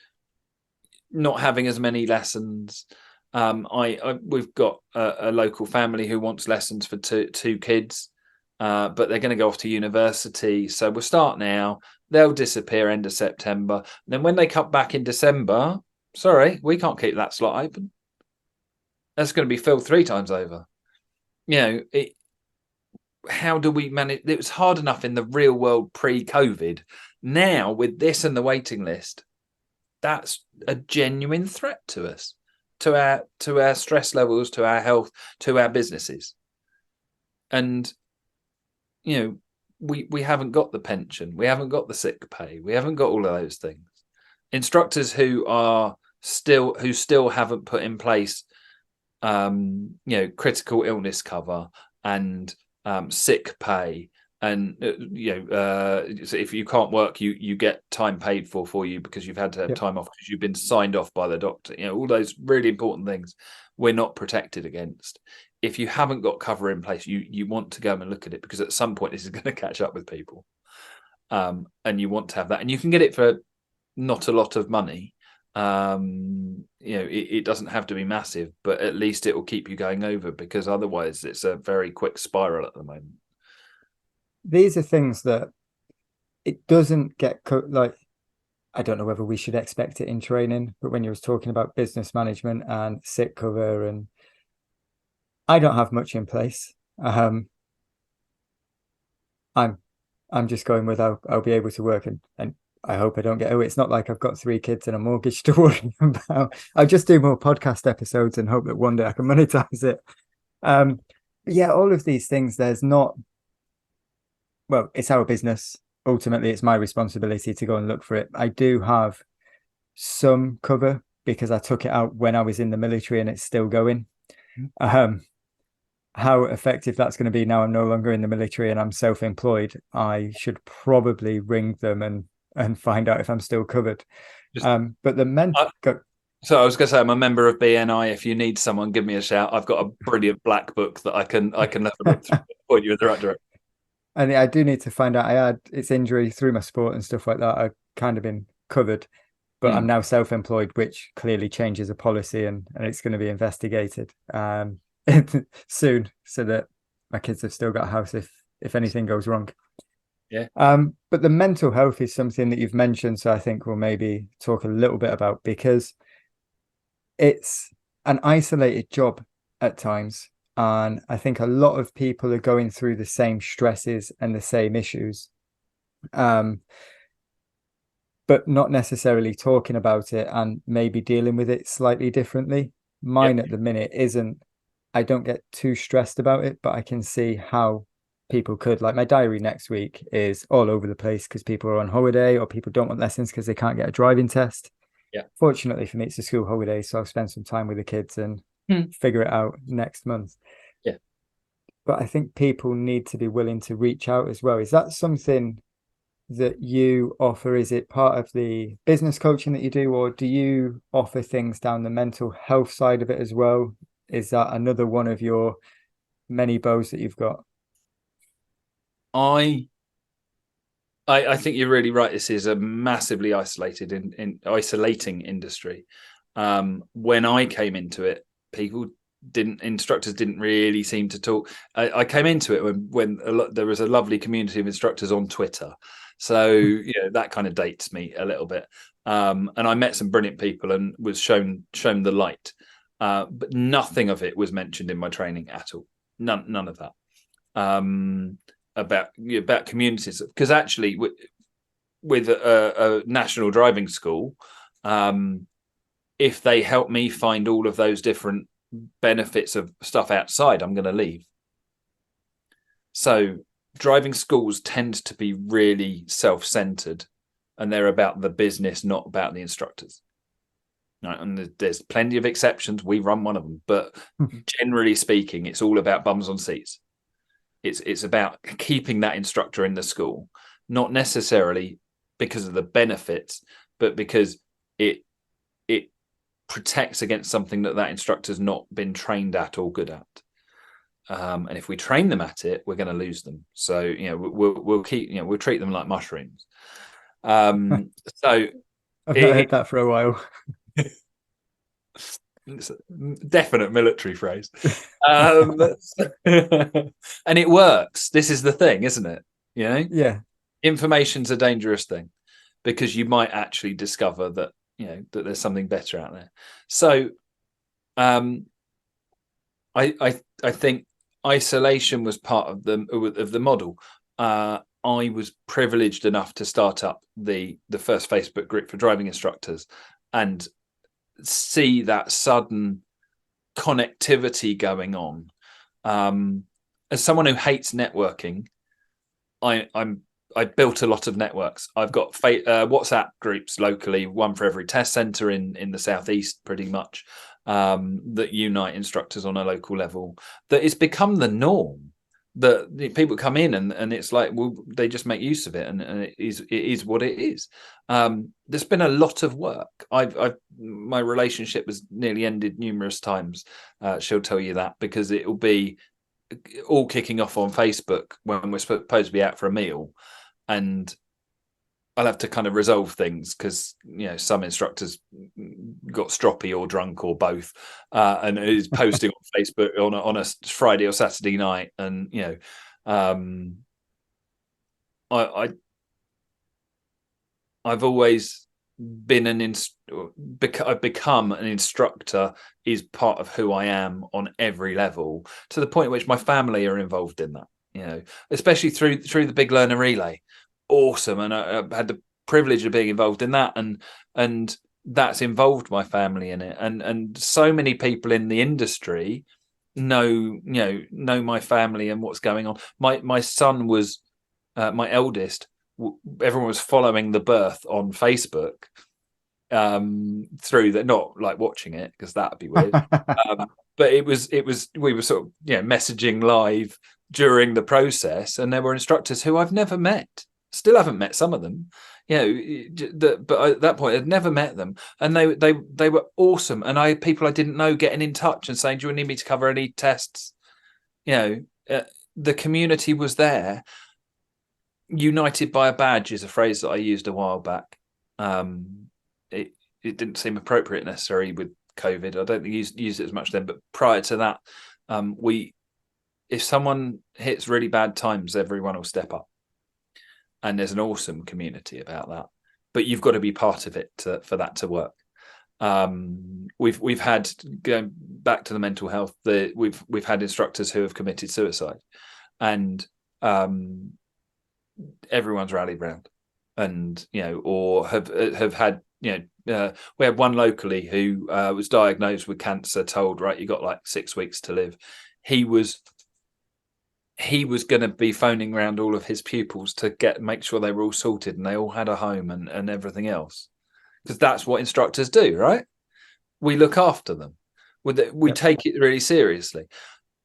not having as many lessons. We've got a local family who wants lessons for two kids, but they're going to go off to university. So we'll start now. They'll disappear end of September. And then when they come back in December, sorry, we can't keep that slot open. That's going to be filled 3 times over. How do we manage? It was hard enough in the real world pre-COVID. Now with this and the waiting list, that's a genuine threat to us, to our stress levels, to our health, to our businesses. And we haven't got the pension, we haven't got the sick pay, we haven't got all of those things. Instructors who still haven't put in place critical illness cover and sick pay, and so if you can't work, you get time paid for you because you've had to have time off because you've been signed off by the doctor. All those really important things we're not protected against. If you haven't got cover in place, you want to go and look at it, because at some point this is going to catch up with people, and you want to have that, and you can get it for not a lot of money. It doesn't have to be massive, but at least it will keep you going over, because otherwise it's a very quick spiral at the moment. These are things that it doesn't get like, I don't know whether we should expect it in training, but when you was talking about business management and sick cover, and I don't have much in place. I'm just going with I'll be able to work, and I hope I don't get, it's not like I've got 3 kids and a mortgage to worry about. I'll just do more podcast episodes and hope that one day I can monetize it. All of these things, it's our business. Ultimately, it's my responsibility to go and look for it. I do have some cover because I took it out when I was in the military and it's still going. How effective that's going to be now I'm no longer in the military and I'm self-employed, I should probably ring them and find out if I'm still covered. But the mental... So I was going to say, I'm a member of BNI. If you need someone, give me a shout. I've got a brilliant black book that I can have a look through, point you in the right direction. And I do need to find out. I had its injury through my sport and stuff like that. I've kind of been covered, but I'm now self-employed, which clearly changes a policy, and it's going to be investigated. soon, so that my kids have still got a house if anything goes wrong. Yeah. But the mental health is something that you've mentioned, so I think we'll maybe talk a little bit about, because it's an isolated job at times. And I think a lot of people are going through the same stresses and the same issues, but not necessarily talking about it and maybe dealing with it slightly differently. Mine Yep. at the minute isn't, I don't get too stressed about it, but I can see how people could. Like, my diary next week is all over the place because people are on holiday or people don't want lessons because they can't get a driving test. Yeah. Fortunately for me, it's a school holiday, so I'll spend some time with the kids and figure it out next month. Yeah. But I think people need to be willing to reach out as well. Is that something that you offer? Is it part of the business coaching that you do, or do you offer things down the mental health side of it as well? Is that another one of your many bows that you've got? I think you're really right. This is a massively isolating industry. When I came into it, instructors didn't really seem to talk. I came into it when there was a lovely community of instructors on Twitter. So, that kind of dates me a little bit. And I met some brilliant people and was shown the light. But nothing of it was mentioned in my training at all. None of that. About communities, because actually with a national driving school, if they help me find all of those different benefits of stuff outside, I'm going to leave. So driving schools tend to be really self-centered, and they're about the business, not about the instructors. Right? And there's plenty of exceptions. We run one of them, but generally speaking, it's all about bums on seats. It's about keeping that instructor in the school, not necessarily because of the benefits, but because it protects against something that instructor's not been trained at or good at. And if we train them at it, we're going to lose them. So we'll treat them like mushrooms. So I've not heard that for a while. It's a definite military phrase. And it works. This is the thing, isn't it? Yeah. Information's a dangerous thing, because you might actually discover that that there's something better out there. So I think isolation was part of the model. I was privileged enough to start up the first Facebook group for driving instructors and see that sudden connectivity going on. As someone who hates networking, I built a lot of networks. I've got WhatsApp groups locally, one for every test center in the southeast, pretty much, that unite instructors on a local level. That it's become the norm. That people come in and it's like, well, they just make use of it, and it is what it is. There's been a lot of work. My relationship has nearly ended numerous times. She'll tell you that, because it will be all kicking off on Facebook when we're supposed to be out for a meal, and I'll have to kind of resolve things because some instructors got stroppy or drunk or both, and is posting on Facebook on a Friday or Saturday night, and I've always been I've become an instructor is part of who I am on every level, to the point at which my family are involved in that, especially through the Big Learner Relay. Awesome. And I had the privilege of being involved in that, and that's involved my family in it, and so many people in the industry know my family and what's going on. My son was my eldest. Everyone was following the birth on Facebook, through that, not like watching it because that'd be weird. But it was we were sort of messaging live during the process, and there were instructors who I've never met. Still haven't met some of them, but at that point I'd never met them, and they were awesome. And I had people I didn't know getting in touch and saying, "Do you need me to cover any tests?" The community was there. United by a badge is a phrase that I used a while back. It didn't seem appropriate necessarily with COVID. I don't think use it as much then, but prior to that, If someone hits really bad times, everyone will step up, and there's an awesome community about that. But you've got to be part of it for that to work. We've had, going back to the mental health, we've had instructors who have committed suicide, and everyone's rallied round, and or have had, we had one locally who was diagnosed with cancer, told, right, you got like 6 weeks to live. He was going to be phoning around all of his pupils to make sure they were all sorted and they all had a home and everything else, because that's what instructors do, right? We look after them. We take it really seriously,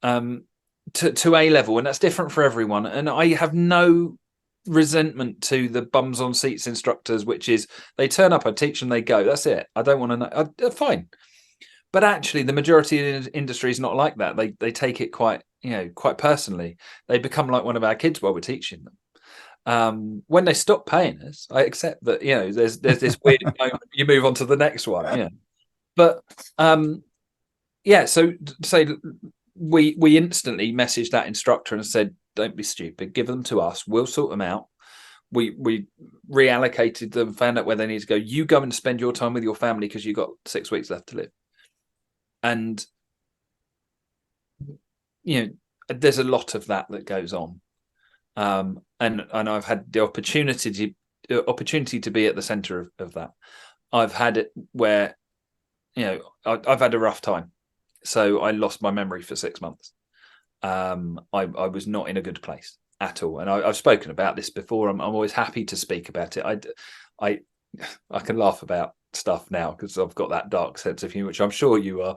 to a level, and that's different for everyone. And I have no resentment to the bums on seats instructors, which is they turn up, I teach them, they go. That's it. I don't want to know. Fine. But actually, the majority of the industry is not like that. They take it quite personally. They become like one of our kids while we're teaching them. When they stop paying us, I accept that. There's this weird moment. You move on to the next one. But so say we instantly messaged that instructor and said, "Don't be stupid. Give them to us. We'll sort them out." We reallocated them, found out where they need to go. You go and spend your time with your family because you've got 6 weeks left to live. And there's a lot of that goes on, and I've had the opportunity to be at the center of that. I've had it where I've had a rough time, so I lost my memory for 6 months. I was not in a good place at all, and I've spoken about this before. I'm always happy to speak about it. I can laugh about stuff now because I've got that dark sense of humor, which I'm sure you are.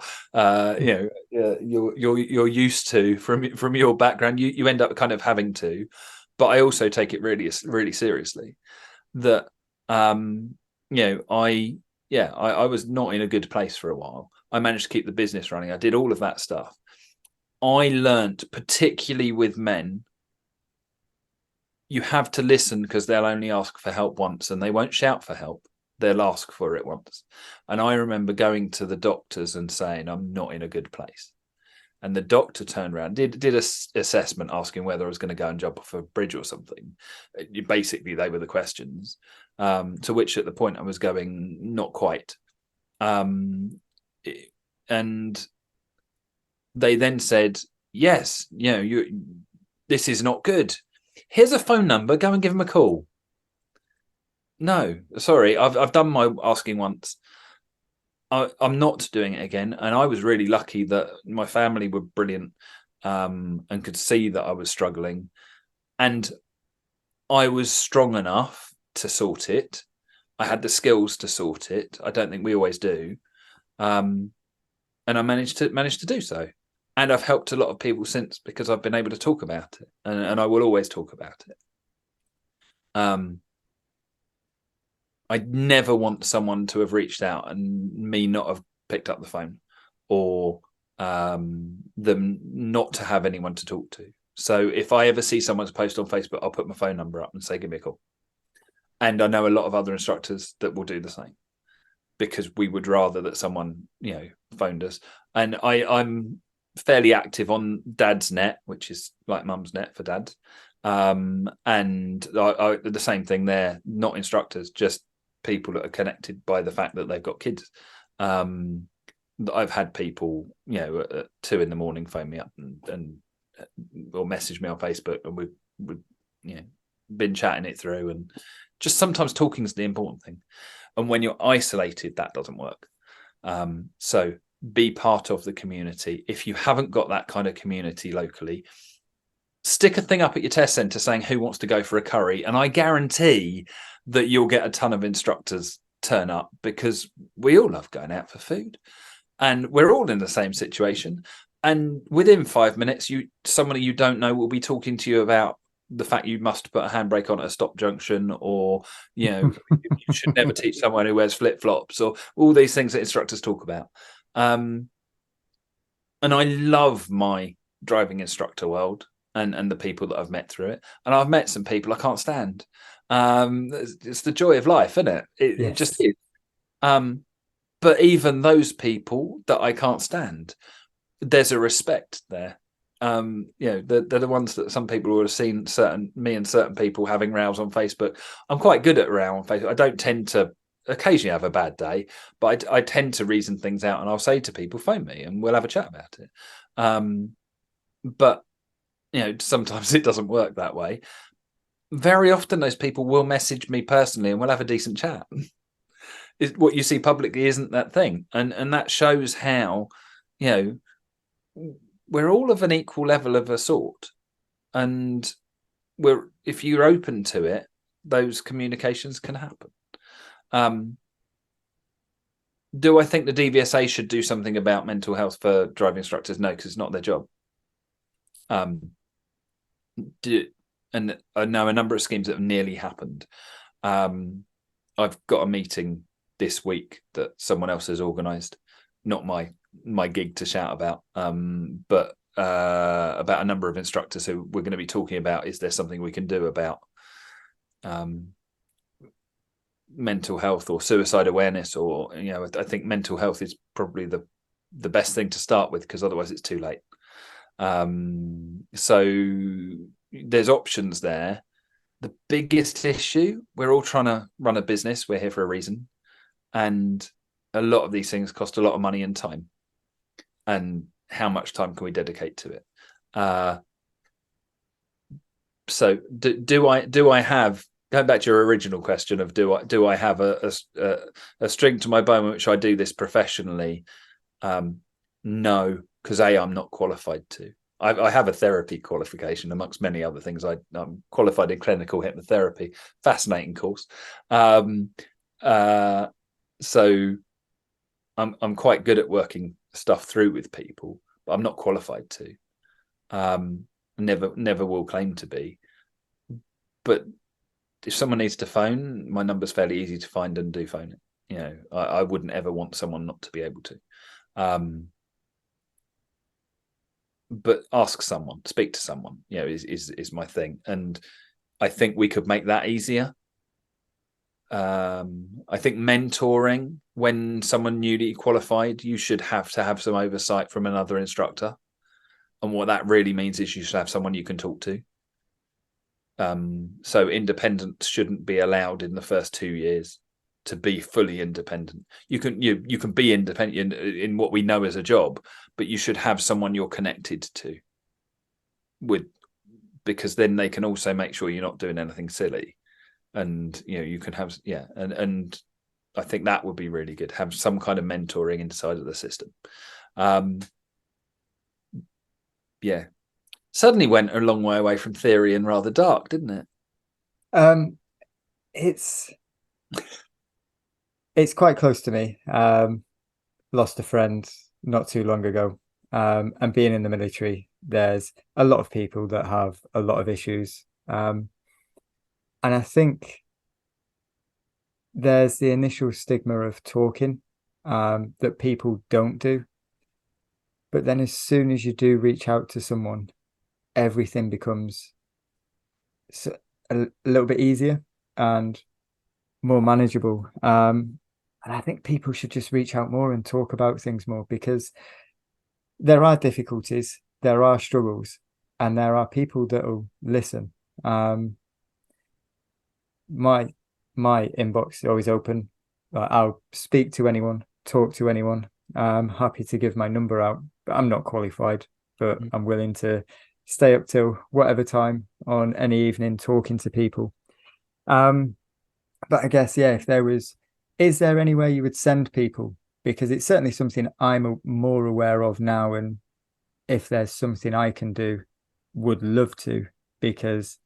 You're used to from your background. You end up kind of having to, but I also take it really, really seriously. That I was not in a good place for a while. I managed to keep the business running. I did all of that stuff. I learned, particularly with men, you have to listen because they'll only ask for help once and they won't shout for help. They'll ask for it once. And I remember going to the doctors and saying, I'm not in a good place. And the doctor turned around, did an assessment asking whether I was going to go and jump off a bridge or something. Basically, they were the questions, to which at the point I was going, not quite. And they then said, yes, this is not good. Here's a phone number, go and give them a call. No, sorry, I've done my asking once. I'm not doing it again. And I was really lucky that my family were brilliant, and could see that I was struggling. And I was strong enough to sort it. I had the skills to sort it. I don't think we always do. And I managed to do so. And I've helped a lot of people since because I've been able to talk about it. And I will always talk about it. I never want someone to have reached out and me not have picked up the phone, or them not to have anyone to talk to. So if I ever see someone's post on Facebook, I'll put my phone number up and say, give me a call. And I know a lot of other instructors that will do the same, because we would rather that someone, phoned us. And I'm fairly active on Dad's Net, which is like Mum's Net for dads. And I the same thing there, not instructors, just people that are connected by the fact that they've got kids. I've had people, at 2 a.m. phone me up and or message me on Facebook, and we've been chatting it through. And just sometimes talking is the important thing. And when you're isolated, that doesn't work. So be part of the community. If you haven't got that kind of community locally, stick a thing up at your test centre saying who wants to go for a curry, and I guarantee that you'll get a ton of instructors turn up, because we all love going out for food and we're all in the same situation. And within 5 minutes, somebody you don't know will be talking to you about the fact you must put a handbrake on at a stop junction, or you should never teach someone who wears flip-flops, or all these things that instructors talk about. And I love my driving instructor world and the people that I've met through it. And I've met some people I can't stand. It's the joy of life, isn't it? It just is. But even those people that I can't stand, there's a respect there. They're the ones that some people would have seen me and certain people having rows on Facebook. I'm quite good at row on Facebook. I don't tend to occasionally have a bad day, but I tend to reason things out, and I'll say to people, phone me and we'll have a chat about it. But sometimes it doesn't work that way. Very often those people will message me personally and we'll have a decent chat. What you see publicly isn't that thing. And that shows how, we're all of an equal level of a sort. And if you're open to it, those communications can happen. Do I think the DVSA should do something about mental health for driving instructors? No, because it's not their job. And I know a number of schemes that have nearly happened. I've got a meeting this week that someone else has organised, not my gig to shout about, but about a number of instructors who we're going to be talking about, is there something we can do about mental health or suicide awareness? Or I think mental health is probably the best thing to start with, because otherwise it's too late. So there's options there. The biggest issue, we're all trying to run a business. We're here for a reason. And a lot of these things cost a lot of money and time. And how much time can we dedicate to it? So do I have, going back to your original question of do I have a string to my bow in which I do this professionally? No, because I'm not qualified to. I have a therapy qualification amongst many other things. I'm qualified in clinical hypnotherapy. Fascinating course. So I'm quite good at working stuff through with people, but I'm not qualified to. Never will claim to be. But if someone needs to phone, my number's fairly easy to find and do phone it. I wouldn't ever want someone not to be able to. But ask someone, speak to someone, is my thing. And I think we could make that easier. I think mentoring, when someone newly qualified, you should have to have some oversight from another instructor. And what that really means is you should have someone you can talk to. So independence shouldn't be allowed in the first 2 years to be fully independent. You can be independent in what we know as a job, but you should have someone you're connected to because then they can also make sure you're not doing anything silly. And you can have and I think that would be really good, have some kind of mentoring inside of the system. Suddenly went a long way away from theory and rather dark, didn't it? It's quite close to me. Lost a friend not too long ago, and being in the military, there's a lot of people that have a lot of issues. And I think there's the initial stigma of talking that people don't do. But then as soon as you do reach out to someone, everything becomes a little bit easier and more manageable. And I think people should just reach out more and talk about things more, because there are difficulties, there are struggles, and there are people that will listen. My inbox is always open. I'll speak to anyone, talk to anyone. I'm happy to give my number out, but I'm not qualified, but I'm willing to stay up till whatever time on any evening talking to people. But I guess, if is there anywhere you would send people? Because it's certainly something I'm more aware of now, and if there's something I can do, would love to, because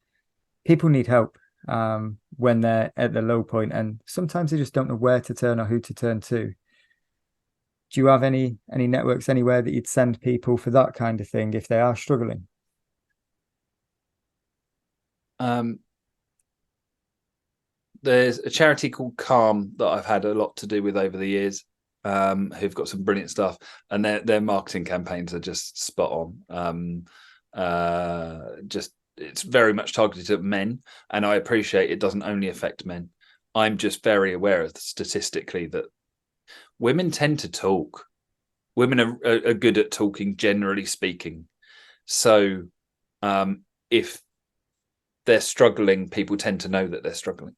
people need help when they're at the low point, and sometimes they just don't know where to turn or who to turn to. Do you have any networks anywhere that you'd send people for that kind of thing if they are struggling? There's a charity called Calm that I've had a lot to do with over the years, who've got some brilliant stuff, and their marketing campaigns are just spot on. It's very much targeted at men, and I appreciate it doesn't only affect men. I'm just very aware of statistically that women tend to talk. women are good at talking, generally speaking. So if they're struggling, people tend to know that they're struggling.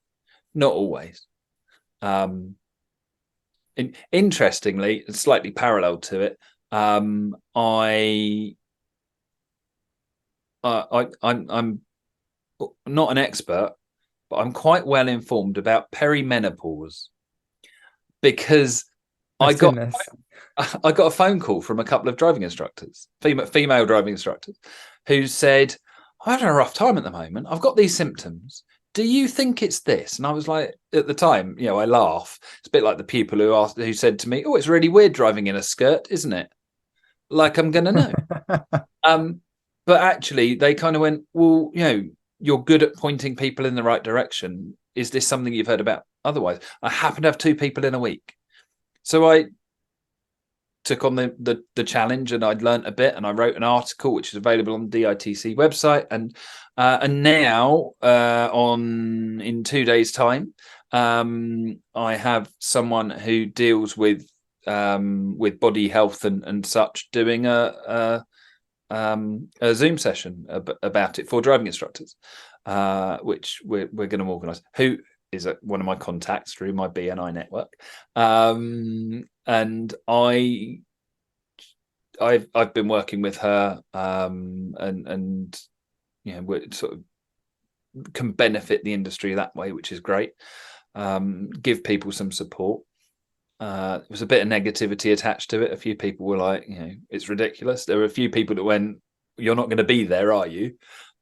Not always. Interestingly, slightly parallel to it, I'm not an expert, but I'm quite well informed about perimenopause, because I've I got seen this. a phone call from a couple of driving instructors, female driving instructors, who said, "I'm having a rough time at the moment. I've got these symptoms. Do you think it's this?" And I was like, at the time, I laugh. It's a bit like the people who said to me, "Oh, it's really weird driving in a skirt, isn't it?" Like I'm going to know. But actually, they kind of went, "Well, you're good at pointing people in the right direction. Is this something you've heard about?" Otherwise, I happen to have 2 people in a week. So I took on the challenge, and I'd learnt a bit, and I wrote an article which is available on the DITC website, and now in 2 days' time, I have someone who deals with body health and such doing a Zoom session about it for driving instructors, which we're going to organise. Who is one of my contacts through my BNI network, and I've been working with her, and we're sort of can benefit the industry that way, which is great. Give people some support. There was a bit of negativity attached to it. A few people were like, it's ridiculous. There were a few people that went, "You're not going to be there, are you?"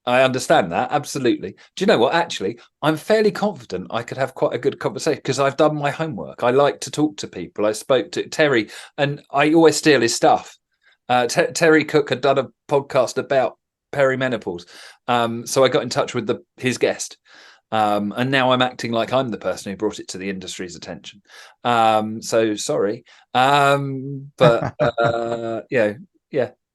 I understand that, absolutely. Do you know what? Actually, I'm fairly confident I could have quite a good conversation because I've done my homework. I like to talk to people. I spoke to Terry, and I always steal his stuff. Terry Cook had done a podcast about perimenopause, so I got in touch with his guest. And now I'm acting like I'm the person who brought it to the industry's attention. So sorry. But yeah,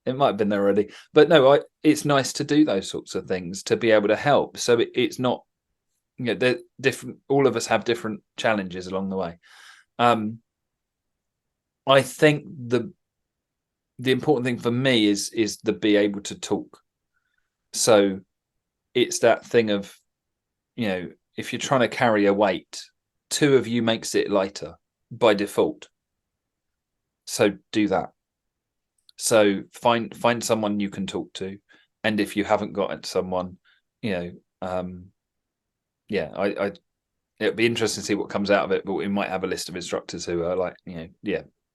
it might have been there already. But no, it's nice to do those sorts of things to be able to help. So it's not, they're different. All of us have different challenges along the way. I think the important thing for me is to be able to talk. So it's that thing of, if you're trying to carry a weight, 2 of you makes it lighter by default. So do that. So find someone you can talk to, and if you haven't got someone, it'd be interesting to see what comes out of it. But we might have a list of instructors who are like,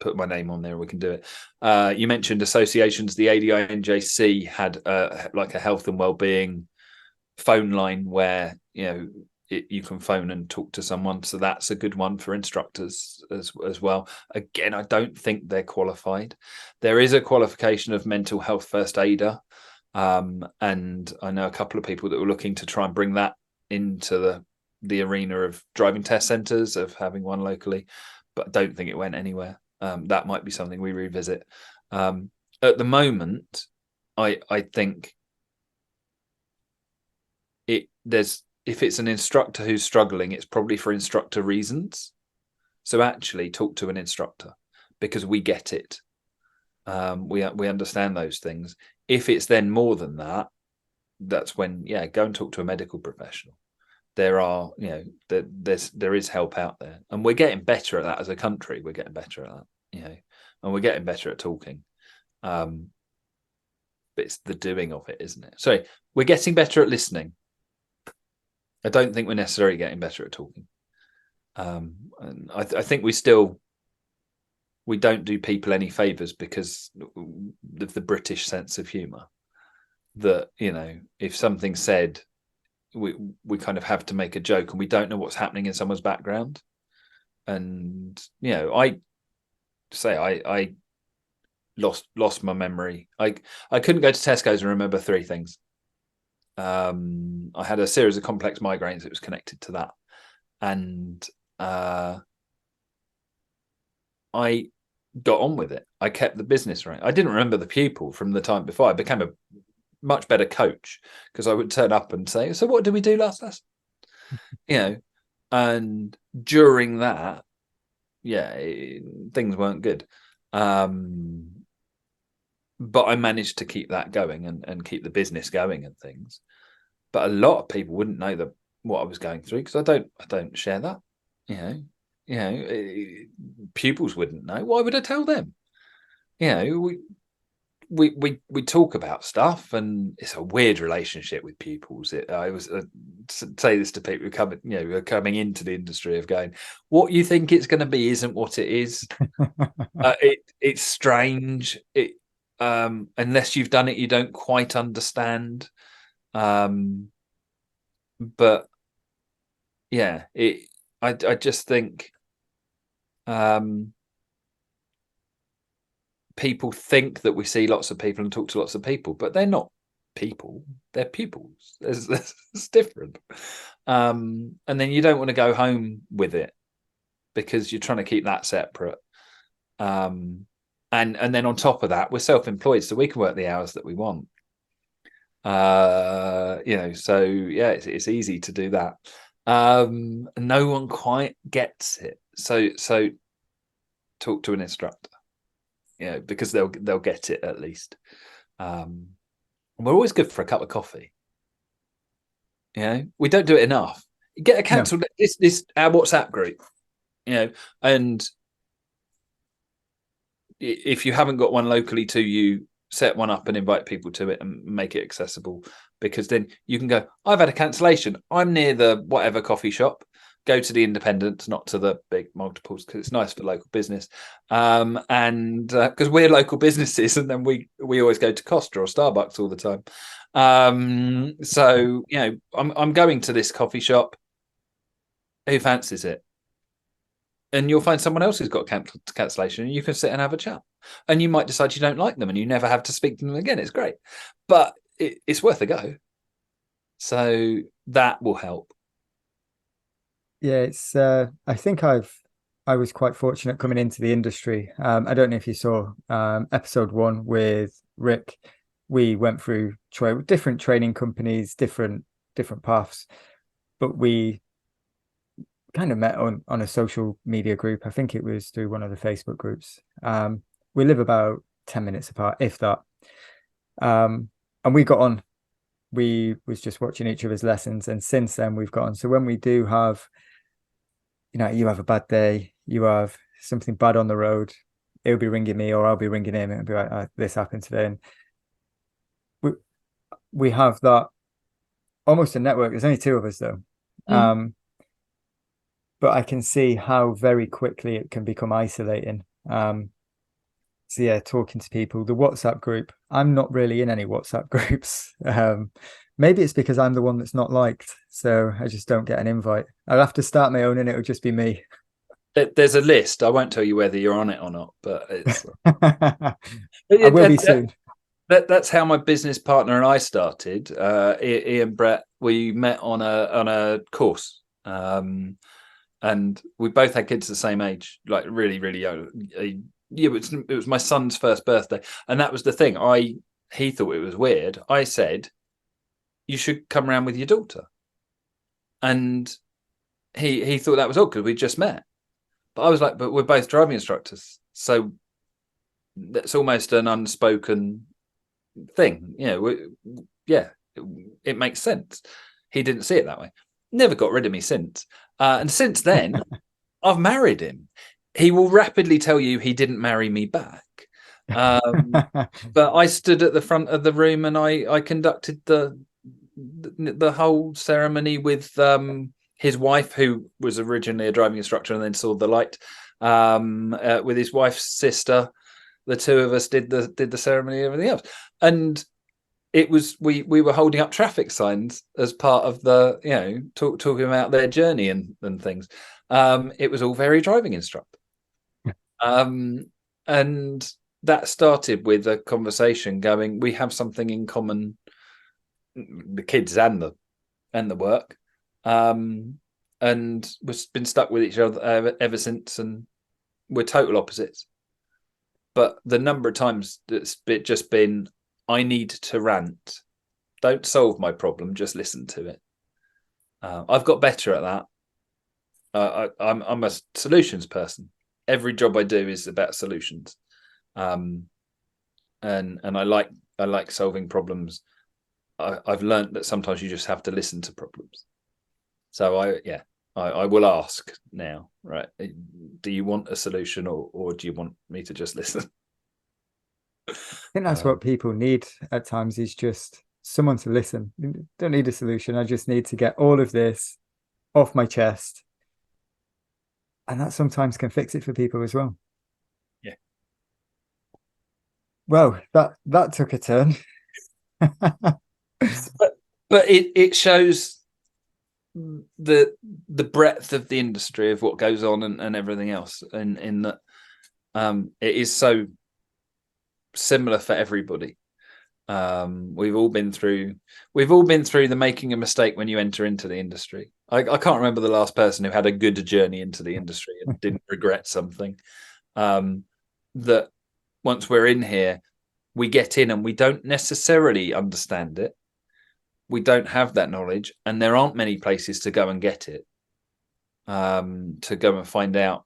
put my name on there, we can do it. You mentioned associations. The ADINJC had like a health and wellbeing phone line where you can phone and talk to someone, so that's a good one for instructors as well. Again, I don't think they're qualified. There is a qualification of mental health first aider, and I know a couple of people that were looking to try and bring that into the arena of driving test centres, of having one locally, but I don't think it went anywhere. That might be something we revisit. At the moment, I think if it's an instructor who's struggling, it's probably for instructor reasons. So actually talk to an instructor, because we get it. We understand those things. If it's then more than that, that's when, go and talk to a medical professional. There are, there is help out there, and we're getting better at that as a country. We're getting better at that, and we're getting better at talking. But it's the doing of it, isn't it? So we're getting better at listening. I don't think we're necessarily getting better at talking. And I think we don't do people any favors because of the British sense of humor, that, if something's said, we kind of have to make a joke, and we don't know what's happening in someone's background. And, I lost my memory. I couldn't go to Tesco's and remember 3 things. I had a series of complex migraines that was connected to that, and I got on with it. I kept the business right. I didn't remember the pupil from the time before. I became a much better coach because I would turn up and say, "So what did we do last lesson?" And during that, things weren't good. But I managed to keep that going and keep the business going and things. But a lot of people wouldn't know what I was going through, because I don't share that. Pupils wouldn't know. Why would I tell them? We talk about stuff, and it's a weird relationship with pupils. I was say this to people who are coming into the industry, of going, what you think it's going to be isn't what it is. It's strange. Unless you've done it, you don't quite understand. But yeah, I just think people think that we see lots of people and talk to lots of people, but they're not people, they're pupils. It's different. And then you don't want to go home with it, because you're trying to keep that separate. And then on top of that, we're self-employed, so we can work the hours that we want. So yeah, it's easy to do that. No one quite gets it. So talk to an instructor, because they'll get it at least. We're always good for a cup of coffee. We don't do it enough. Get a cancelled this our WhatsApp group, and if you haven't got one locally to you, set one up and invite people to it and make it accessible, because then you can go, I've had a cancellation, I'm near the whatever coffee shop, go to the independents, not to the big multiples, because it's nice for local business. And because we're local businesses, and then we always go to Costa or Starbucks all the time. So I'm going to this coffee shop, who fancies it? And you'll find someone else who's got cancellation, and you can sit and have a chat. And you might decide you don't like them, and you never have to speak to them again. It's great, but it's worth a go. So that will help. Yeah, it's I think I was quite fortunate coming into the industry. I don't know if you saw episode 1 with Rick. We went through different training companies, different paths, but we kind of met on a social media group. I think it was through one of the Facebook groups. We live about 10 minutes apart, if that. And we got on. We was just watching each other's lessons, and since then we've got on. So when we do have, you have a bad day, you have something bad on the road, he'll be ringing me, or I'll be ringing him, and be like, this happened today. And we have that almost a network. There's only 2 of us though. But I can see how very quickly it can become isolating. So yeah, talking to people, the WhatsApp group, I'm not really in any WhatsApp groups. Maybe it's because I'm the one that's not liked, so I just don't get an invite. I'll have to start my own, and it'll just be me. There's a list. I won't tell you whether you're on it or not, but it's I will be soon. That's how my business partner and I started. Ian Brett, we met on a course. And we both had kids the same age, like really, really young. It was my son's first birthday, and that was the thing. He thought it was weird. I said, you should come around with your daughter, and he thought that was odd because we just met. But I was like, but we're both driving instructors, so that's almost an unspoken thing. It makes sense. He didn't see it that way. Never got rid of me since. And since then, I've married him. He will rapidly tell you he didn't marry me back. But I stood at the front of the room, and I conducted the whole ceremony with his wife, who was originally a driving instructor and then saw the light, with his wife's sister. The 2 of us did the ceremony and everything else. And it was we were holding up traffic signs as part of the talking about their journey and things. It was all very driving instructor, and that started with a conversation going, we have something in common, the kids and the work, and we've been stuck with each other ever since, and we're total opposites. But the number of times it's just been, I need to rant. Don't solve my problem, just listen to it. I've got better at that. I'm a solutions person. Every job I do is about solutions. And I like solving problems. I've learned that sometimes you just have to listen to problems. So I will ask now, right? Do you want a solution, or do you want me to just listen? I think that's what people need at times, is just someone to listen. Don't need a solution. I just need to get all of this off my chest. And that sometimes can fix it for people as well. Yeah. Well, that took a turn. But it shows the breadth of the industry of what goes on and everything else, and in that it is so similar for everybody. We've all been through the making a mistake when you enter into the industry. I can't remember the last person who had a good journey into the industry and didn't regret something. That once we're in here, we get in and we don't necessarily understand it. We don't have that knowledge, and there aren't many places to go and get it. To go and find out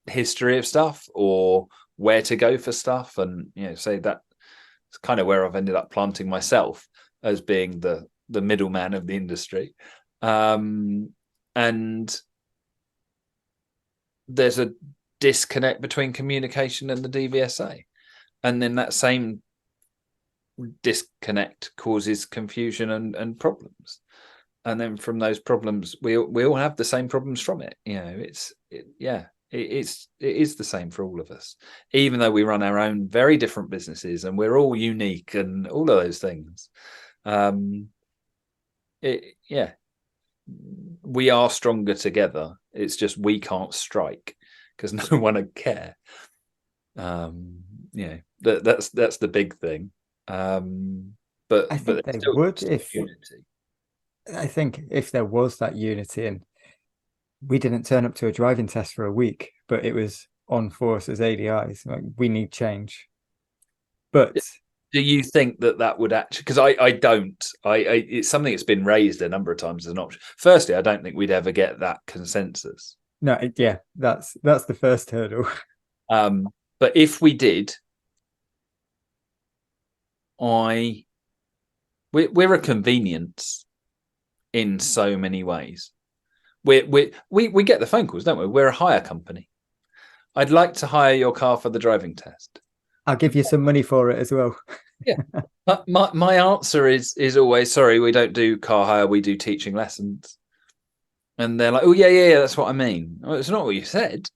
history of stuff or where to go for stuff, and say that it's kind of where I've ended up planting myself as being the middleman of the industry. And there's a disconnect between communication and the DVSA, and then that same disconnect causes confusion and problems, and then from those problems we all have the same problems from it. It is the same for all of us, even though we run our own very different businesses and we're all unique and all of those things. We are stronger together. It's just we can't strike because no one would care. That's the big thing. But I think they would if unity. I think if there was that unity, and we didn't turn up to a driving test for a week, but it was on force as ADIs. Like, we need change. But do you think that would actually? Because I don't. It's something that's been raised a number of times as an option. Firstly, I don't think we'd ever get that consensus. No, that's the first hurdle. But if we did, we're a convenience in so many ways. We get the phone calls, don't we? We're a hire company. I'd like to hire your car for the driving test. I'll give you some money for it as well. Yeah. My answer is always, sorry, we don't do car hire, we do teaching lessons. And they're like, oh yeah, that's what I mean. Well, it's not what you said.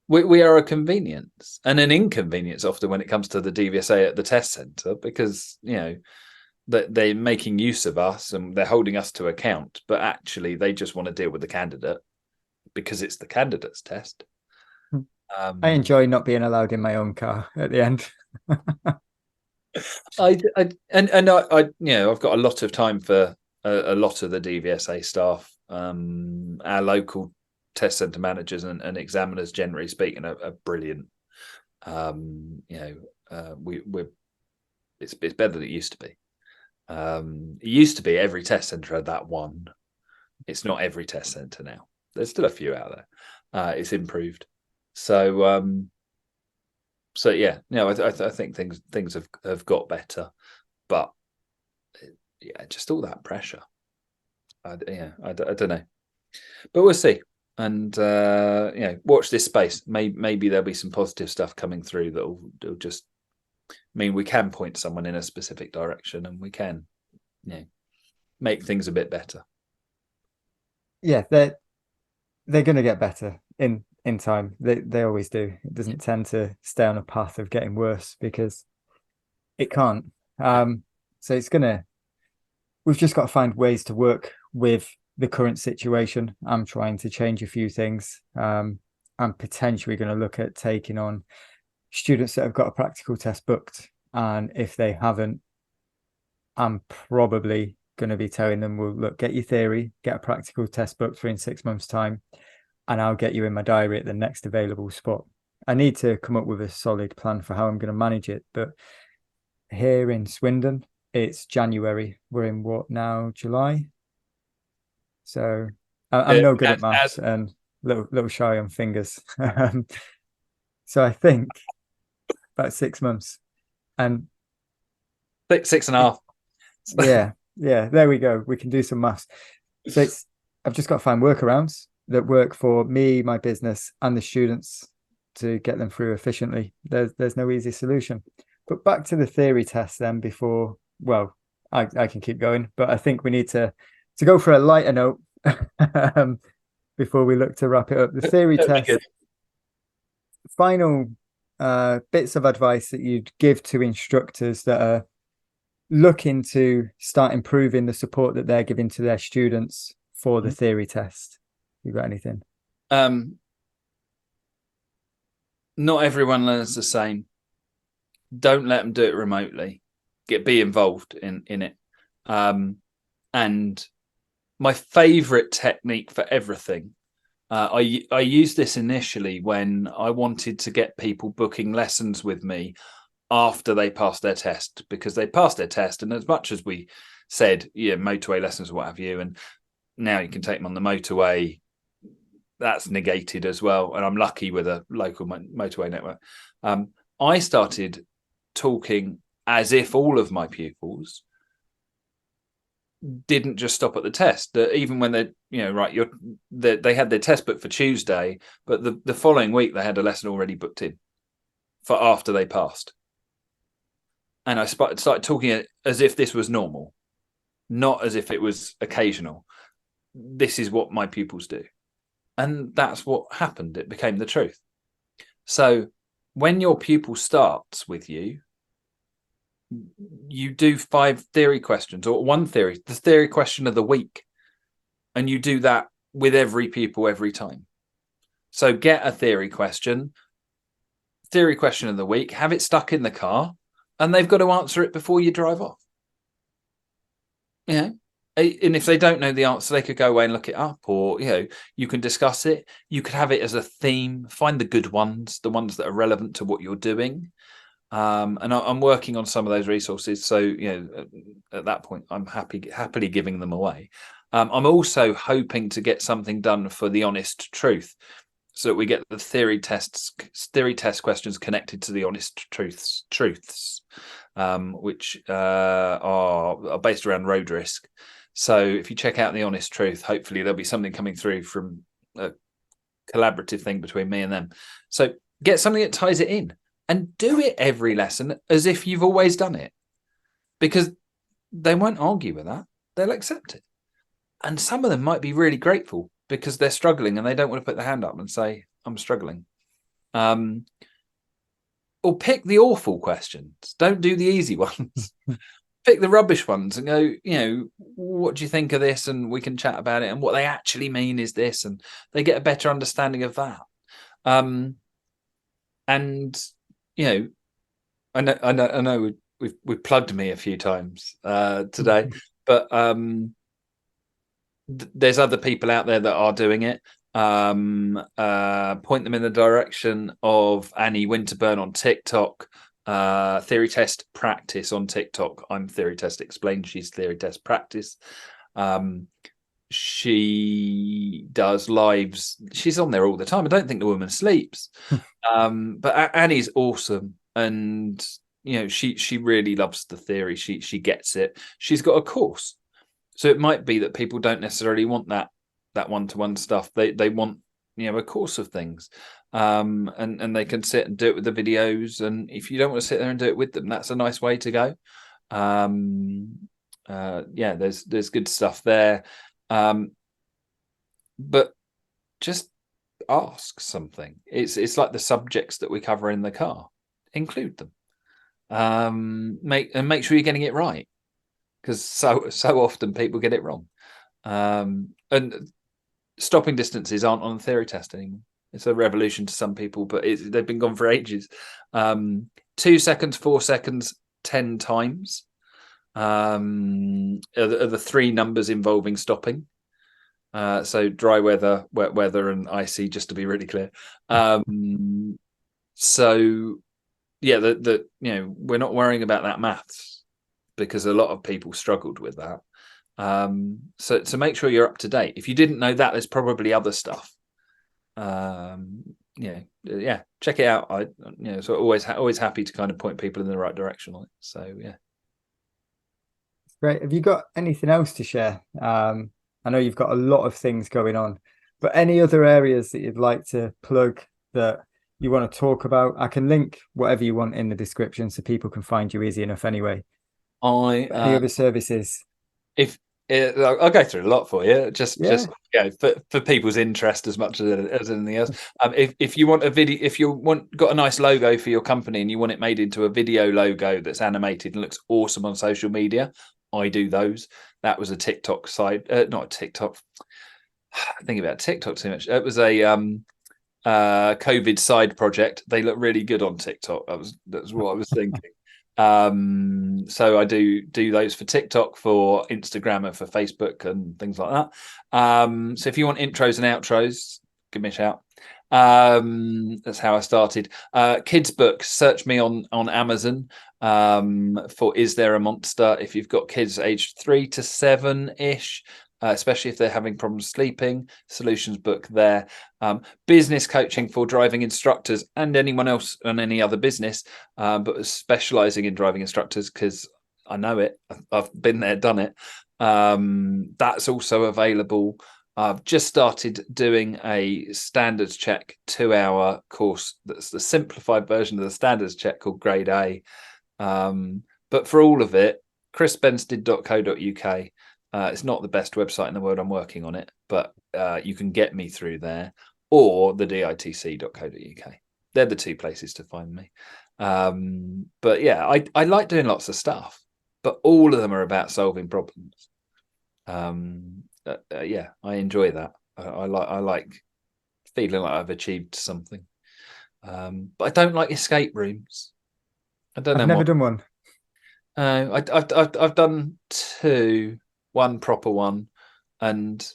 We are a convenience and an inconvenience often when it comes to the DVSA at the test centre, because that they're making use of us and they're holding us to account, but actually they just want to deal with the candidate because it's the candidate's test. I enjoy not being allowed in my own car at the end. I've got a lot of time for a lot of the DVSA staff. Our local test centre managers and examiners, generally speaking, are brilliant. It's better than it used to be. It used to be every test centre had that one. It's not every test centre now. There's still a few out there. It's improved. So I think things have got better, but just all that pressure. I don't know, but we'll see. And watch this space. Maybe there'll be some positive stuff coming through that'll just mean we can point someone in a specific direction, and we can, make things a bit better. Yeah, they're going to get better in time. They always do. It doesn't tend to stay on a path of getting worse because it can't. So we've just got to find ways to work with the current situation. I'm trying to change a few things. I'm potentially going to look at taking on students that have got a practical test booked, and if they haven't, I'm probably going to be telling them, well, look, get your theory, get a practical test booked for in 6 months' time, and I'll get you in my diary at the next available spot. I need to come up with a solid plan for how I'm going to manage it. But here in Swindon, it's January. We're in what now? July. So I'm no good at maths and little shy on fingers. So I think about 6 months. And 6.5. yeah, yeah, there we go. We can do some maths. So I've just got to find workarounds that work for me, my business, and the students to get them through efficiently. There's no easy solution. But back to the theory test then before, well, I can keep going, but I think we need to go for a lighter note before we look to wrap it up. The theory test, final bits of advice that you'd give to instructors that are looking to start improving the support that they're giving to their students for the theory test. You got anything? Not everyone learns the same. Don't let them do it remotely. Be involved in it. And my favorite technique for everything, I used this initially when I wanted to get people booking lessons with me after they passed their test, because they passed their test, and as much as we said, yeah, motorway lessons, what have you, and now you can take them on the motorway, that's negated as well. And I'm lucky with a local motorway network. I started talking as if all of my pupils didn't just stop at the test. That even when they, they had their test booked for Tuesday, but the following week they had a lesson already booked in for after they passed. And I started talking as if this was normal, not as if it was occasional. This is what my pupils do. And that's what happened. It became the truth. So when your pupil starts with you, you do 5 theory questions, or one theory, the theory question of the week. And you do that with every pupil every time. So get a theory question of the week, have it stuck in the car, and they've got to answer it before you drive off. And if they don't know the answer, they could go away and look it up, or you can discuss it. You could have it as a theme. Find the good ones, the ones that are relevant to what you're doing. And I'm working on some of those resources. So at that point, I'm happily giving them away. I'm also hoping to get something done for the honest truth, so that we get the theory test questions connected to the honest truths, which are based around road risk. So if you check out the honest truth, hopefully there'll be something coming through from a collaborative thing between me and them. So get something that ties it in, and do it every lesson as if you've always done it, because they won't argue with that. They'll accept it. And some of them might be really grateful because they're struggling and they don't want to put their hand up and say, I'm struggling. Or pick the awful questions. Don't do the easy ones. Pick the rubbish ones and go, what do you think of this? And we can chat about it. And what they actually mean is this. And they get a better understanding of that. And, I know we've plugged me a few times today, but there's other people out there that are doing it. Point them in the direction of Annie Winterburn on TikTok, Theory Test Practice on TikTok. I'm Theory Test Explained. She's Theory Test Practice. She does lives. She's on there all the time. I don't think the woman sleeps. But Annie's awesome, and she really loves the theory. She gets it. She's got a course. So it might be that people don't necessarily want that one-to-one stuff. They want a course of things, and they can sit and do it with the videos. And if you don't want to sit there and do it with them, that's a nice way to go. There's good stuff there, but just ask something. It's like the subjects that we cover in the car. Include them. Make sure you're getting it right, because so often people get it wrong. And stopping distances aren't on the theory test anymore. It's a revolution to some people, but they've been gone for ages. 2 seconds, 4 seconds, 10 times are the 3 numbers involving stopping. So dry weather, wet weather, and icy, just to be really clear. So yeah, we're not worrying about that maths, because a lot of people struggled with that. So make sure you're up to date. If you didn't know that, there's probably other stuff. yeah, check it out. So always happy to kind of point people in the right direction on it. So yeah. Great. Have you got anything else to share? I know you've got a lot of things going on, but any other areas that you'd like to plug that you want to talk about? I can link whatever you want in the description so people can find you easy enough anyway. Any other services? If I'll go through a lot for you, just for people's interest as much as anything else. If you want a video, if you got a nice logo for your company and you want it made into a video logo that's animated and looks awesome on social media, I do those. That was a TikTok side, not a TikTok. I think about TikTok too much. It was a COVID side project. They look really good on TikTok. That's what I was thinking. So I do those for TikTok, for Instagram, and for Facebook and things like that. So if you want intros and outros, give me a shout. That's how I started. Kids books, search me on Amazon for Is There a Monster? If you've got kids aged 3 to 7-ish, especially if they're having problems sleeping, solutions book there. Business coaching for driving instructors and anyone else on any other business, but specializing in driving instructors because I know it. I've been there, done it. That's also available. I've just started doing a standards check 2-hour course. That's the simplified version of the standards check called Grade A. But for all of it, chrisbenstead.co.uk. It's not the best website in the world. I'm working on it, but you can get me through there, or the ditc.co.uk. They're the two places to find me. But yeah, I like doing lots of stuff, but all of them are about solving problems. Yeah, I enjoy that. I like feeling like I've achieved something. But I don't like escape rooms. I don't know. I've never done one. I've done 2. One proper one, and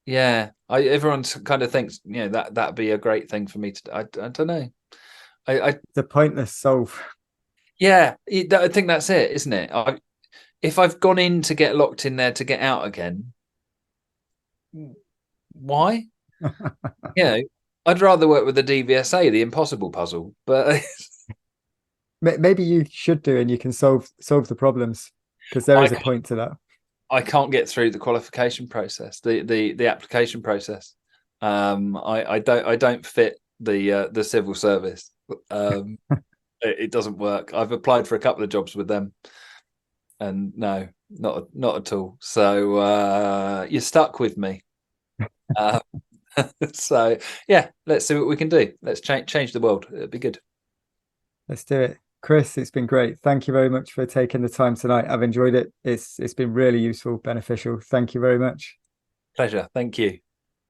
yeah, everyone kind of thinks that'd be a great thing for me to. I don't know. It's a pointless solve. Yeah, I think that's it, isn't it? If I've gone in to get locked in there to get out again, why? I'd rather work with the DVSA, the impossible puzzle. But maybe you should do, and you can solve the problems, because there is a point to that. I can't get through the qualification process, the application process. I don't fit the civil service. It doesn't work. I've applied for a couple of jobs with them, and no, not at all. So you're stuck with me. So yeah, let's see what we can do. Let's change the world. It'd be good. Let's do it. Chris, it's been great. Thank you very much for taking the time tonight. I've enjoyed it. It's been really useful, beneficial. Thank you very much. Pleasure. Thank you.